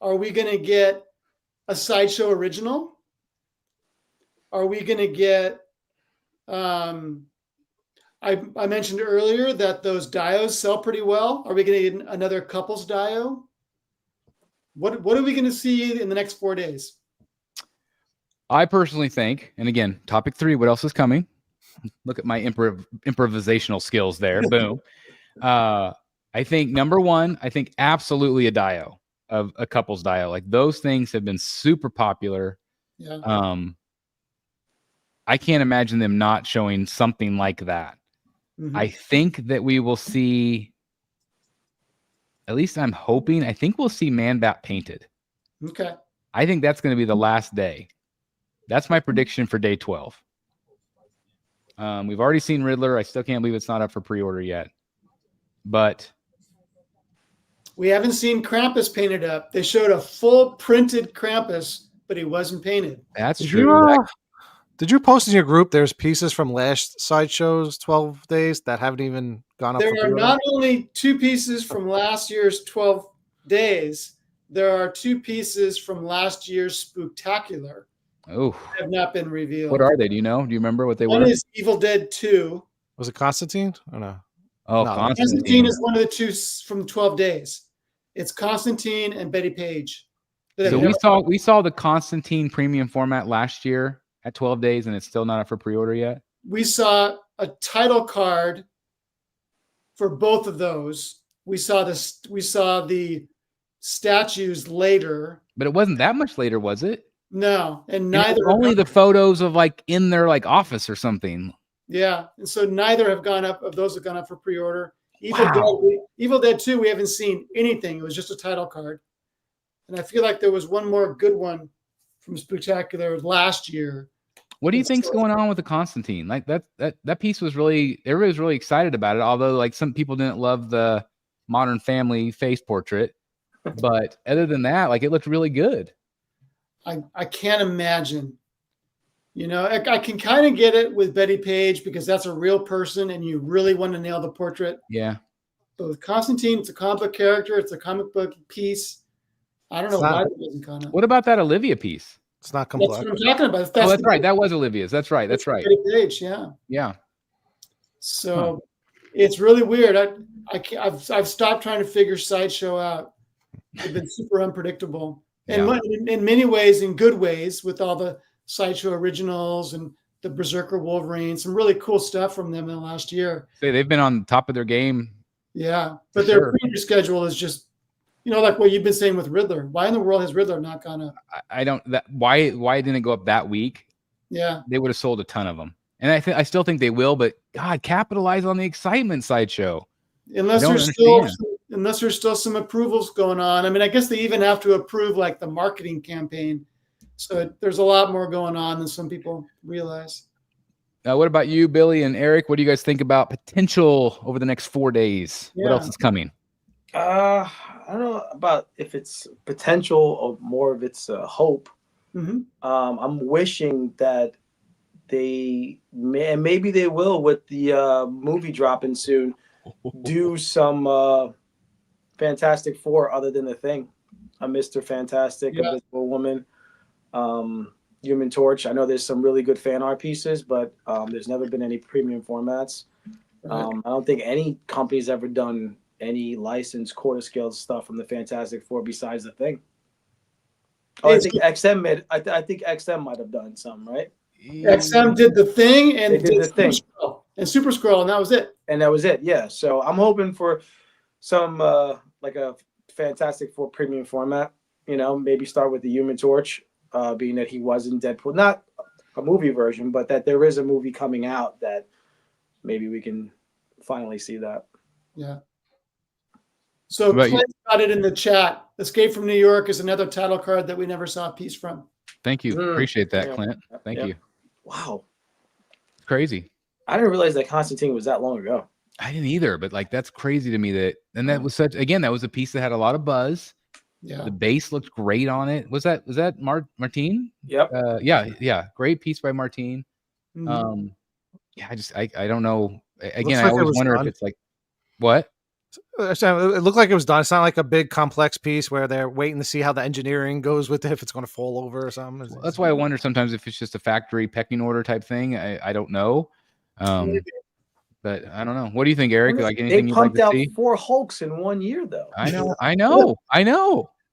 Are we going to get a Sideshow original? Are we going to get, I mentioned earlier that those dios sell pretty well. Are we going to get another couples dio? What are we going to see in the next 4 days? I personally think, and again, topic 3, what else is coming? Look at my improvisational skills there. Boom. I think number 1, I think absolutely a dio, of a couples dio. Like those things have been super popular. Yeah. I can't imagine them not showing something like that. Mm-hmm. I think that we will see, at least I'm hoping, I think we'll see Man-Bat painted. Okay. I think that's going to be the last day. That's my prediction for day 12. We've already seen Riddler. I still can't believe it's not up for pre-order yet. But we haven't seen Krampus painted up. They showed a full printed Krampus, but he wasn't painted. That's true. Did you post in your group there's pieces from last Sideshow's 12 days that haven't even gone up? There are not only 2 pieces from last year's 12 days, there are 2 pieces from last year's Spooktacular. Oh, have not been revealed. What are they? Do you know? Do you remember what they were? One is Evil Dead 2. Was it Constantine? Oh, no. Oh, No. Constantine is one of the 2 from 12 days. It's Constantine and Betty Page. So we saw the Constantine premium format last year at 12 days, and it's still not up for pre-order yet. We saw a title card for both of those. We saw the statues later. But it wasn't that much later, was it? No, and neither only the photos of like in their like office or something. Yeah, and so neither have gone up. Of those have gone up for pre-order. Evil Dead 2, we haven't seen anything. It was just a title card, and I feel like there was one more good one from Spooktacular last year. What do you think's going on with the Constantine? Like that piece was really, everybody was really excited about it. Although like some people didn't love the Modern Family face portrait, but other than that, like it looked really good. I can't imagine. You know, I can kind of get it with Betty Page because that's a real person and you really want to nail the portrait. Yeah. But with Constantine, it's a comic book character. It's a comic book piece. I don't know why it wasn't gone up. What about that Olivia piece? It's not That's complex. what I'm talking about. That's right. That was Olivia's. That's right. That's right. Page, yeah. Yeah. So it's really weird. I've stopped trying to figure Sideshow out. They've been super unpredictable, and in many ways, in good ways, with all the Sideshow originals and the Berserker Wolverine, some really cool stuff from them in the last year. They've been on top of their game. Yeah, but their preview schedule is just, like what you've been saying with Riddler. Why in the world has Riddler not gone up? I don't. Why didn't it go up that week? Yeah, they would have sold a ton of them, and I still think they will. But God, capitalize on the excitement, Sideshow. Unless there's still some approvals going on. I mean, I guess they even have to approve like the marketing campaign. So there's a lot more going on than some people realize. What about you, Billy and Eric? What do you guys think about potential over the next 4 days? Yeah. What else is coming? I don't know about if it's potential or more of it's hope. Mm-hmm. I'm wishing that maybe they will with the movie dropping soon, do some Fantastic Four other than the Thing, a Mr. Fantastic, Invisible Woman, Human Torch. I know there's some really good fan art pieces, but there's never been any premium formats. Right. I don't think any company's ever done any licensed quarter scale stuff from the Fantastic Four besides the Thing. Oh, I think XM made. I think XM might have done some, right? XM did the Thing and did the Thing and Super Scroll, and that was it. And that was it. Yeah. So I'm hoping for some like a Fantastic Four premium format. Maybe start with the Human Torch, being that he was in Deadpool, not a movie version, but that there is a movie coming out that maybe we can finally see that. Yeah. So Clint got it in the chat. Escape from New York is another title card that we never saw a piece from. Thank you. Appreciate that, Clint. Thank you. Wow. It's crazy. I didn't realize that Constantine was that long ago. I didn't either, but that's crazy to me that was that was a piece that had a lot of buzz. Yeah. The base looked great on it. Was that Martine? Yep. Yeah. Great piece by Martine. Mm-hmm. I don't know. Again, I always wonder if it's like what? It looked like it was done. It's not like a big complex piece where they're waiting to see how the engineering goes with it, if it's going to fall over or something. Well, that's why I wonder sometimes if it's just a factory pecking order type thing. I don't know. But I don't know. What do you think, Eric? Like anything you'd like to see? They pumped out 4 Hulks in 1 year, though. I know.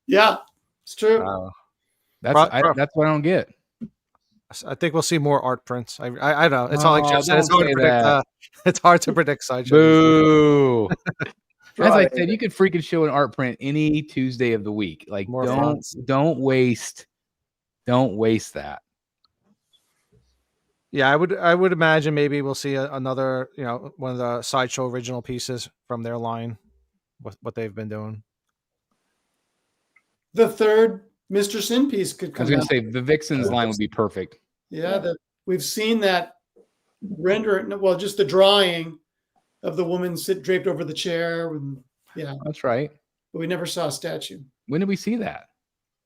Yeah, it's true. That's what I don't get. I think we'll see more art prints. I don't know. It's all like Jeff said. It's hard to predict. It's hard to predict Sideshow. Boo. As I said, you could freaking show an art print any Tuesday of the week. Like, don't waste that. Yeah, I would imagine maybe we'll see another, one of the Sideshow original pieces from their line, what they've been doing. The third Mr. Sin piece could come. I was going to say the Vixen's line would be perfect. Yeah, we've seen that render. Well, just the drawing of the woman draped over the chair. That's right. But we never saw a statue. When did we see that?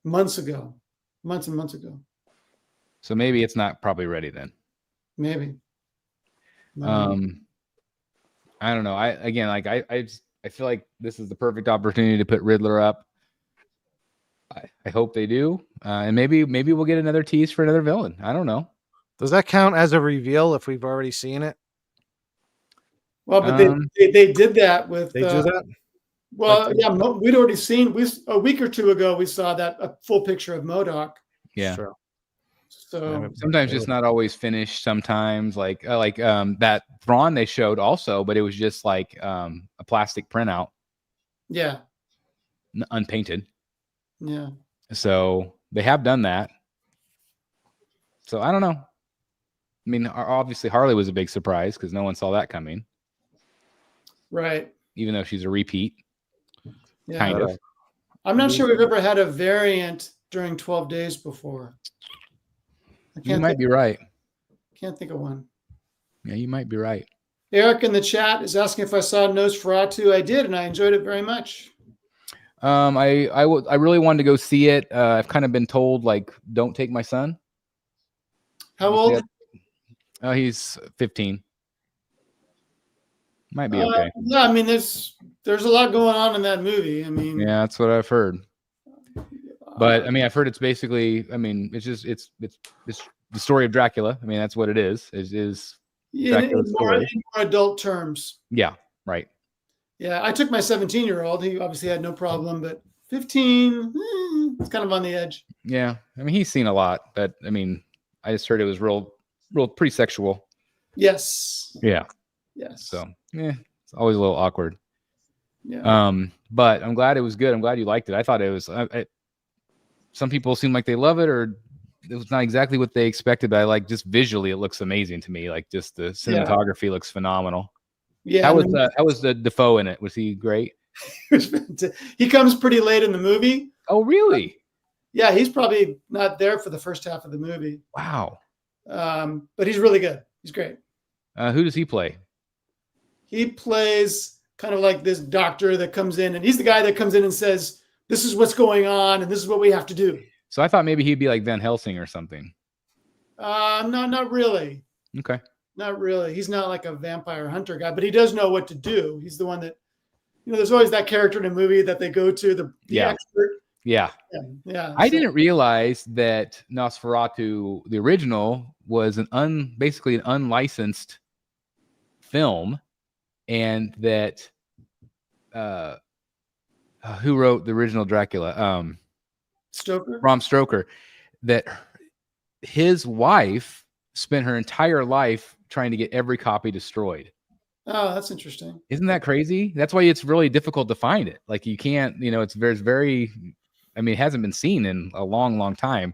Months and months ago. So maybe it's not probably ready then. Maybe. I don't know. I feel like this is the perfect opportunity to put Riddler up. I hope they do, and maybe we'll get another tease for another villain. I don't know. Does that count as a reveal if we've already seen it? Well, but they did that with. They do that. Well, yeah, we'd already seen. A week or two ago, we saw a full picture of MODOK. Yeah. Sure. So sometimes it's not always finished. Sometimes like that Thrawn they showed also, but it was just like a plastic printout. Yeah. Unpainted. Yeah. So they have done that. So I don't know. I mean, obviously Harley was a big surprise because no one saw that coming. Right. Even though she's a repeat. Yeah. Kind of. I'm not sure we've ever had a variant during 12 days before. You might be right. Can't think of one. Yeah, you might be right. Eric in the chat is asking if I saw Nosferatu. I did, and I enjoyed it very much. I really wanted to go see it. I've kind of been told like, don't take my son. How old? Oh, he's 15. Might be okay. Yeah, I mean, there's a lot going on in that movie. I mean, yeah, that's what I've heard. But I mean, I've heard it's basically, I mean, it's the story of Dracula. I mean, that's what it is. Is Dracula's in story. more adult terms. Yeah, right. Yeah, I took my 17-year-old. He obviously had no problem, but 15, it's kind of on the edge. Yeah, I mean, he's seen a lot, but I mean, I just heard it was real pretty sexual. Yes. Yeah. Yes. So, it's always a little awkward. Yeah. But I'm glad it was good. I'm glad you liked it. I thought it was. Some people seem like they love it, or it was not exactly what they expected. But I like just visually, it looks amazing to me. Like just the cinematography looks phenomenal. Yeah. How was the Defoe in it? Was he great? He comes pretty late in the movie. Oh, really? Yeah, he's probably not there for the first half of the movie. Wow. But he's really good. He's great. Who does he play? He plays kind of like this doctor that comes in, and he's the guy that comes in and says, "This is what's going on, and this is what we have to do." So I thought maybe he'd be like Van Helsing or something. No, not really. Okay. Not really. He's not like a vampire hunter guy, but he does know what to do. He's the one that, there's always that character in a movie that they go to, the expert. Yeah. Yeah. I didn't realize that Nosferatu, the original, was basically an unlicensed film, and that who wrote the original Dracula? Stoker? Bram Stoker. That his wife spent her entire life trying to get every copy destroyed. Oh, that's interesting. Isn't that crazy? That's why it's really difficult to find it. Like you can't, it's very, I mean, it hasn't been seen in a long, long time.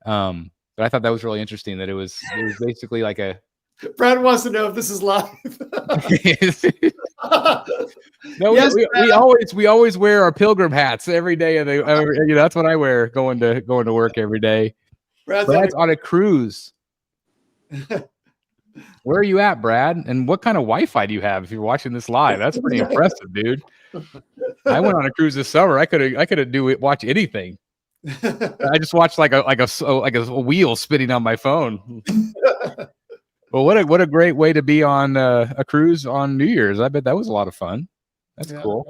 But I thought that was really interesting that it was basically like a. Brad wants to know if this is live. No, yes, we always wear our pilgrim hats every day of the. That's what I wear going to work every day. Brad's on a cruise. Where are you at, Brad? And what kind of Wi-Fi do you have if you're watching this live? That's pretty impressive, dude. I went on a cruise this summer. I could watch anything. I just watched like a wheel spinning on my phone. Well, what a great way to be on a cruise on New Year's. I bet that was a lot of fun. That's cool.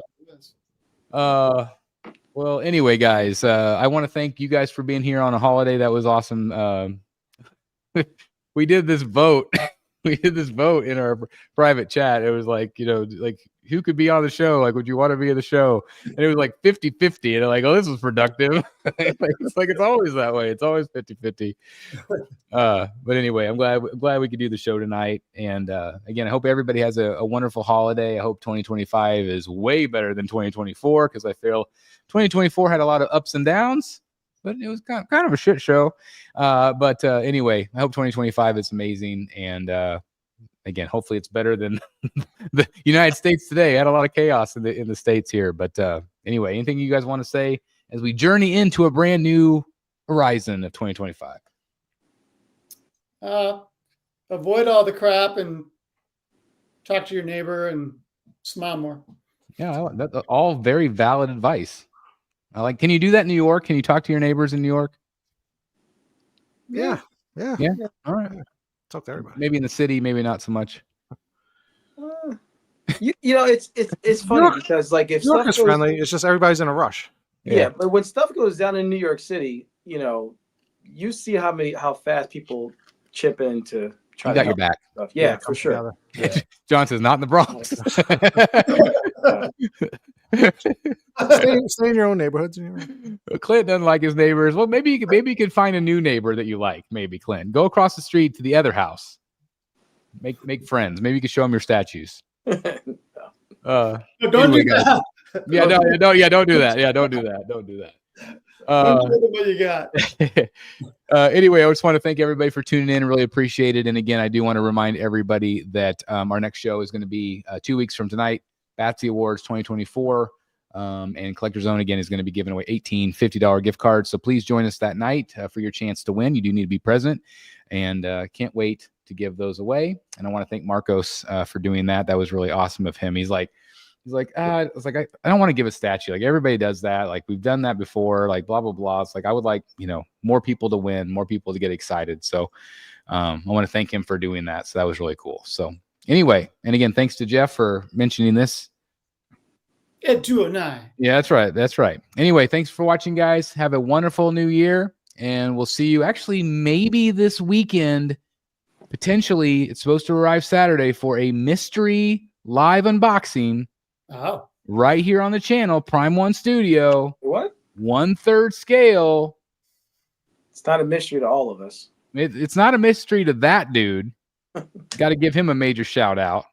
Well, anyway, guys, I want to thank you guys for being here on a holiday. That was awesome. We did this vote. We did this vote in our private chat. It was like, like who could be on the show? Like, would you want to be in the show? And it was like 50-50. And I'm like, oh, this was productive. It's always that way. It's always 50-50. But anyway, I'm glad we could do the show tonight. And again, I hope everybody has a wonderful holiday. I hope 2025 is way better than 2024, because I feel 2024 had a lot of ups and downs, but it was kind of a shit show. But anyway, I hope 2025 is amazing. And again, hopefully it's better than the United States today. I had a lot of chaos in the States here. But anyway, anything you guys want to say as we journey into a brand new horizon of 2025? Avoid all the crap and talk to your neighbor and smile more. Yeah, that's all very valid advice. Can you do that in New York? Can you talk to your neighbors in New York? Yeah. All right. Talk to everybody. Maybe in the city, maybe not so much. It's funny because like if New York stuff is goes, friendly, it's just everybody's in a rush. Yeah, but when stuff goes down in New York City, you see how fast people chip in to try. You got your back. Stuff. Yeah, for sure. Yeah. John says, not in the Bronx. Stay in your own neighborhoods. Clint doesn't like his neighbors. Well, maybe you could find a new neighbor that you like. Maybe Clint, go across the street to the other house. Make friends. Maybe you could show them your statues. Don't do that. that. Don't do that. Yeah, don't do that. Don't do that. What you got? Anyway, I just want to thank everybody for tuning in. Really appreciate it. And again, I do want to remind everybody that our next show is going to be 2 weeks from tonight. Batsy Awards 2024. And Collector Zone again is going to be giving away 18 $50 gift cards. So please join us that night for your chance to win. You do need to be present, and can't wait to give those away. And I want to thank Marcos for doing that. That was really awesome of him. He's like, I don't want to give a statue. Like everybody does that. Like we've done that before, like blah, blah, blah. It's like, I would like, more people to win, more people to get excited. So I want to thank him for doing that. So that was really cool. So anyway, and again, thanks to Jeff for mentioning this. At 209. Yeah, that's right. That's right. Anyway, thanks for watching, guys. Have a wonderful new year, and we'll see you actually maybe this weekend. Potentially, it's supposed to arrive Saturday for a mystery live unboxing Oh. right here on the channel, Prime One Studio. What? 1/3 scale. It's not a mystery to all of us. It's not a mystery to that dude. Got to give him a major shout out,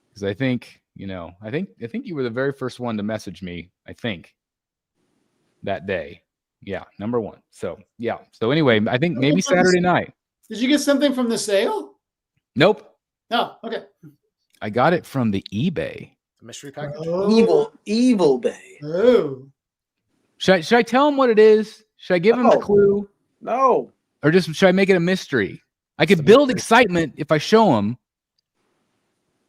because I think you were the very first one to message me. I think that day. Yeah, number one. So yeah. So anyway, I think maybe Saturday night. Did you get something from the sale? Nope. Oh, okay. I got it from the eBay. The mystery package. Oh. Evil Bay. Oh. Should I tell him what it is? Should I give him the No. clue, No. or just should I make it a mystery? I could build excitement if I show him.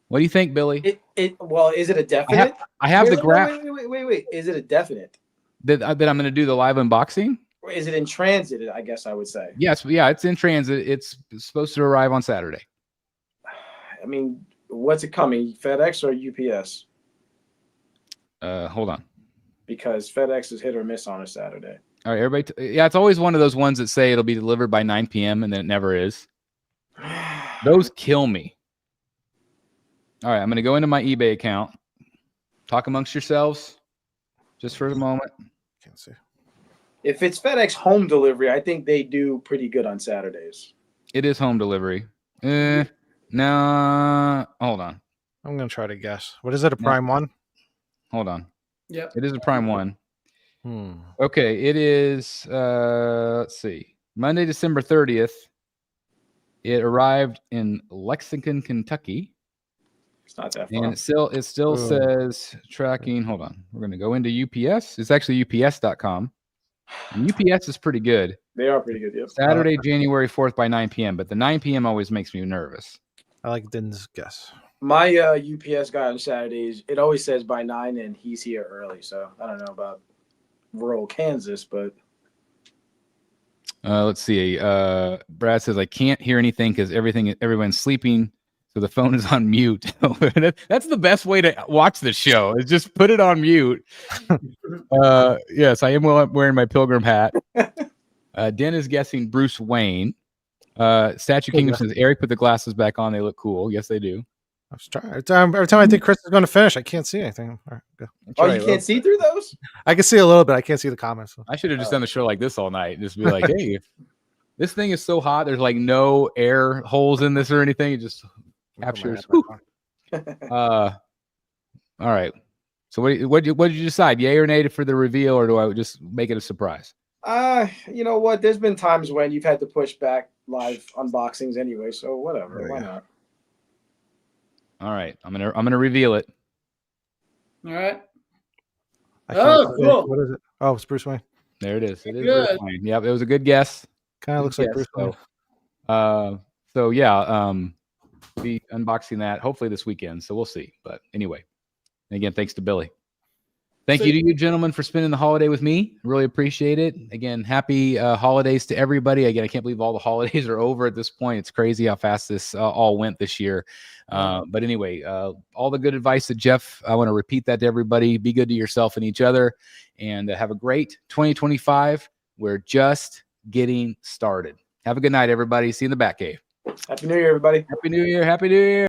What do you think, Billy? Well, is it a definite? I have the Wait, graph Wait. Is it a definite? that I'm going to do the live unboxing. Or is it in transit? I guess I would say. Yes, yeah, it's in transit. It's supposed to arrive on Saturday. I mean, what's it coming? FedEx or UPS? Hold on. Because FedEx is hit or miss on a Saturday. All right, everybody. Yeah, it's always one of those ones that say it'll be delivered by 9 p.m. and then it never is. Those kill me. All right, I'm going to go into my eBay account. Talk amongst yourselves just for a moment. Can't see. If it's FedEx home delivery, I think they do pretty good on Saturdays. It is home delivery. No, hold on. I'm gonna try to guess. What is it? A Prime One? Hold on. Yep. It is a Prime One. Hmm. Okay, it is, let's see, Monday, December 30th. It arrived in Lexington, Kentucky. It's not that far. And it still Oh. says tracking. Hold on. We're going to go into UPS. It's actually UPS.com. And UPS is pretty good. They are pretty good. Yep. Saturday, January 4th by 9 p.m. But the 9 p.m. always makes me nervous. I like Din's guess. My UPS guy on Saturdays, it always says by 9 and he's here early. So I don't know about rural Kansas, but Let's see. Brad says, I can't hear anything because everyone's sleeping. So the phone is on mute. That's the best way to watch the show, is just put it on mute. Yes, I am wearing my pilgrim hat. Den is guessing Bruce Wayne. Statue Kingdom says, Eric, put the glasses back on. They look cool. Yes, they do. I was trying. Every time I think Chris is going to finish, I can't see anything. All right, go. oh, you can't see through those? I can see a little bit. I can't see the comments. So. I should have just done the show like this all night. Just be like, hey, this thing is so hot. There's like no air holes in this or anything. It just captures. All right. So what did you decide? Yay or nay for the reveal, or do I just make it a surprise? You know what? There's been times when you've had to push back live unboxings anyway, so whatever. Why not? All right. I'm gonna reveal it. All right. Oh, cool. What is it? Oh, it's Bruce Wayne. There it is. It is Good. Bruce Wayne. Yep, it was a good guess. Kind of looks like Bruce Wayne. So yeah, be unboxing that hopefully this weekend. So we'll see. But anyway, again, thanks to Billy. Thank you to you gentlemen for spending the holiday with me. Really appreciate it. Again, happy holidays to everybody. Again, I can't believe all the holidays are over at this point. It's crazy how fast this all went this year. But anyway, all the good advice that Jeff, I want to repeat that to everybody. Be good to yourself and each other, and have a great 2025. We're just getting started. Have a good night, everybody. See you in the Batcave. Happy New Year, everybody. Happy New Year. Happy New Year.